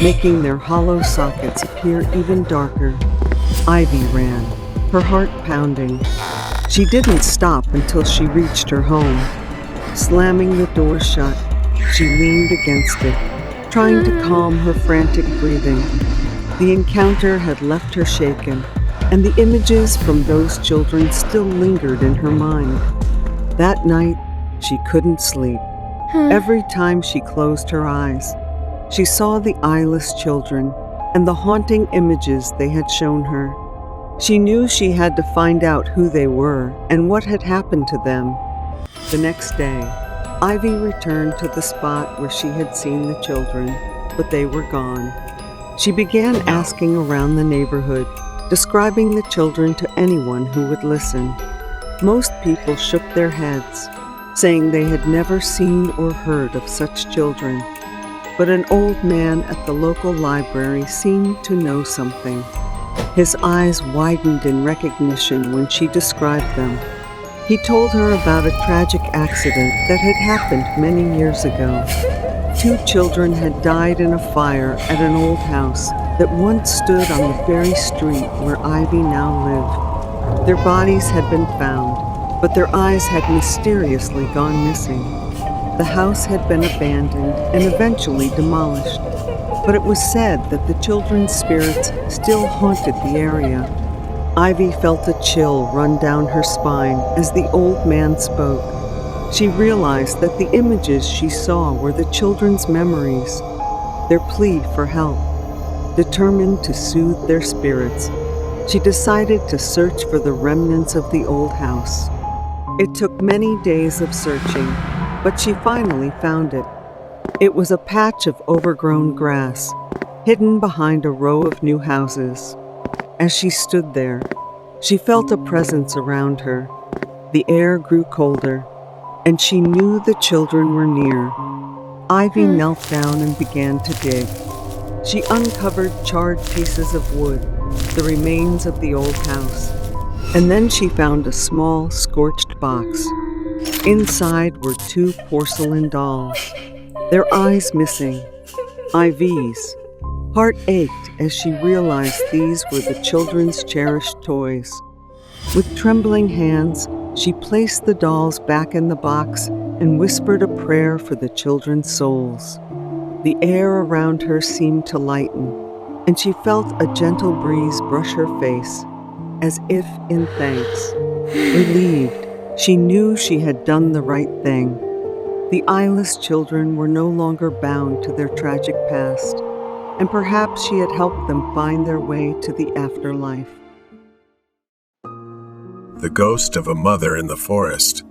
making their hollow sockets appear even darker. Ivy ran, her heart pounding. She didn't stop until she reached her home. Slamming the door shut, she leaned against it, trying to calm her frantic breathing. The encounter had left her shaken, and the images from those children still lingered in her mind. That night, she couldn't sleep. Every time she closed her eyes, she saw the eyeless children and the haunting images they had shown her. She knew she had to find out who they were and what had happened to them. The next day, Ivy returned to the spot where she had seen the children, but they were gone. She began asking around the neighborhood, describing the children to anyone who would listen. Most people shook their heads, saying they had never seen or heard of such children. But an old man at the local library seemed to know something. His eyes widened in recognition when she described them. He told her about a tragic accident that had happened many years ago. 2 children had died in a fire at an old house that once stood on the very street where Ivy now lived. Their bodies had been found, but their eyes had mysteriously gone missing. The house had been abandoned and eventually demolished, but it was said that the children's spirits still haunted the area. Ivy felt a chill run down her spine as the old man spoke. She realized that the images she saw were the children's memories, their plea for help. Determined to soothe their spirits, she decided to search for the remnants of the old house. It took many days of searching, but she finally found it. It was a patch of overgrown grass, hidden behind a row of new houses. As she stood there, she felt a presence around her. The air grew colder, and she knew the children were near. Ivy knelt down and began to dig. She uncovered charred pieces of wood, the remains of the old house, and then she found a small, scorched box. Inside were 2 porcelain dolls, their eyes missing. Ivy's heart ached as she realized these were the children's cherished toys. With trembling hands, she placed the dolls back in the box and whispered a prayer for the children's souls. The air around her seemed to lighten, and she felt a gentle breeze brush her face, as if in thanks. Relieved, she knew she had done the right thing. The eyeless children were no longer bound to their tragic past, and perhaps she had helped them find their way to the afterlife. The ghost of a mother in the forest.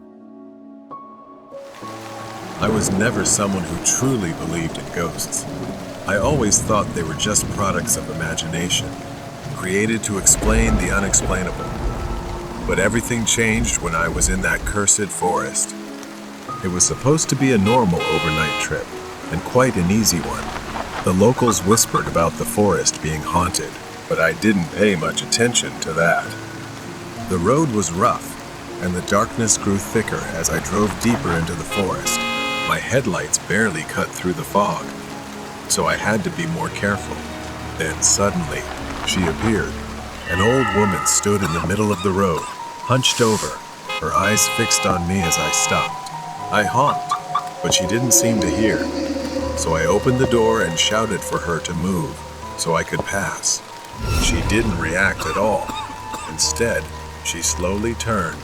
I was never someone who truly believed in ghosts. I always thought they were just products of imagination, created to explain the unexplainable. But everything changed when I was in that cursed forest. It was supposed to be a normal overnight trip, and quite an easy one. The locals whispered about the forest being haunted, but I didn't pay much attention to that. The road was rough, and the darkness grew thicker as I drove deeper into the forest. My headlights barely cut through the fog, so I had to be more careful. Then suddenly, she appeared. An old woman stood in the middle of the road, hunched over, her eyes fixed on me as I stopped. I honked, but she didn't seem to hear. so I opened the door and shouted for her to move so I could pass. She didn't react at all. Instead, she slowly turned,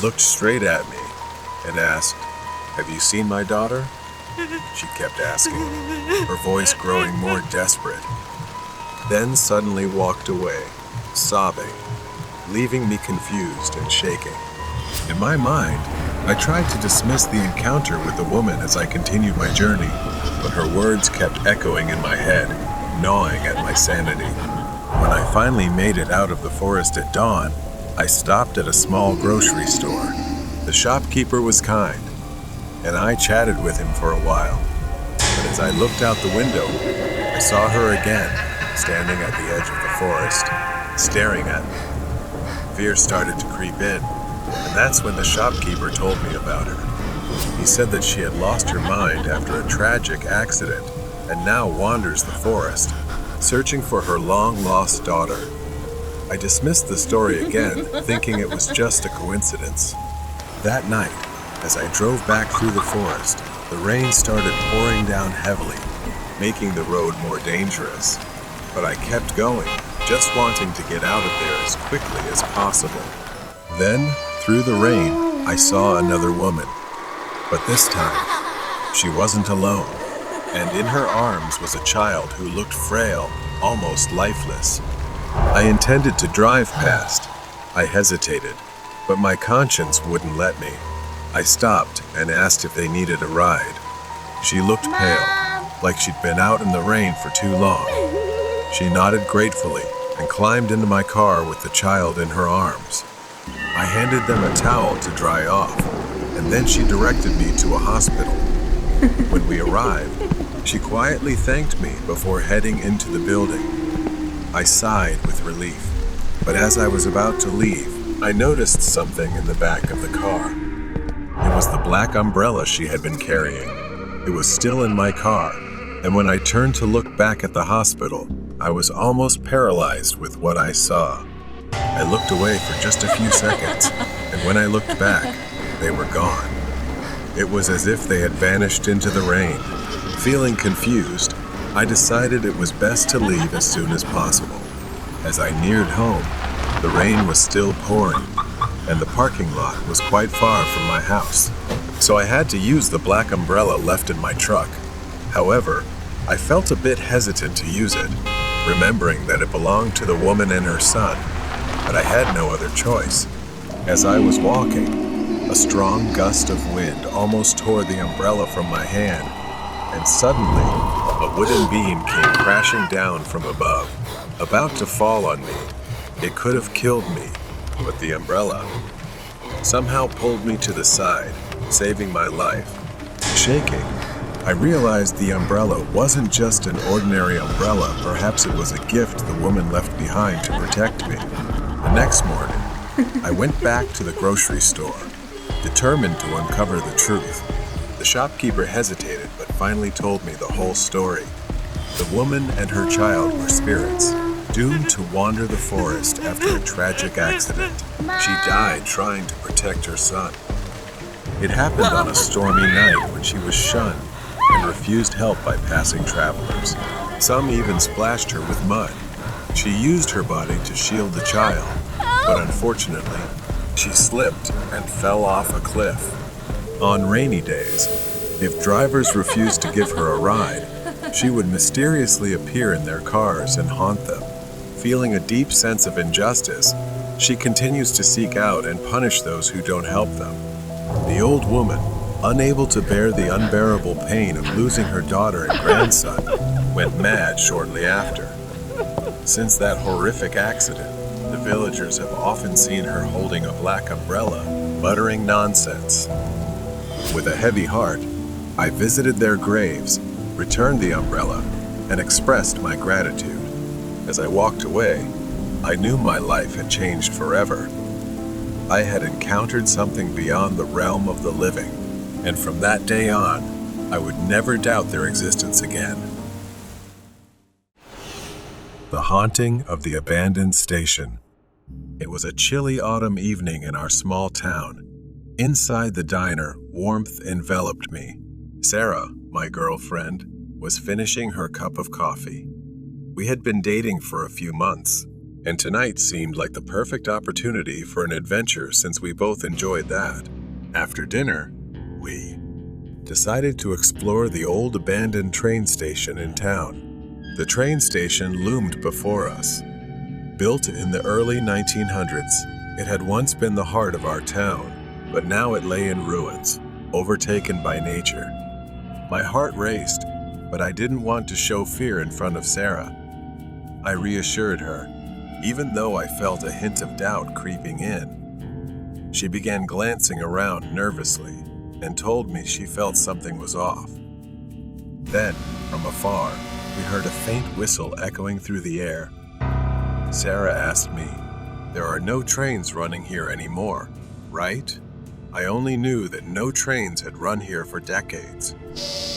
looked straight at me, and asked, "Have you seen my daughter?" She kept asking, her voice growing more desperate. Then suddenly walked away, sobbing, leaving me confused and shaking. In my mind, I tried to dismiss the encounter with the woman as I continued my journey, but her words kept echoing in my head, gnawing at my sanity. When I finally made it out of the forest at dawn, I stopped at a small grocery store. The shopkeeper was kind, and I chatted with him for a while. But as I looked out the window, I saw her again, standing at the edge of the forest, staring at me. Fear started to creep in, and that's when the shopkeeper told me about her. He said that she had lost her mind after a tragic accident and now wanders the forest, searching for her long-lost daughter. I dismissed the story again, thinking it was just a coincidence. That night, as I drove back through the forest, the rain started pouring down heavily, making the road more dangerous. But I kept going, just wanting to get out of there as quickly as possible. Then, through the rain, I saw another woman. But this time, she wasn't alone, and in her arms was a child who looked frail, almost lifeless. I intended to drive past. I hesitated, but my conscience wouldn't let me. I stopped and asked if they needed a ride. She looked pale, like she'd been out in the rain for too long. She nodded gratefully and climbed into my car with the child in her arms. I handed them a towel to dry off, and then she directed me to a hospital. When we arrived, she quietly thanked me before heading into the building. I sighed with relief, but as I was about to leave, I noticed something in the back of the car. It was the black umbrella she had been carrying. It was still in my car, and when I turned to look back at the hospital, I was almost paralyzed with what I saw. I looked away for just a few seconds, and when I looked back, they were gone. It was as if they had vanished into the rain. Feeling confused, I decided it was best to leave as soon as possible. As I neared home, the rain was still pouring, and the parking lot was quite far from my house, so I had to use the black umbrella left in my truck. However, I felt a bit hesitant to use it, remembering that it belonged to the woman and her son, but I had no other choice. As I was walking, a strong gust of wind almost tore the umbrella from my hand, and suddenly, a wooden beam came crashing down from above, about to fall on me. It could have killed me, but the umbrella somehow pulled me to the side, saving my life. Shaking, I realized the umbrella wasn't just an ordinary umbrella. Perhaps it was a gift the woman left behind to protect me. The next morning, I went back to the grocery store, determined to uncover the truth. The shopkeeper hesitated, but finally told me the whole story. The woman and her child were spirits, doomed to wander the forest after a tragic accident. She died trying to protect her son. It happened on a stormy night when she was shunned and refused help by passing travelers. Some even splashed her with mud. She used her body to shield the child, but unfortunately, she slipped and fell off a cliff. On rainy days, if drivers refused to give her a ride, she would mysteriously appear in their cars and haunt them. Feeling a deep sense of injustice, she continues to seek out and punish those who don't help them. The old woman, unable to bear the unbearable pain of losing her daughter and grandson, went mad shortly after. Since that horrific accident, the villagers have often seen her holding a black umbrella, muttering nonsense. With a heavy heart, I visited their graves, returned the umbrella, and expressed my gratitude. As I walked away, I knew my life had changed forever. I had encountered something beyond the realm of the living, and from that day on, I would never doubt their existence again. The Haunting of the Abandoned Station. It was a chilly autumn evening in our small town. Inside the diner, warmth enveloped me. Sarah, my girlfriend, was finishing her cup of coffee. We had been dating for a few months, and tonight seemed like the perfect opportunity for an adventure since we both enjoyed that. After dinner, we decided to explore the old abandoned train station in town. The train station loomed before us. Built in the early 1900s, it had once been the heart of our town, but now it lay in ruins, overtaken by nature. My heart raced, but I didn't want to show fear in front of Sarah. I reassured her, even though I felt a hint of doubt creeping in. She began glancing around nervously and told me she felt something was off. Then, from afar, we heard a faint whistle echoing through the air. Sarah asked me, "There are no trains running here anymore, right?" I only knew that no trains had run here for decades.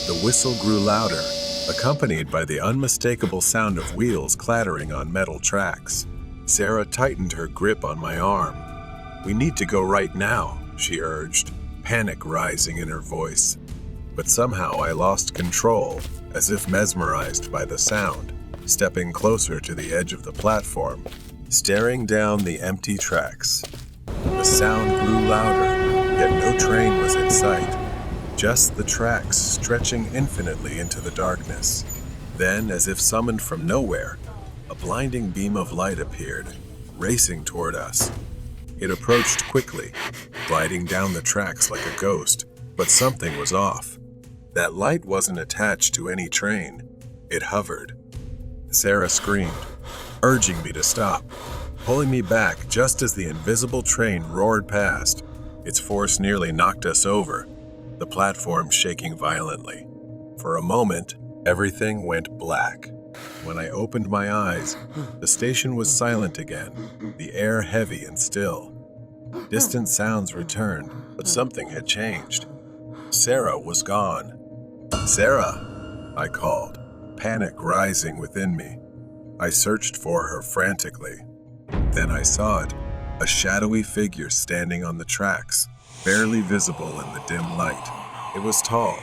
The whistle grew louder, accompanied by the unmistakable sound of wheels clattering on metal tracks. Sarah tightened her grip on my arm. "We need to go right now," she urged, panic rising in her voice. But somehow I lost control, as if mesmerized by the sound, stepping closer to the edge of the platform, staring down the empty tracks. The sound grew louder, yet no train was in sight, just the tracks stretching infinitely into the darkness. Then, as if summoned from nowhere, a blinding beam of light appeared, racing toward us. It approached quickly, gliding down the tracks like a ghost, but something was off. That light wasn't attached to any train. It hovered. Sarah screamed, urging me to stop, pulling me back just as the invisible train roared past. Its force nearly knocked us over, the platform shaking violently. For a moment, everything went black. When I opened my eyes, the station was silent again, the air heavy and still. Distant sounds returned, but something had changed. Sarah was gone. "Sarah," I called, panic rising within me. I searched for her frantically. Then I saw it, a shadowy figure standing on the tracks, barely visible in the dim light. It was tall,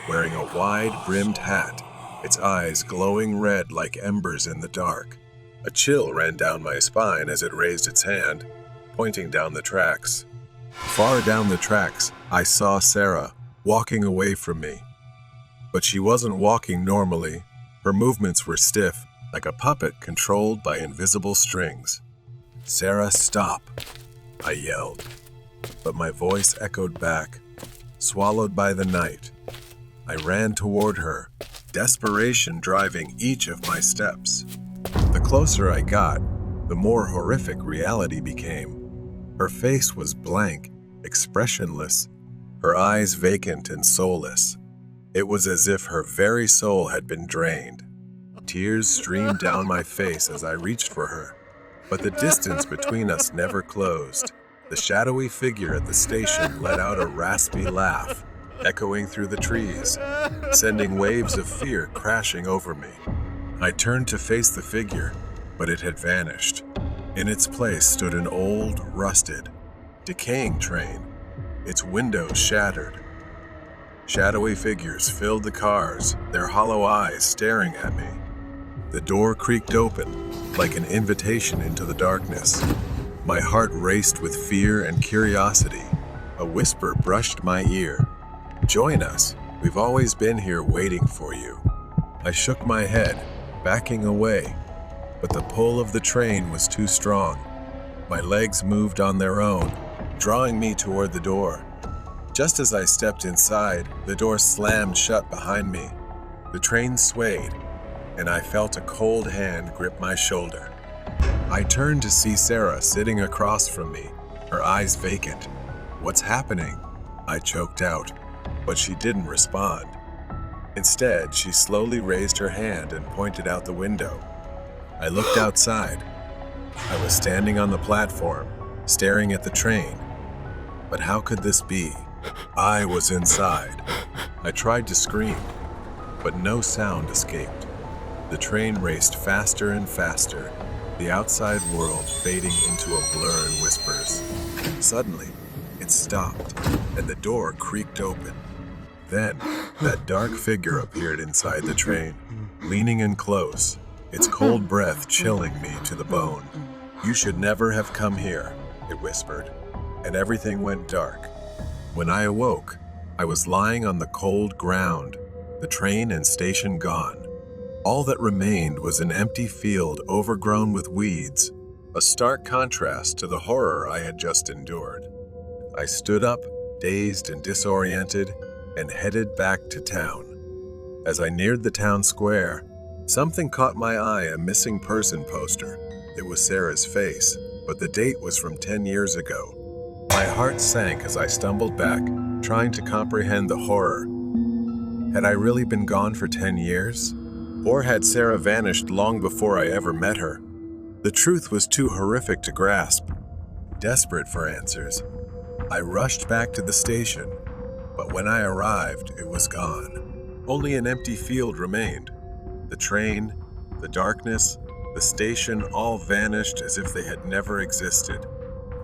wearing a wide-brimmed hat, its eyes glowing red like embers in the dark. A chill ran down my spine as it raised its hand, pointing down the tracks. Far down the tracks, I saw Sarah, walking away from me. But she wasn't walking normally. Her movements were stiff, like a puppet controlled by invisible strings. "Sarah, stop," I yelled. But my voice echoed back, swallowed by the night. I ran toward her, desperation driving each of my steps. The closer I got, the more horrific reality became. Her face was blank, expressionless, her eyes vacant and soulless. It was as if her very soul had been drained. Tears streamed down my face as I reached for her, but the distance between us never closed. The shadowy figure at the station let out a raspy laugh, echoing through the trees, sending waves of fear crashing over me. I turned to face the figure, but it had vanished. In its place stood an old, rusted, decaying train, its windows shattered. Shadowy figures filled the cars, their hollow eyes staring at me. The door creaked open, like an invitation into the darkness. My heart raced with fear and curiosity. A whisper brushed my ear. "Join us. We've always been here waiting for you." I shook my head, backing away, but the pull of the train was too strong. My legs moved on their own, drawing me toward the door. Just as I stepped inside, the door slammed shut behind me. The train swayed, and I felt a cold hand grip my shoulder. I turned to see Sarah sitting across from me, her eyes vacant. "What's happening?" I choked out, but she didn't respond. Instead, she slowly raised her hand and pointed out the window. I looked outside. I was standing on the platform, staring at the train. But how could this be? I was inside. I tried to scream, but no sound escaped. The train raced faster and faster, the outside world fading into a blur in whispers. Suddenly, it stopped, and the door creaked open. Then, that dark figure appeared inside the train, leaning in close, its cold breath chilling me to the bone. "You should never have come here," it whispered, and everything went dark. When I awoke, I was lying on the cold ground, the train and station gone. All that remained was an empty field overgrown with weeds, a stark contrast to the horror I had just endured. I stood up, dazed and disoriented, and headed back to town. As I neared the town square, something caught my eye, a missing person poster. It was Sarah's face, but the date was from 10 years ago. My heart sank as I stumbled back, trying to comprehend the horror. Had I really been gone for 10 years? Or had Sarah vanished long before I ever met her? The truth was too horrific to grasp. Desperate for answers, I rushed back to the station, but when I arrived, it was gone. Only an empty field remained. The train, the darkness, the station all vanished as if they had never existed.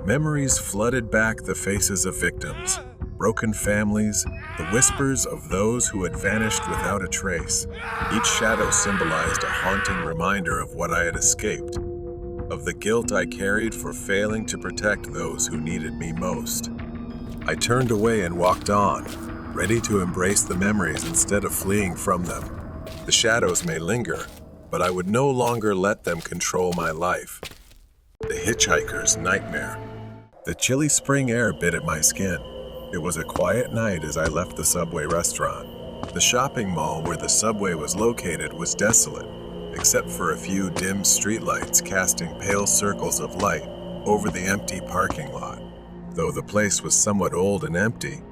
Memories flooded back the faces of victims, broken families, the whispers of those who had vanished without a trace. Each shadow symbolized a haunting reminder of what I had escaped, of the guilt I carried for failing to protect those who needed me most. I turned away and walked on, ready to embrace the memories instead of fleeing from them. The shadows may linger, but I would no longer let them control my life. The hitchhiker's nightmare. The chilly spring air bit at my skin. It was a quiet night as I left the Subway restaurant. The shopping mall where the Subway was located was desolate, except for a few dim streetlights casting pale circles of light over the empty parking lot. Though the place was somewhat old and empty,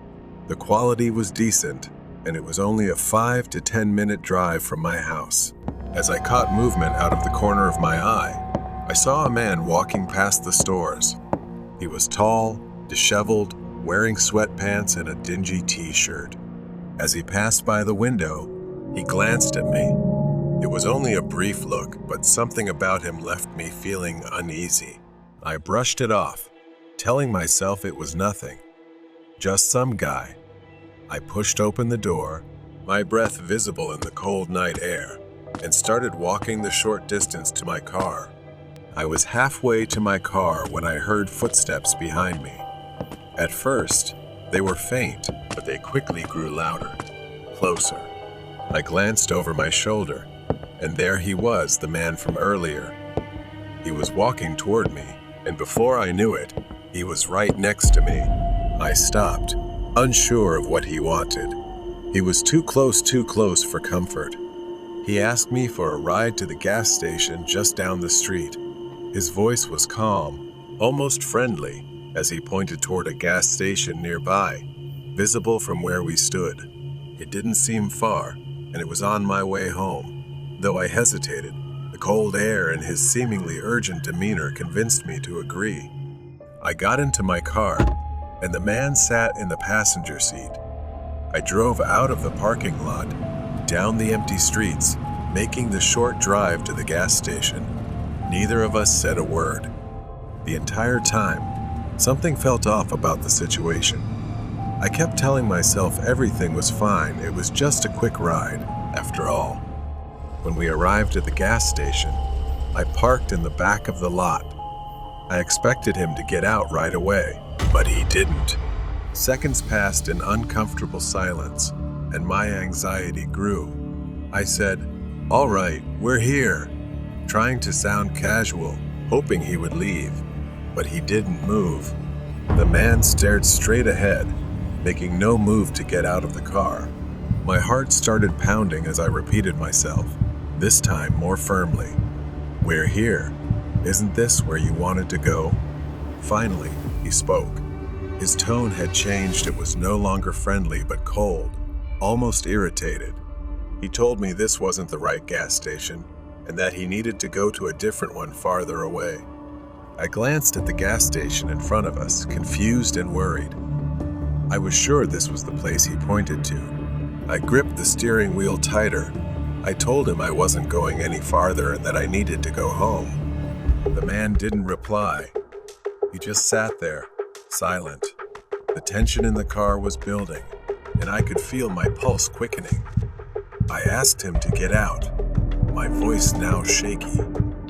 the quality was decent, and it was only a 5 to 10 minute drive from my house. As I caught movement out of the corner of my eye, I saw a man walking past the stores. He was tall, disheveled, wearing sweatpants and a dingy t-shirt. As he passed by the window, he glanced at me. It was only a brief look, but something about him left me feeling uneasy. I brushed it off, telling myself it was nothing, just some guy. I pushed open the door, my breath visible in the cold night air, and started walking the short distance to my car. I was halfway to my car when I heard footsteps behind me. At first, they were faint, but they quickly grew louder, closer. I glanced over my shoulder, and there he was, the man from earlier. He was walking toward me, and before I knew it, he was right next to me. I stopped, unsure of what he wanted. He was too close for comfort. He asked me for a ride to the gas station just down the street. His voice was calm, almost friendly, as he pointed toward a gas station nearby, visible from where we stood. It didn't seem far, and it was on my way home. Though I hesitated, the cold air and his seemingly urgent demeanor convinced me to agree. I got into my car, and the man sat in the passenger seat. I drove out of the parking lot, down the empty streets, making the short drive to the gas station. Neither of us said a word. The entire time, something felt off about the situation. I kept telling myself everything was fine, it was just a quick ride, after all. When we arrived at the gas station, I parked in the back of the lot. I expected him to get out right away, but he didn't. Seconds passed in uncomfortable silence, and my anxiety grew. I said, "All right, we're here," trying to sound casual, hoping he would leave. But he didn't move. The man stared straight ahead, making no move to get out of the car. My heart started pounding as I repeated myself, this time more firmly. "We're here. Isn't this where you wanted to go?" Finally, he spoke. His tone had changed. It was no longer friendly, but cold, almost irritated. He told me this wasn't the right gas station, and that he needed to go to a different one farther away. I glanced at the gas station in front of us, confused and worried. I was sure this was the place he pointed to. I gripped the steering wheel tighter. I told him I wasn't going any farther and that I needed to go home. The man didn't reply. He just sat there, silent. The tension in the car was building. and I could feel my pulse quickening. I asked him to get out, my voice now shaky.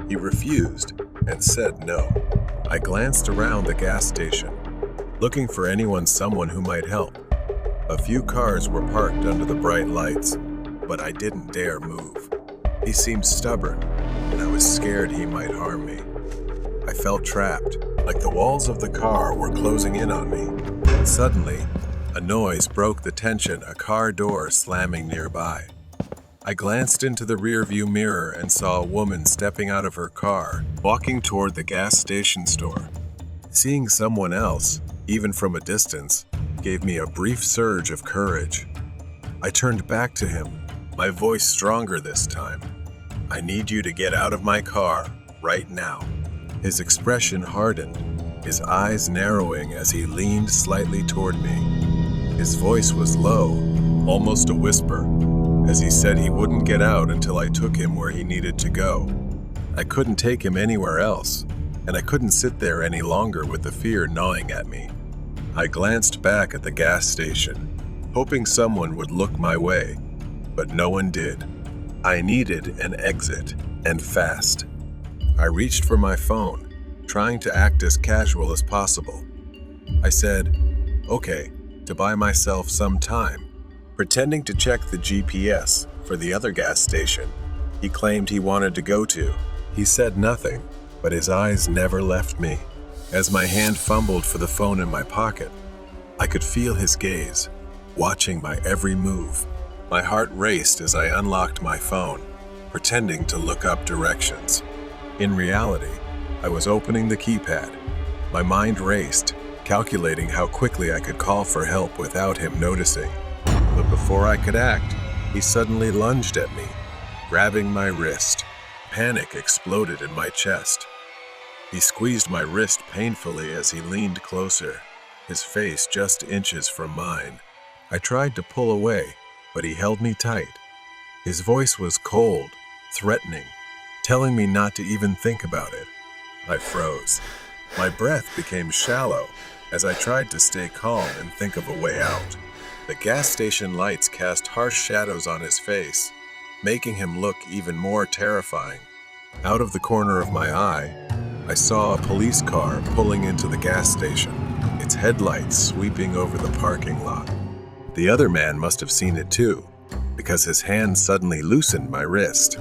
He refused and said no. I glanced around the gas station, looking for someone who might help. A few cars were parked under the bright lights, but I didn't dare move. He seemed stubborn, and I was scared he might harm me. I felt trapped, like the walls of the car were closing in on me. Suddenly, a noise broke the tension, a car door slamming nearby. I glanced into the rearview mirror and saw a woman stepping out of her car, walking toward the gas station store. Seeing someone else, even from a distance, gave me a brief surge of courage. I turned back to him, my voice stronger this time. "I need you to get out of my car, right now." His expression hardened, his eyes narrowing as he leaned slightly toward me. His voice was low, almost a whisper, as he said he wouldn't get out until I took him where he needed to go. I couldn't take him anywhere else, and I couldn't sit there any longer with the fear gnawing at me. I glanced back at the gas station, hoping someone would look my way, but no one did. I needed an exit, and fast. I reached for my phone, trying to act as casual as possible. I said, "Okay," to buy myself some time, pretending to check the GPS for the other gas station he claimed he wanted to go to. He said nothing, but his eyes never left me. As my hand fumbled for the phone in my pocket, I could feel his gaze, watching my every move. My heart raced as I unlocked my phone, pretending to look up directions. In reality, I was opening the keypad. My mind raced, calculating how quickly I could call for help without him noticing. But before I could act, he suddenly lunged at me, grabbing my wrist. Panic exploded in my chest. He squeezed my wrist painfully as he leaned closer, his face just inches from mine. I tried to pull away, but he held me tight. His voice was cold, threatening, telling me not to even think about it. I froze. My breath became shallow as I tried to stay calm and think of a way out. The gas station lights cast harsh shadows on his face, making him look even more terrifying. Out of the corner of my eye, I saw a police car pulling into the gas station, its headlights sweeping over the parking lot. The other man must have seen it too, because his hand suddenly loosened my wrist.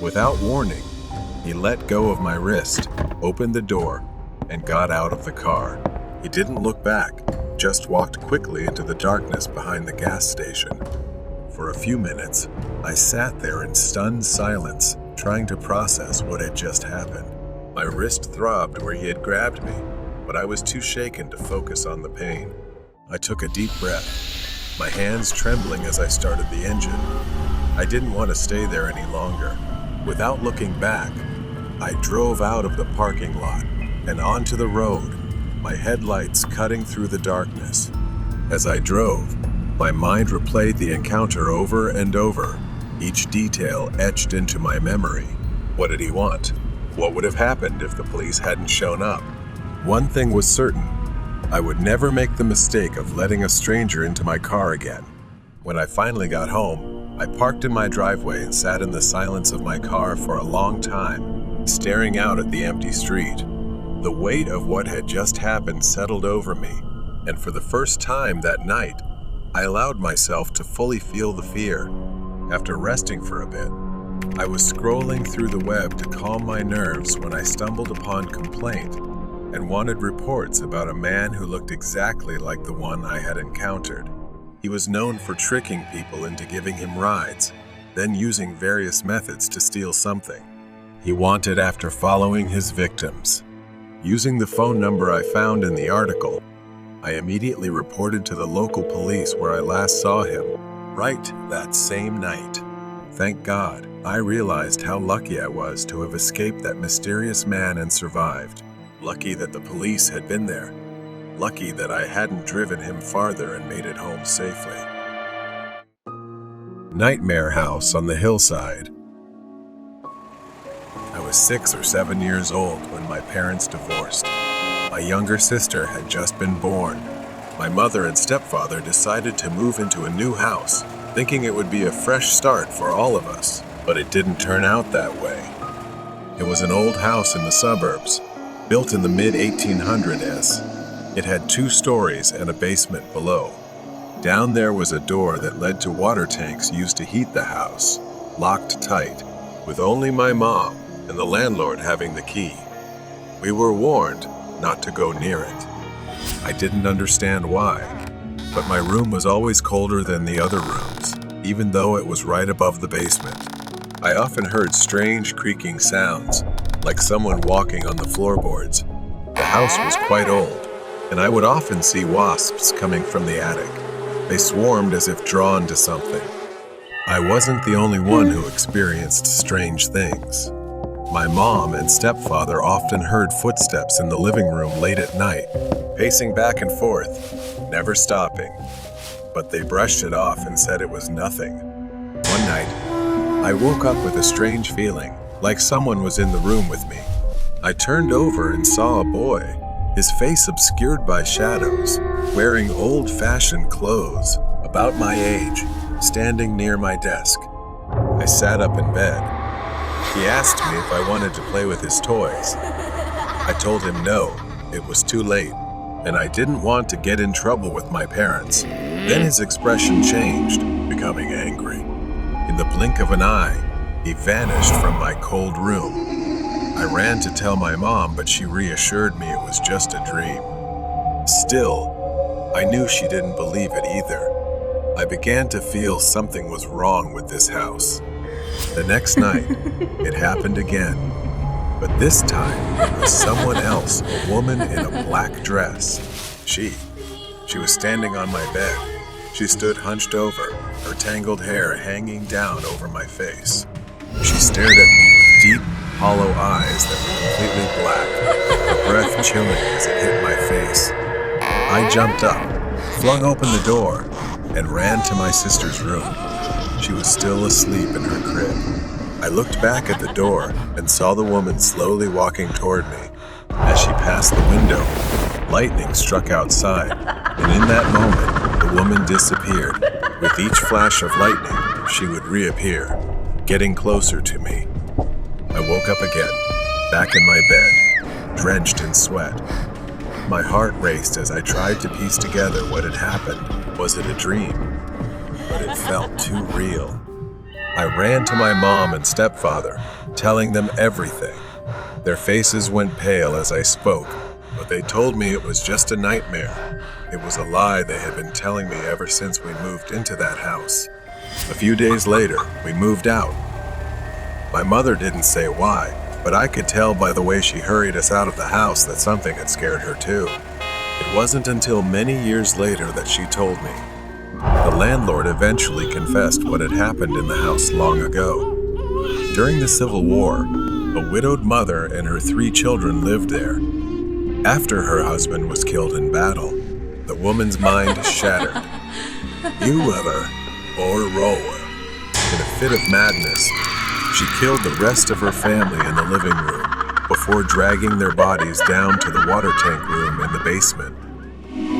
Without warning, he let go of my wrist, opened the door, and got out of the car. He didn't look back, just walked quickly into the darkness behind the gas station. For a few minutes, I sat there in stunned silence, trying to process what had just happened. My wrist throbbed where he had grabbed me, but I was too shaken to focus on the pain. I took a deep breath, my hands trembling as I started the engine. I didn't want to stay there any longer. Without looking back, I drove out of the parking lot and onto the road, my headlights cutting through the darkness. As I drove, my mind replayed the encounter over and over, each detail etched into my memory. What did he want? What would have happened if the police hadn't shown up? One thing was certain, I would never make the mistake of letting a stranger into my car again. When I finally got home, I parked in my driveway and sat in the silence of my car for a long time, staring out at the empty street. The weight of what had just happened settled over me, and for the first time that night, I allowed myself to fully feel the fear. After resting for a bit, I was scrolling through the web to calm my nerves when I stumbled upon Complaint and wanted reports about a man who looked exactly like the one I had encountered. He was known for tricking people into giving him rides, then using various methods to steal something. He wanted after following his victims. Using the phone number I found in the article, I immediately reported to the local police where I last saw him, right that same night. Thank God, I realized how lucky I was to have escaped that mysterious man and survived. Lucky that the police had been there. Lucky that I hadn't driven him farther and made it home safely. Nightmare House on the Hillside. I was 6 or 7 years old when my parents divorced. My younger sister had just been born. My mother and stepfather decided to move into a new house, thinking it would be a fresh start for all of us, but it didn't turn out that way. It was an old house in the suburbs, built in the mid-1800s. It had 2 stories and a basement below. Down there was a door that led to water tanks used to heat the house, locked tight, with only my mom and the landlord having the key. We were warned not to go near it. I didn't understand why, but my room was always colder than the other rooms, even though it was right above the basement. I often heard strange creaking sounds, like someone walking on the floorboards. The house was quite old, and I would often see wasps coming from the attic. They swarmed as if drawn to something. I wasn't the only one who experienced strange things. My mom and stepfather often heard footsteps in the living room late at night, pacing back and forth, never stopping. But they brushed it off and said it was nothing. One night, I woke up with a strange feeling, like someone was in the room with me. I turned over and saw a boy, his face obscured by shadows, wearing old-fashioned clothes, about my age, standing near my desk. I sat up in bed. He asked me if I wanted to play with his toys. I told him no, it was too late, and I didn't want to get in trouble with my parents. Then his expression changed, becoming angry. In the blink of an eye, he vanished from my cold room. I ran to tell my mom, but she reassured me it was just a dream. Still, I knew she didn't believe it either. I began to feel something was wrong with this house. The next night, it happened again. But this time, it was someone else, a woman in a black dress. She was standing on my bed. She stood hunched over, her tangled hair hanging down over my face. She stared at me with deep, hollow eyes that were completely black, her breath chilling as it hit my face. I jumped up, flung open the door, and ran to my sister's room. She was still asleep in her crib. I looked back at the door and saw the woman slowly walking toward me. As she passed the window, lightning struck outside, and in that moment, the woman disappeared. With each flash of lightning, she would reappear, getting closer to me. I woke up again, back in my bed, drenched in sweat. My heart raced as I tried to piece together what had happened. Was it a dream? But it felt too real. I ran to my mom and stepfather, telling them everything. Their faces went pale as I spoke, but they told me it was just a nightmare. It was a lie they had been telling me ever since we moved into that house. A few days later, we moved out. My mother didn't say why, but I could tell by the way she hurried us out of the house that something had scared her too. It wasn't until many years later that she told me. The landlord eventually confessed what had happened in the house long ago. During the Civil War, a widowed mother and her 3 children lived there. After her husband was killed in battle, the woman's mind shattered. You ever or roll? In a fit of madness, she killed the rest of her family in the living room before dragging their bodies down to the water tank room in the basement.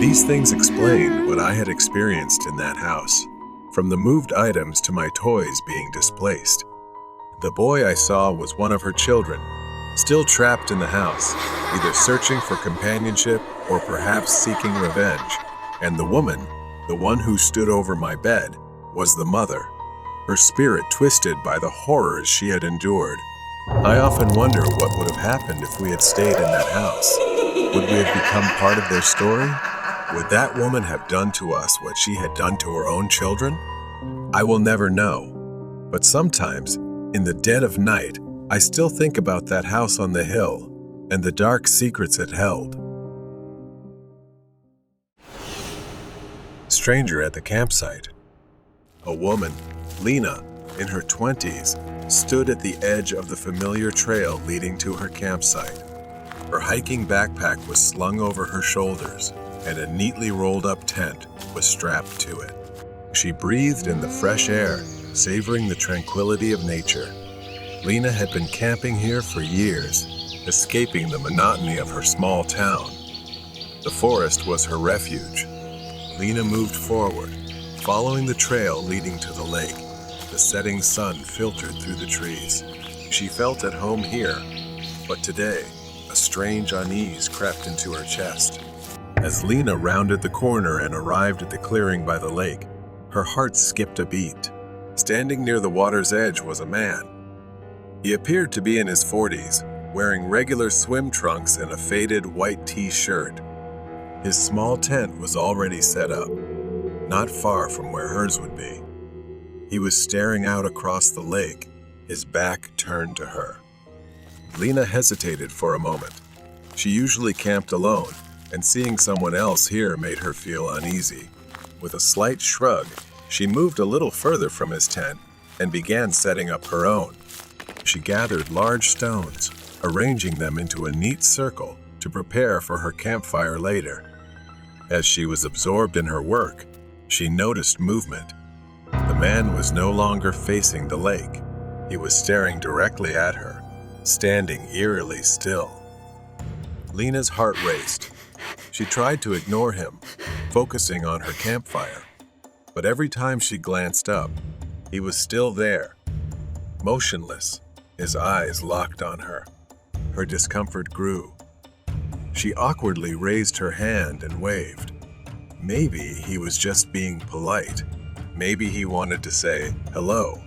These things explain what I had experienced in that house, from the moved items to my toys being displaced. The boy I saw was one of her children, still trapped in the house, either searching for companionship or perhaps seeking revenge. And the woman, the one who stood over my bed, was the mother, her spirit twisted by the horrors she had endured. I often wonder what would have happened if we had stayed in that house. Would we have become part of their story? Would that woman have done to us what she had done to her own children? I will never know. But sometimes, in the dead of night, I still think about that house on the hill and the dark secrets it held. Stranger at the campsite. A woman, Lena, in her 20s, stood at the edge of the familiar trail leading to her campsite. Her hiking backpack was slung over her shoulders, and a neatly rolled up tent was strapped to it. She breathed in the fresh air, savoring the tranquility of nature. Lena had been camping here for years, escaping the monotony of her small town. The forest was her refuge, Lena moved forward, following the trail leading to the lake. The setting sun filtered through the trees. She felt at home here, but today, a strange unease crept into her chest. As Lena rounded the corner and arrived at the clearing by the lake, her heart skipped a beat. Standing near the water's edge was a man. He appeared to be in his 40s, wearing regular swim trunks and a faded white t-shirt. His small tent was already set up, not far from where hers would be. He was staring out across the lake, his back turned to her. Lena hesitated for a moment. She usually camped alone, and seeing someone else here made her feel uneasy. With a slight shrug, she moved a little further from his tent and began setting up her own. She gathered large stones, arranging them into a neat circle to prepare for her campfire later. As she was absorbed in her work, she noticed movement. The man was no longer facing the lake. He was staring directly at her, standing eerily still. Lena's heart raced. She tried to ignore him, focusing on her campfire. But every time she glanced up, he was still there, motionless, his eyes locked on her. Her discomfort grew. She awkwardly raised her hand and waved. Maybe he was just being polite. Maybe he wanted to say hello.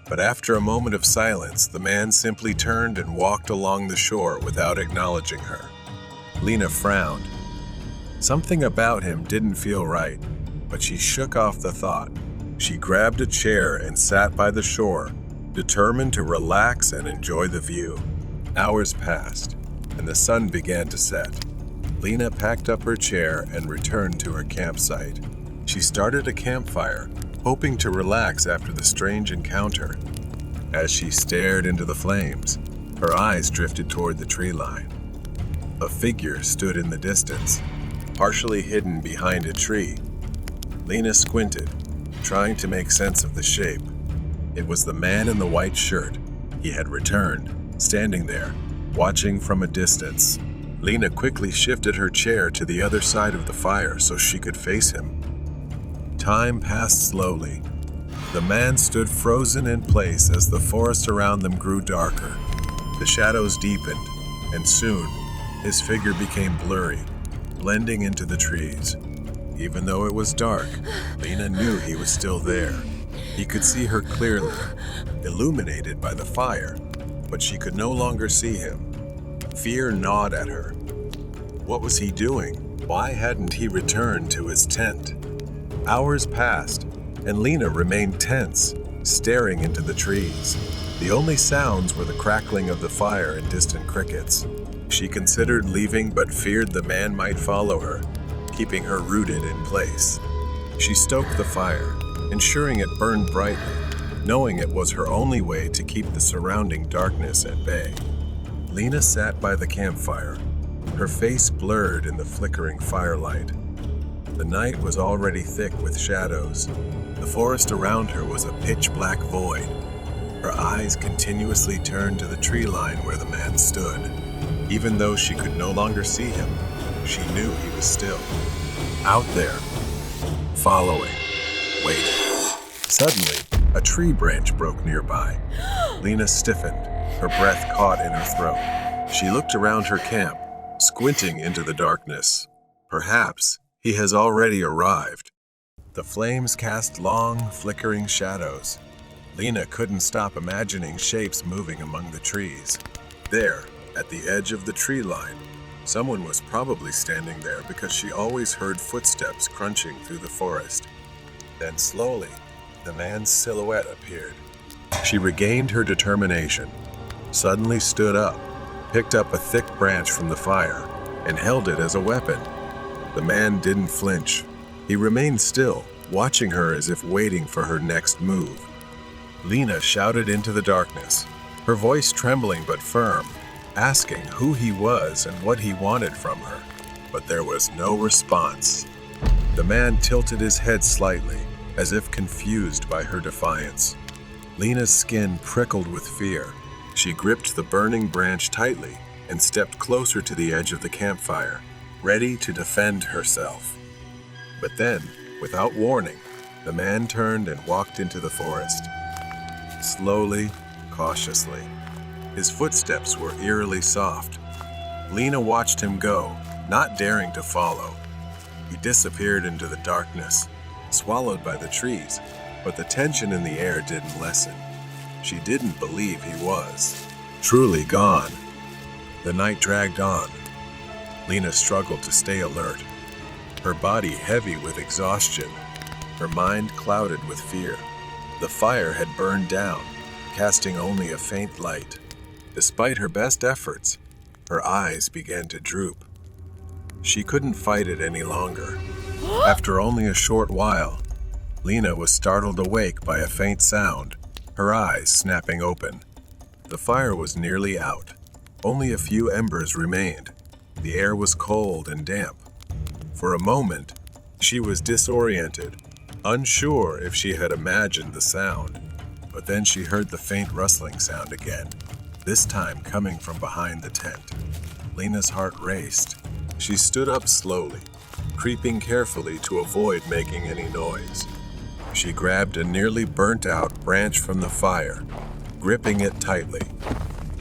But after a moment of silence, the man simply turned and walked along the shore without acknowledging her. Lena frowned. Something about him didn't feel right, but she shook off the thought. She grabbed a chair and sat by the shore, determined to relax and enjoy the view. Hours passed, and the sun began to set. Lena packed up her chair and returned to her campsite. She started a campfire, hoping to relax after the strange encounter. As she stared into the flames, her eyes drifted toward the tree line. A figure stood in the distance, partially hidden behind a tree. Lena squinted, trying to make sense of the shape. It was the man in the white shirt. He had returned, standing there, watching from a distance. Lena quickly shifted her chair to the other side of the fire so she could face him. Time passed slowly. The man stood frozen in place as the forest around them grew darker. The shadows deepened, and soon, his figure became blurry, blending into the trees. Even though it was dark, Lena knew he was still there. He could see her clearly, illuminated by the fire, but she could no longer see him. Fear gnawed at her. What was he doing? Why hadn't he returned to his tent? Hours passed, and Lena remained tense, staring into the trees. The only sounds were the crackling of the fire and distant crickets. She considered leaving but feared the man might follow her, keeping her rooted in place. She stoked the fire, ensuring it burned brightly, knowing it was her only way to keep the surrounding darkness at bay. Lena sat by the campfire, her face blurred in the flickering firelight. The night was already thick with shadows. The forest around her was a pitch-black void. Her eyes continuously turned to the tree line where the man stood. Even though she could no longer see him, she knew he was still out there, following, waiting. Suddenly, a tree branch broke nearby. Lena stiffened, her breath caught in her throat. She looked around her camp, squinting into the darkness. Perhaps he has already arrived. The flames cast long, flickering shadows. Lena couldn't stop imagining shapes moving among the trees. There, at the edge of the tree line, someone was probably standing there because she always heard footsteps crunching through the forest. Then slowly, the man's silhouette appeared. She regained her determination, suddenly stood up, picked up a thick branch from the fire, and held it as a weapon. The man didn't flinch. He remained still, watching her as if waiting for her next move. Lena shouted into the darkness, her voice trembling but firm, asking who he was and what he wanted from her. But there was no response. The man tilted his head slightly, as if confused by her defiance. Lena's skin prickled with fear. She gripped the burning branch tightly and stepped closer to the edge of the campfire, ready to defend herself. But then, without warning, the man turned and walked into the forest. Slowly, cautiously. His footsteps were eerily soft. Lena watched him go, not daring to follow. He disappeared into the darkness, swallowed by the trees, but the tension in the air didn't lessen. She didn't believe he was truly gone. The night dragged on. Lena struggled to stay alert, her body heavy with exhaustion, her mind clouded with fear. The fire had burned down, casting only a faint light. Despite her best efforts, her eyes began to droop. She couldn't fight it any longer. After only a short while, Lena was startled awake by a faint sound, her eyes snapping open. The fire was nearly out. Only a few embers remained. The air was cold and damp. For a moment, she was disoriented, unsure if she had imagined the sound. But then she heard the faint rustling sound again, this time coming from behind the tent. Lena's heart raced. She stood up slowly, creeping carefully to avoid making any noise. She grabbed a nearly burnt-out branch from the fire, gripping it tightly.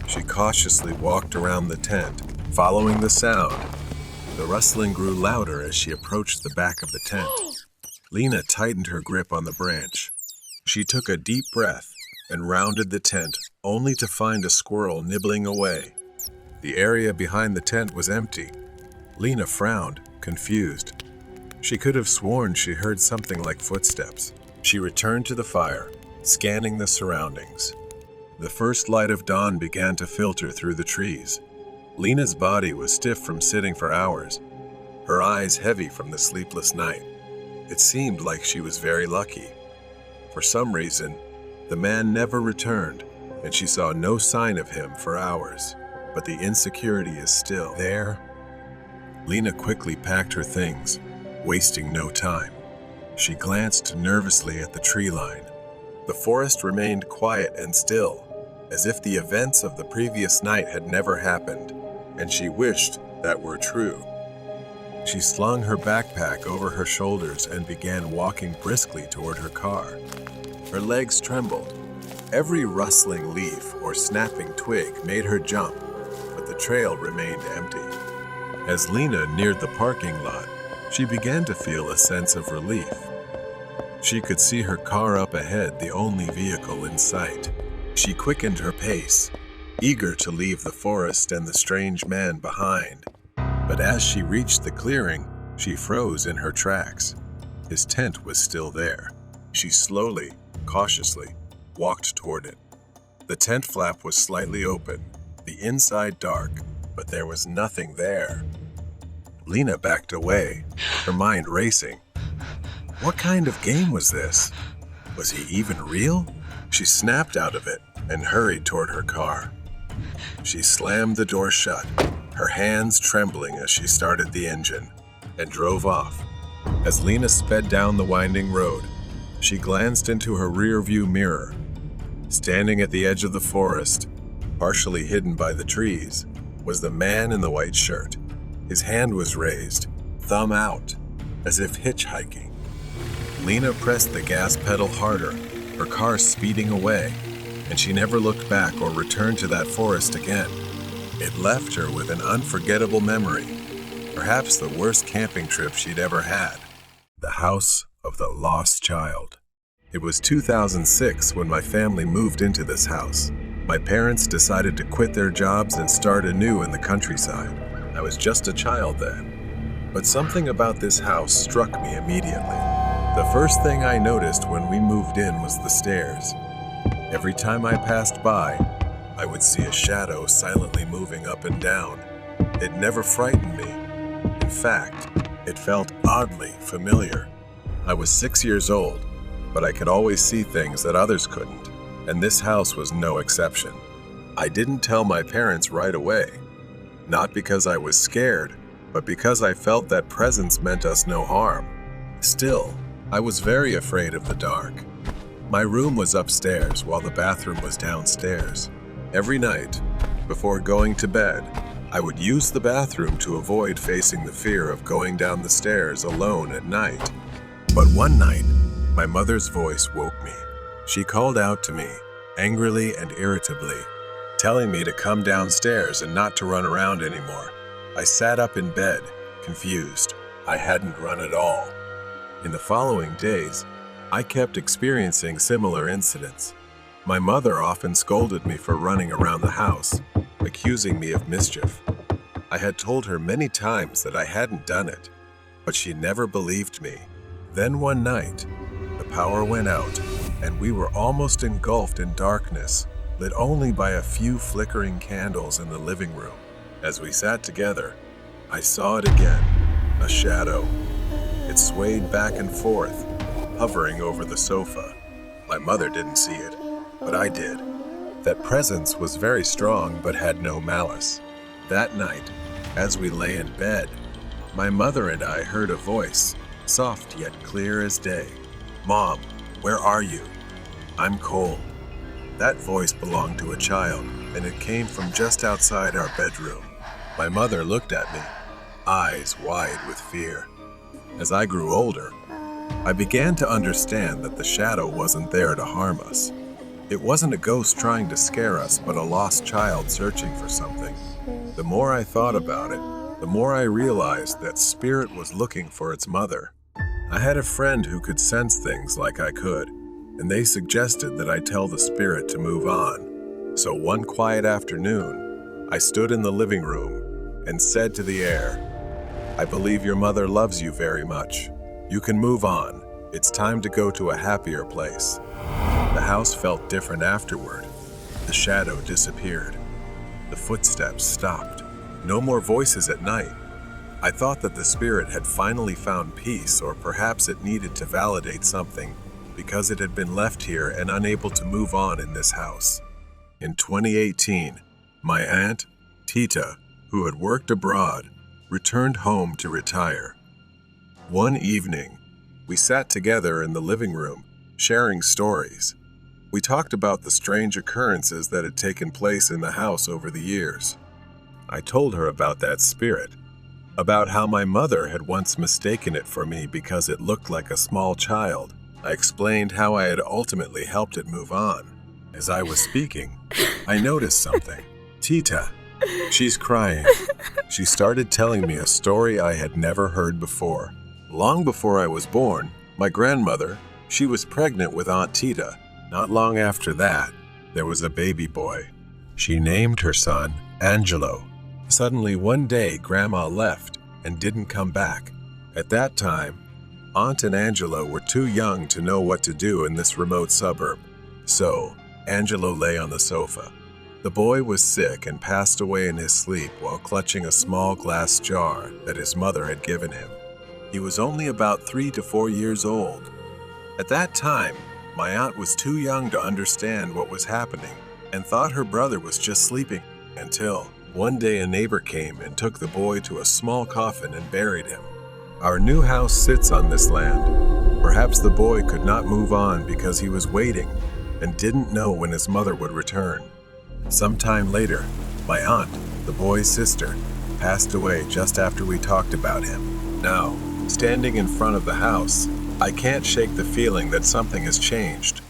She cautiously walked around the tent, following the sound. The rustling grew louder as she approached the back of the tent. Lena tightened her grip on the branch. She took a deep breath and rounded the tent, only to find a squirrel nibbling away. The area behind the tent was empty. Lena frowned, confused. She could have sworn she heard something like footsteps. She returned to the fire, scanning the surroundings. The first light of dawn began to filter through the trees. Lena's body was stiff from sitting for hours, her eyes heavy from the sleepless night. It seemed like she was very lucky. For some reason, the man never returned, and she saw no sign of him for hours. But the insecurity is still there. Lena quickly packed her things, wasting no time. She glanced nervously at the tree line. The forest remained quiet and still, as if the events of the previous night had never happened, and she wished that were true. She slung her backpack over her shoulders and began walking briskly toward her car. Her legs trembled. Every rustling leaf or snapping twig made her jump, but the trail remained empty. As Lena neared the parking lot, she began to feel a sense of relief. She could see her car up ahead, the only vehicle in sight. She quickened her pace, eager to leave the forest and the strange man behind. But as she reached the clearing, she froze in her tracks. His tent was still there. She slowly, cautiously, walked toward it. The tent flap was slightly open, the inside dark, but there was nothing there. Lena backed away, her mind racing. What kind of game was this? Was he even real? She snapped out of it and hurried toward her car. She slammed the door shut, her hands trembling as she started the engine, and drove off. As Lena sped down the winding road, she glanced into her rearview mirror. Standing at the edge of the forest, partially hidden by the trees, was the man in the white shirt. His hand was raised, thumb out, as if hitchhiking. Lena pressed the gas pedal harder, her car speeding away, and she never looked back or returned to that forest again. It left her with an unforgettable memory, perhaps the worst camping trip she'd ever had. The house of the lost child. It was 2006 when my family moved into this house. My parents decided to quit their jobs and start anew in the countryside. I was just a child then. But something about this house struck me immediately. The first thing I noticed when we moved in was the stairs. Every time I passed by, I would see a shadow silently moving up and down. It never frightened me. In fact, it felt oddly familiar. I was 6 years old, but I could always see things that others couldn't, and this house was no exception. I didn't tell my parents right away, not because I was scared, but because I felt that presence meant us no harm. Still, I was very afraid of the dark. My room was upstairs while the bathroom was downstairs. Every night, before going to bed, I would use the bathroom to avoid facing the fear of going down the stairs alone at night. But one night, my mother's voice woke me. She called out to me, angrily and irritably, telling me to come downstairs and not to run around anymore. I sat up in bed, confused. I hadn't run at all. In the following days, I kept experiencing similar incidents. My mother often scolded me for running around the house, accusing me of mischief. I had told her many times that I hadn't done it, but she never believed me. Then one night, the power went out, and we were almost engulfed in darkness, lit only by a few flickering candles in the living room. As we sat together, I saw it again, a shadow. It swayed back and forth, hovering over the sofa. My mother didn't see it, but I did. That presence was very strong but had no malice. That night, as we lay in bed, my mother and I heard a voice, soft yet clear as day. "Mom, where are you? I'm cold." That voice belonged to a child, and it came from just outside our bedroom. My mother looked at me, eyes wide with fear. As I grew older, I began to understand that the shadow wasn't there to harm us. It wasn't a ghost trying to scare us, but a lost child searching for something. The more I thought about it, the more I realized that spirit was looking for its mother. I had a friend who could sense things like I could, and they suggested that I tell the spirit to move on. So one quiet afternoon, I stood in the living room and said to the air, "I believe your mother loves you very much. You can move on. It's time to go to a happier place." The house felt different afterward. The shadow disappeared. The footsteps stopped. No more voices at night. I thought that the spirit had finally found peace, or perhaps it needed to validate something because it had been left here and unable to move on in this house. In 2018, my aunt, Tita, who had worked abroad, returned home to retire. One evening, we sat together in the living room, sharing stories. We talked about the strange occurrences that had taken place in the house over the years. I told her about that spirit, about how my mother had once mistaken it for me because it looked like a small child. I explained how I had ultimately helped it move on. As I was speaking, I noticed something. "Tita, she's crying." She started telling me a story I had never heard before. Long before I was born, my grandmother, she was pregnant with Aunt Tita. Not long after that, there was a baby boy. She named her son Angelo. Suddenly one day, Grandma left and didn't come back. At that time, Aunt and Angelo were too young to know what to do in this remote suburb. So, Angelo lay on the sofa. The boy was sick and passed away in his sleep while clutching a small glass jar that his mother had given him. He was only about 3 to 4 years old. At that time, my aunt was too young to understand what was happening and thought her brother was just sleeping until one day a neighbor came and took the boy to a small coffin and buried him. Our new house sits on this land. Perhaps the boy could not move on because he was waiting and didn't know when his mother would return. Sometime later, my aunt, the boy's sister, passed away just after we talked about him. Now, standing in front of the house, I can't shake the feeling that something has changed.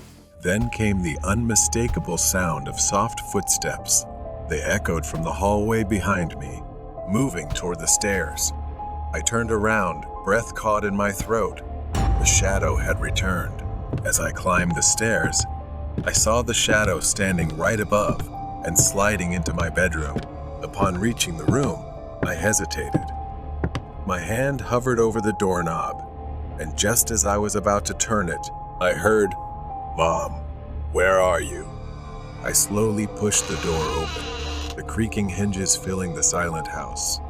Then came the unmistakable sound of soft footsteps. They echoed from the hallway behind me, moving toward the stairs. I turned around, breath caught in my throat. The shadow had returned. As I climbed the stairs, I saw the shadow standing right above and sliding into my bedroom. Upon reaching the room, I hesitated. My hand hovered over the doorknob, and just as I was about to turn it, I heard, "Mom, where are you?" I slowly pushed the door open, the creaking hinges filling the silent house.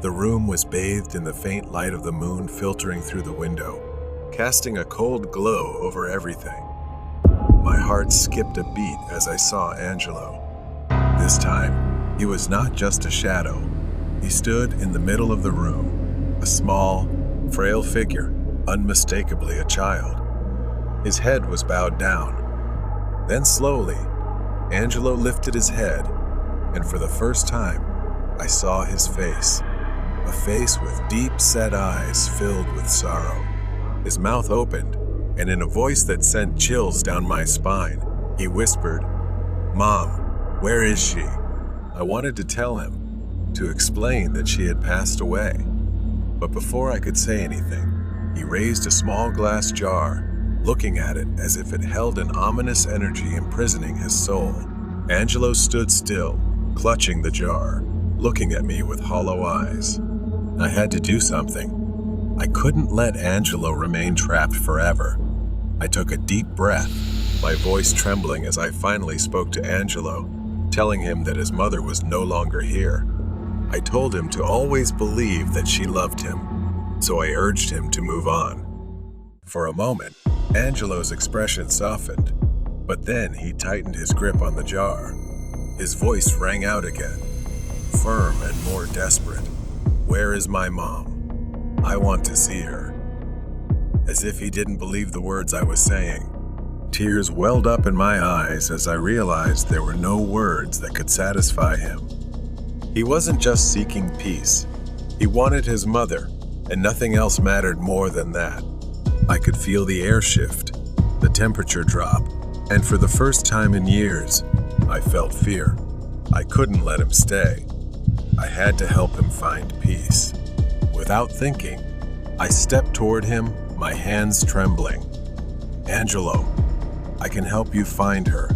The room was bathed in the faint light of the moon filtering through the window, casting a cold glow over everything. My heart skipped a beat as I saw Angelo. This time, he was not just a shadow. He stood in the middle of the room, a small, frail figure, unmistakably a child. His head was bowed down. Then slowly, Angelo lifted his head, and for the first time, I saw his face, a face with deep-set eyes filled with sorrow. His mouth opened, and in a voice that sent chills down my spine, he whispered, "Mom, where is she?" I wanted to tell him, to explain that she had passed away. But before I could say anything, he raised a small glass jar, looking at it as if it held an ominous energy imprisoning his soul. Angelo stood still, clutching the jar, looking at me with hollow eyes. I had to do something. I couldn't let Angelo remain trapped forever. I took a deep breath, my voice trembling as I finally spoke to Angelo, telling him that his mother was no longer here. I told him to always believe that she loved him, so I urged him to move on. For a moment, Angelo's expression softened, but then he tightened his grip on the jar. His voice rang out again, firm and more desperate. "Where is my mom? I want to see her." As if he didn't believe the words I was saying, tears welled up in my eyes as I realized there were no words that could satisfy him. He wasn't just seeking peace. He wanted his mother, and nothing else mattered more than that. I could feel the air shift, the temperature drop, and for the first time in years, I felt fear. I couldn't let him stay. I had to help him find peace. Without thinking, I stepped toward him, my hands trembling. "Angelo, I can help you find her.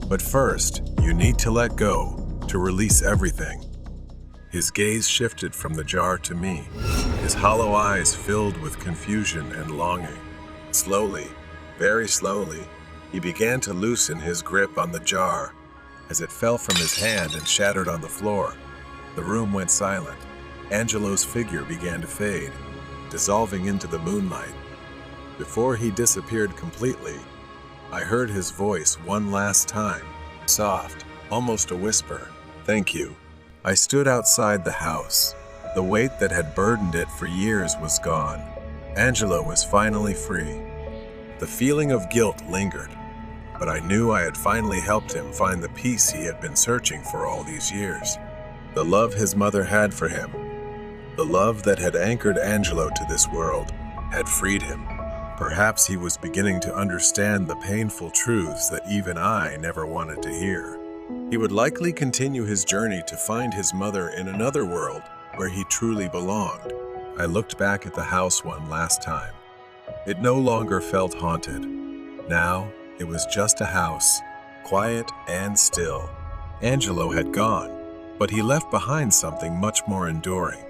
But first, you need to let go, to release everything." His gaze shifted from the jar to me, his hollow eyes filled with confusion and longing. Slowly, very slowly, he began to loosen his grip on the jar. As it fell from his hand and shattered on the floor, the room went silent. Angelo's figure began to fade, dissolving into the moonlight. Before he disappeared completely, I heard his voice one last time, soft, almost a whisper. "Thank you." I stood outside the house. The weight that had burdened it for years was gone. Angelo was finally free. The feeling of guilt lingered, but I knew I had finally helped him find the peace he had been searching for all these years. The love his mother had for him, the love that had anchored Angelo to this world, had freed him. Perhaps he was beginning to understand the painful truths that even I never wanted to hear. He would likely continue his journey to find his mother in another world where he truly belonged. I looked back at the house one last time. It no longer felt haunted. Now, it was just a house, quiet and still. Angelo had gone, but he left behind something much more enduring.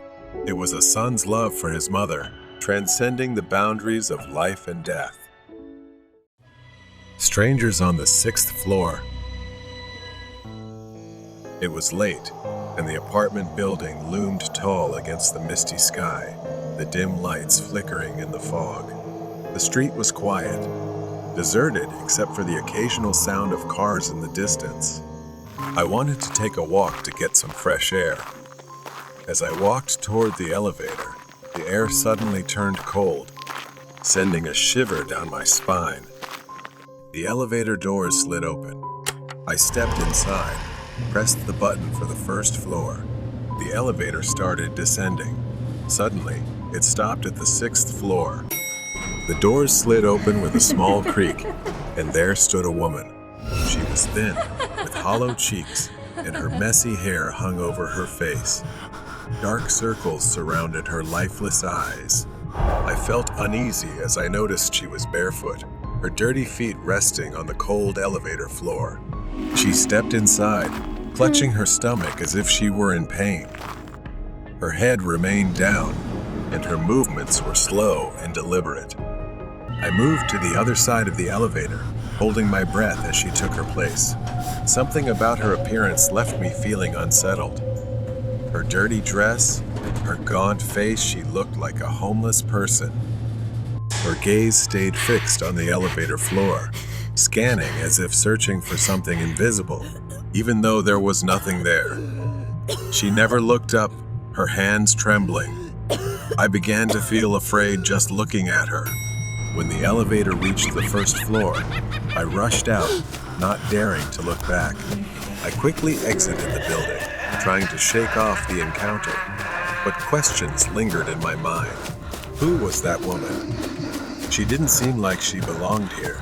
It was a son's love for his mother, transcending the boundaries of life and death. Strangers on the 6th floor. It was late, and the apartment building loomed tall against the misty sky, the dim lights flickering in the fog. The street was quiet, deserted except for the occasional sound of cars in the distance. I wanted to take a walk to get some fresh air. As I walked toward the elevator, the air suddenly turned cold, sending a shiver down my spine. The elevator doors slid open. I stepped inside, pressed the button for the first floor. The elevator started descending. Suddenly, it stopped at the 6th floor. The doors slid open with a small creak, and there stood a woman. She was thin, with hollow cheeks, and her messy hair hung over her face. Dark circles surrounded her lifeless eyes. I felt uneasy as I noticed she was barefoot, her dirty feet resting on the cold elevator floor. She stepped inside, clutching her stomach as if she were in pain. Her head remained down, and her movements were slow and deliberate. I moved to the other side of the elevator, holding my breath as she took her place. Something about her appearance left me feeling unsettled. Her dirty dress, her gaunt face, she looked like a homeless person. Her gaze stayed fixed on the elevator floor, scanning as if searching for something invisible, even though there was nothing there. She never looked up, her hands trembling. I began to feel afraid just looking at her. When the elevator reached the 1st floor, I rushed out, not daring to look back. I quickly exited the building, trying to shake off the encounter, but questions lingered in my mind. Who was that woman? She didn't seem like she belonged here.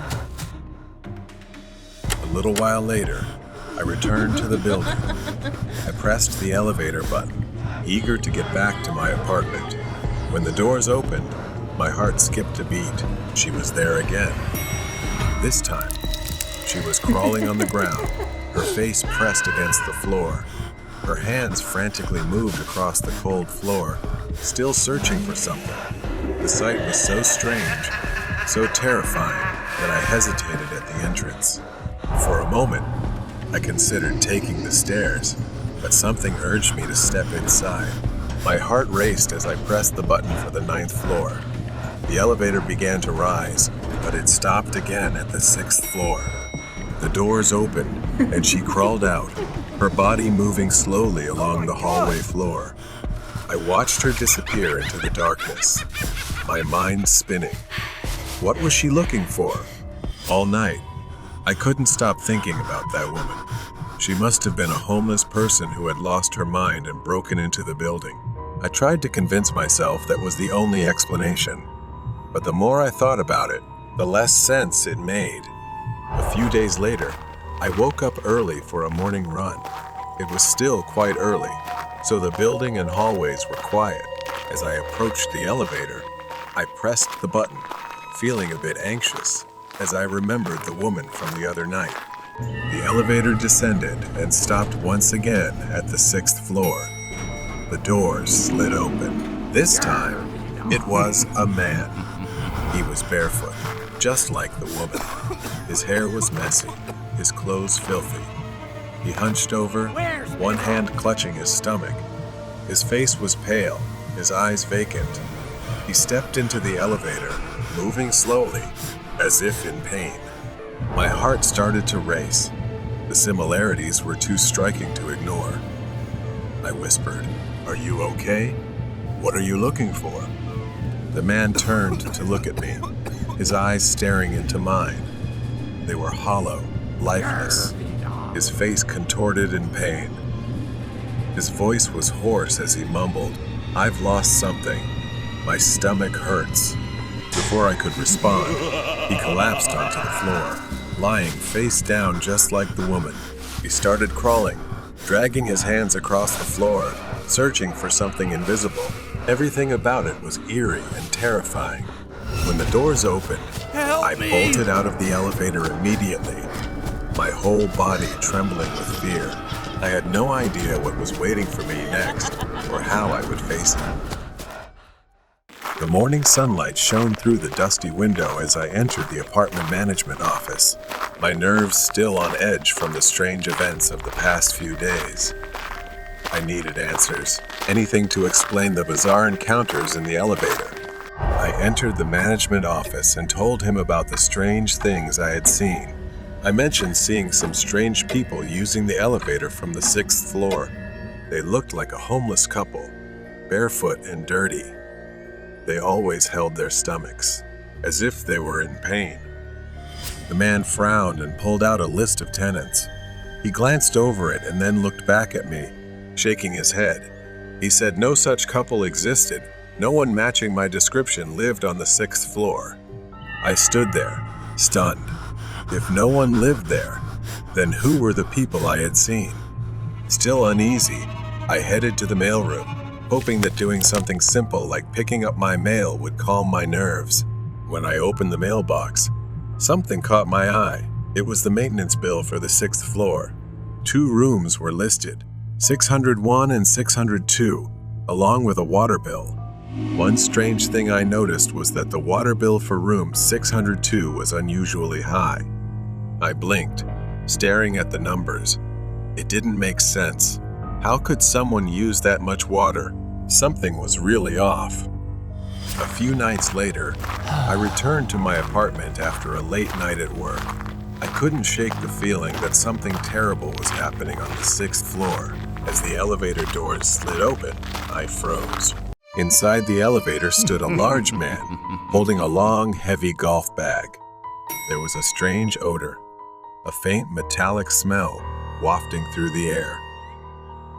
A little while later, I returned to the building. I pressed the elevator button, eager to get back to my apartment. When the doors opened, my heart skipped a beat. She was there again. This time, she was crawling on the ground, her face pressed against the floor. Her hands frantically moved across the cold floor, still searching for something. The sight was so strange, so terrifying, that I hesitated at the entrance. For a moment, I considered taking the stairs, but something urged me to step inside. My heart raced as I pressed the button for the 9th floor. The elevator began to rise, but it stopped again at the 6th floor. The doors opened, and she crawled out, her body moving slowly along the hallway floor. I watched her disappear into the darkness, my mind spinning. What was she looking for? All night, I couldn't stop thinking about that woman. She must have been a homeless person who had lost her mind and broken into the building. I tried to convince myself that was the only explanation, but the more I thought about it, the less sense it made. A few days later, I woke up early for a morning run. It was still quite early, so the building and hallways were quiet. As I approached the elevator, I pressed the button, feeling a bit anxious, as I remembered the woman from the other night. The elevator descended and stopped once again at the 6th floor. The doors slid open. This time, it was a man. He was barefoot, just like the woman. His hair was messy, his clothes filthy. He hunched over, one hand clutching his stomach. His face was pale, his eyes vacant. He stepped into the elevator, moving slowly, as if in pain. My heart started to race. The similarities were too striking to ignore. I whispered, "Are you okay? What are you looking for?" The man turned to look at me, his eyes staring into mine. They were hollow, lifeless, his face contorted in pain. His voice was hoarse as he mumbled, "I've lost something. My stomach hurts." Before I could respond, he collapsed onto the floor, lying face down just like the woman. He started crawling, dragging his hands across the floor, searching for something invisible. Everything about it was eerie and terrifying. When the doors opened, I bolted out of the elevator immediately, my whole body trembling with fear. I had no idea what was waiting for me next or how I would face it. The morning sunlight shone through the dusty window as I entered the apartment management office, my nerves still on edge from the strange events of the past few days. I needed answers, anything to explain the bizarre encounters in the elevator. I entered the management office and told him about the strange things I had seen. I mentioned seeing some strange people using the elevator from the 6th floor. They looked like a homeless couple, barefoot and dirty. They always held their stomachs, as if they were in pain. The man frowned and pulled out a list of tenants. He glanced over it and then looked back at me, shaking his head. He said no such couple existed. No one matching my description lived on the 6th floor. I stood there, stunned. If no one lived there, then who were the people I had seen? Still uneasy, I headed to the mailroom, hoping that doing something simple like picking up my mail would calm my nerves. When I opened the mailbox, something caught my eye. It was the maintenance bill for the 6th floor. 2 rooms were listed, 601 and 602, along with a water bill. One strange thing I noticed was that the water bill for room 602 was unusually high. I blinked, staring at the numbers. It didn't make sense. How could someone use that much water? Something was really off. A few nights later, I returned to my apartment after a late night at work. I couldn't shake the feeling that something terrible was happening on the 6th floor. As the elevator doors slid open, I froze. Inside the elevator stood a large man, holding a long, heavy golf bag. There was a strange odor, a faint metallic smell wafting through the air.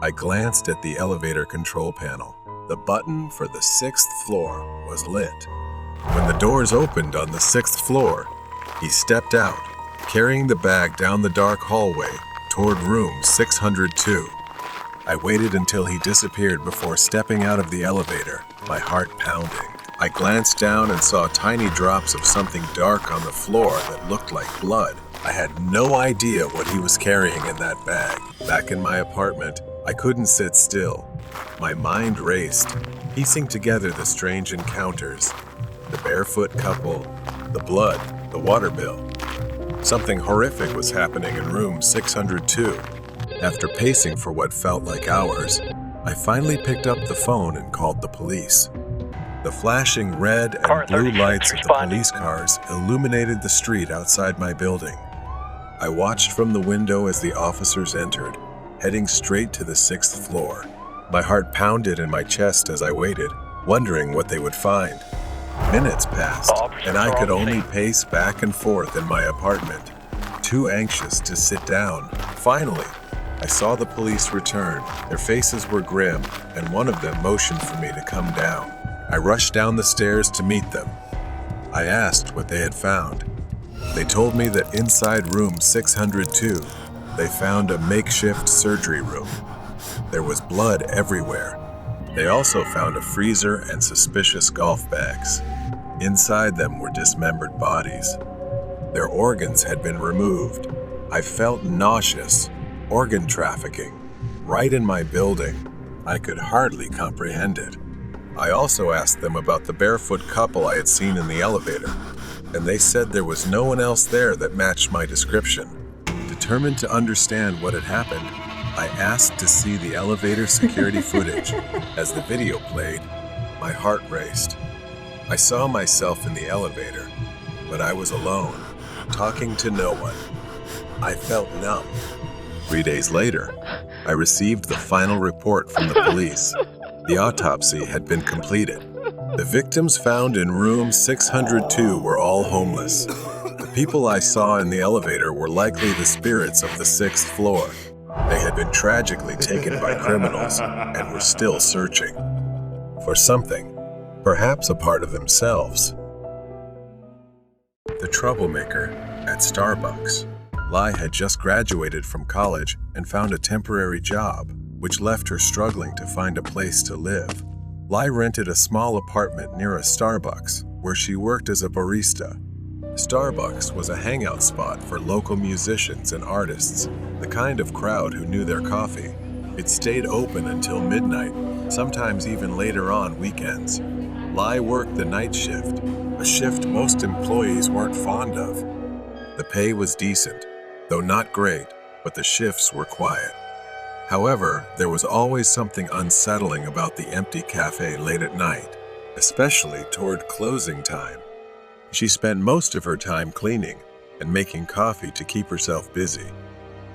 I glanced at the elevator control panel. The button for the 6th floor was lit. When the doors opened on the 6th floor, he stepped out, carrying the bag down the dark hallway toward room 602. I waited until he disappeared before stepping out of the elevator, my heart pounding. I glanced down and saw tiny drops of something dark on the floor that looked like blood. I had no idea what he was carrying in that bag. Back in my apartment, I couldn't sit still. My mind raced, piecing together the strange encounters. The barefoot couple, the blood, the water bill. Something horrific was happening in room 602. After pacing for what felt like hours, I finally picked up the phone and called the police. The flashing red and blue lights of the police cars illuminated the street outside my building. I watched from the window as the officers entered, heading straight to the 6th floor. My heart pounded in my chest as I waited, wondering what they would find. Minutes passed, and I could only pace back and forth in my apartment, too anxious to sit down. Finally, I saw the police return. Their faces were grim, and one of them motioned for me to come down. I rushed down the stairs to meet them. I asked what they had found. They told me that inside room 602, they found a makeshift surgery room. There was blood everywhere. They also found a freezer and suspicious golf bags. Inside them were dismembered bodies. Their organs had been removed. I felt nauseous. Organ trafficking, right in my building. I could hardly comprehend it. I also asked them about the barefoot couple I had seen in the elevator, and they said there was no one else there that matched my description. Determined to understand what had happened, I asked to see the elevator security footage. As the video played, my heart raced. I saw myself in the elevator, but I was alone, talking to no one. I felt numb. 3 days later, I received the final report from the police. The autopsy had been completed. The victims found in room 602 were all homeless. The people I saw in the elevator were likely the spirits of the 6th floor. They had been tragically taken by criminals and were still searching for something, perhaps a part of themselves. The troublemaker at Starbucks. Lai had just graduated from college and found a temporary job, which left her struggling to find a place to live. Lai rented a small apartment near a Starbucks, where she worked as a barista. Starbucks was a hangout spot for local musicians and artists, the kind of crowd who knew their coffee. It stayed open until midnight, sometimes even later on weekends. Lai worked the night shift, a shift most employees weren't fond of. The pay was decent, though not great, but the shifts were quiet. However, there was always something unsettling about the empty cafe late at night, especially toward closing time. She spent most of her time cleaning and making coffee to keep herself busy.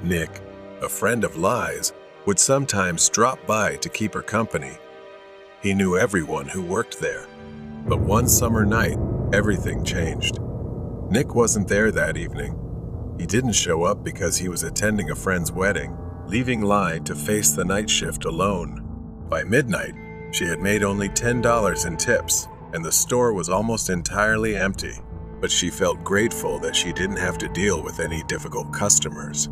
Nick, a friend of Lai's, would sometimes drop by to keep her company. He knew everyone who worked there, but one summer night, everything changed. Nick wasn't there that evening. He didn't show up because he was attending a friend's wedding, leaving Lai to face the night shift alone. By midnight, she had made only $10 in tips, and the store was almost entirely empty, but she felt grateful that she didn't have to deal with any difficult customers.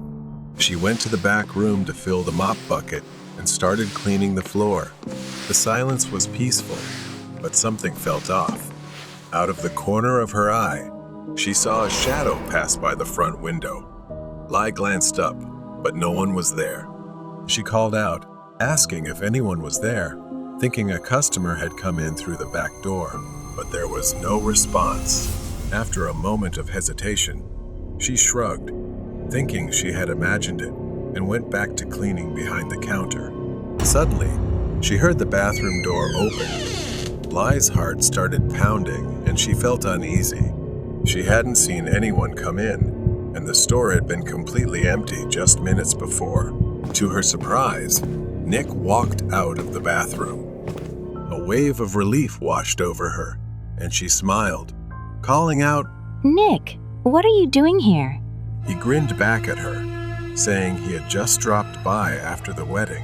She went to the back room to fill the mop bucket and started cleaning the floor. The silence was peaceful, but something felt off. Out of the corner of her eye, she saw a shadow pass by the front window. Lai glanced up, but no one was there. She called out, asking if anyone was there, thinking a customer had come in through the back door, but there was no response. After a moment of hesitation, she shrugged, thinking she had imagined it, and went back to cleaning behind the counter. Suddenly, she heard the bathroom door open. Lai's heart started pounding, and she felt uneasy. She hadn't seen anyone come in, and the store had been completely empty just minutes before. To her surprise, Nick walked out of the bathroom. A wave of relief washed over her, and she smiled, calling out, Nick, what are you doing here? He grinned back at her, saying he had just dropped by after the wedding.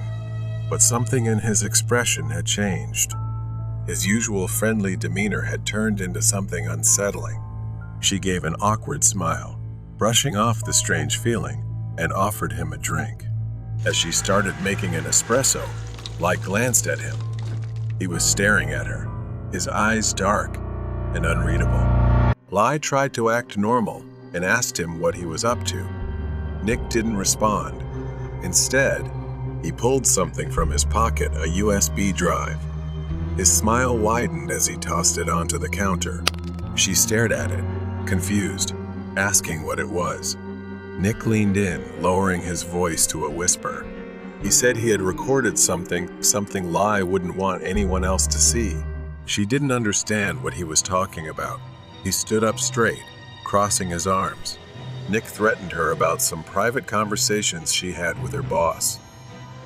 but something in his expression had changed. His usual friendly demeanor had turned into something unsettling. She gave an awkward smile, brushing off the strange feeling, and offered him a drink. As she started making an espresso, Lai glanced at him. He was staring at her, his eyes dark and unreadable. Lai tried to act normal and asked him what he was up to. Nick didn't respond. Instead, he pulled something from his pocket, a USB drive. His smile widened as he tossed it onto the counter. She stared at it, confused, asking what it was. Nick leaned in, lowering his voice to a whisper. He said he had recorded something Lai wouldn't want anyone else to see. She didn't understand what he was talking about. He stood up straight, crossing his arms. Nick threatened her about some private conversations she had with her boss.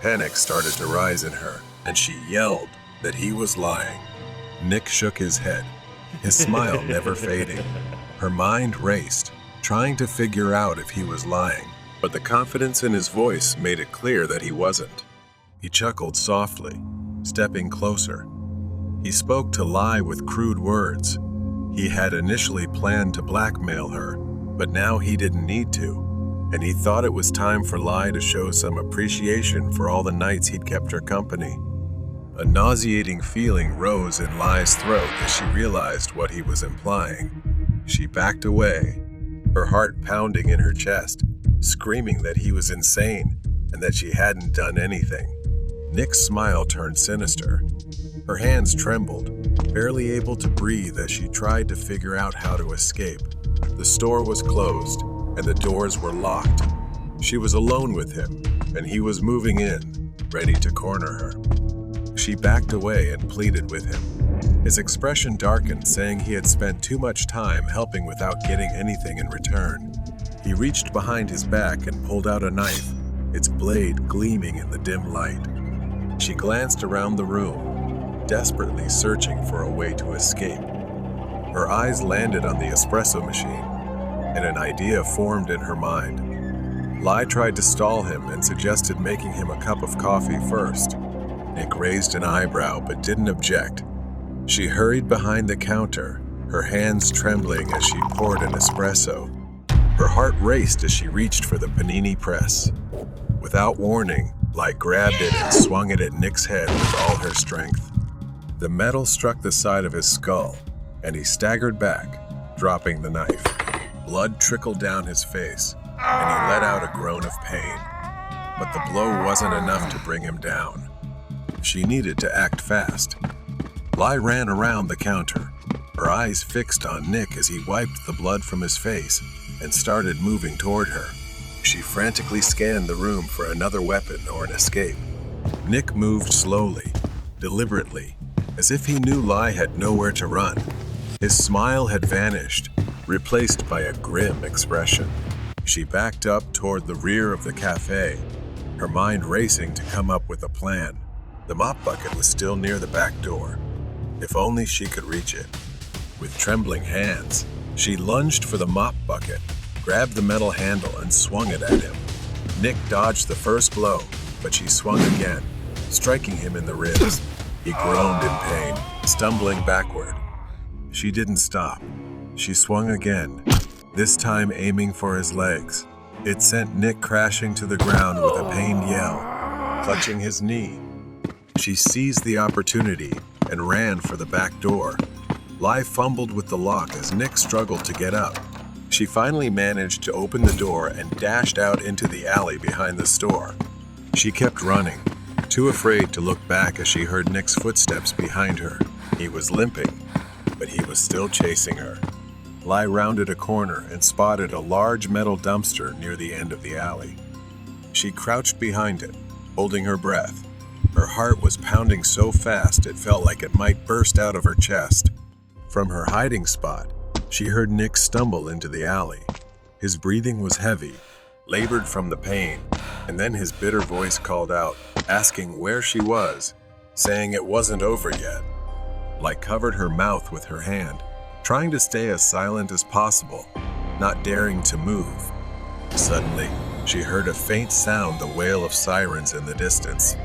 Panic started to rise in her, and she yelled that he was lying. Nick shook his head, his smile never fading. Her mind raced, trying to figure out if he was lying, but the confidence in his voice made it clear that he wasn't. He chuckled softly, stepping closer. He spoke to Lai with crude words. He had initially planned to blackmail her, but now he didn't need to, and he thought it was time for Lai to show some appreciation for all the nights he'd kept her company. A nauseating feeling rose in Lai's throat as she realized what he was implying. She backed away, her heart pounding in her chest, screaming that he was insane and that she hadn't done anything. Nick's smile turned sinister. Her hands trembled, barely able to breathe as she tried to figure out how to escape. The store was closed, and the doors were locked. She was alone with him, and he was moving in, ready to corner her. She backed away and pleaded with him. His expression darkened, saying he had spent too much time helping without getting anything in return. He reached behind his back and pulled out a knife, its blade gleaming in the dim light. She glanced around the room, desperately searching for a way to escape. Her eyes landed on the espresso machine, and an idea formed in her mind. Lai tried to stall him and suggested making him a cup of coffee first. Nick raised an eyebrow but didn't object. She hurried behind the counter, her hands trembling as she poured an espresso. Her heart raced as she reached for the panini press. Without warning, Lai grabbed it and swung it at Nick's head with all her strength. The metal struck the side of his skull, and he staggered back, dropping the knife. Blood trickled down his face, and he let out a groan of pain. But the blow wasn't enough to bring him down. She needed to act fast. Lai ran around the counter, her eyes fixed on Nick as he wiped the blood from his face and started moving toward her. She frantically scanned the room for another weapon or an escape. Nick moved slowly, deliberately, as if he knew Lai had nowhere to run. His smile had vanished, replaced by a grim expression. She backed up toward the rear of the cafe, her mind racing to come up with a plan. The mop bucket was still near the back door. If only she could reach it. With trembling hands, she lunged for the mop bucket, grabbed the metal handle and swung it at him. Nick dodged the first blow, but she swung again, striking him in the ribs. He groaned in pain, stumbling backward. She didn't stop. She swung again, this time aiming for his legs. It sent Nick crashing to the ground with a pained yell, clutching his knee. She seized the opportunity and ran for the back door. Lai fumbled with the lock as Nick struggled to get up. She finally managed to open the door and dashed out into the alley behind the store. She kept running, too afraid to look back as she heard Nick's footsteps behind her. He was limping, but he was still chasing her. Lai rounded a corner and spotted a large metal dumpster near the end of the alley. She crouched behind it, holding her breath. Her heart was pounding so fast it felt like it might burst out of her chest. From her hiding spot, she heard Nick stumble into the alley. His breathing was heavy, labored from the pain, and then his bitter voice called out, asking where she was, saying it wasn't over yet. Lai covered her mouth with her hand, trying to stay as silent as possible, not daring to move. Suddenly, she heard a faint sound, the wail of sirens in the distance.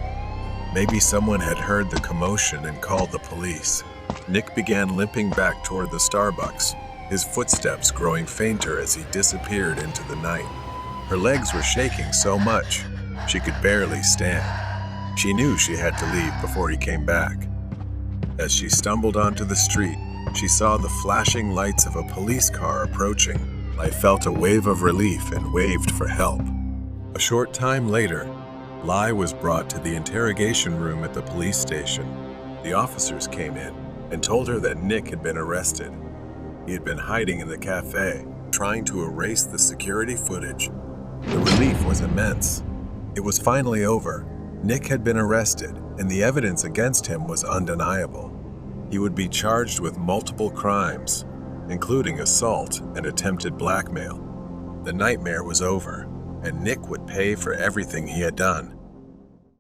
Maybe someone had heard the commotion and called the police. Nick began limping back toward the Starbucks, his footsteps growing fainter as he disappeared into the night. Her legs were shaking so much, she could barely stand. She knew she had to leave before he came back. As she stumbled onto the street, she saw the flashing lights of a police car approaching. I felt a wave of relief and waved for help. A short time later, Lai was brought to the interrogation room at the police station. The officers came in and told her that Nick had been arrested. He had been hiding in the cafe, trying to erase the security footage. The relief was immense. It was finally over. Nick had been arrested, and the evidence against him was undeniable. He would be charged with multiple crimes, including assault and attempted blackmail. The nightmare was over, and Nick would pay for everything he had done.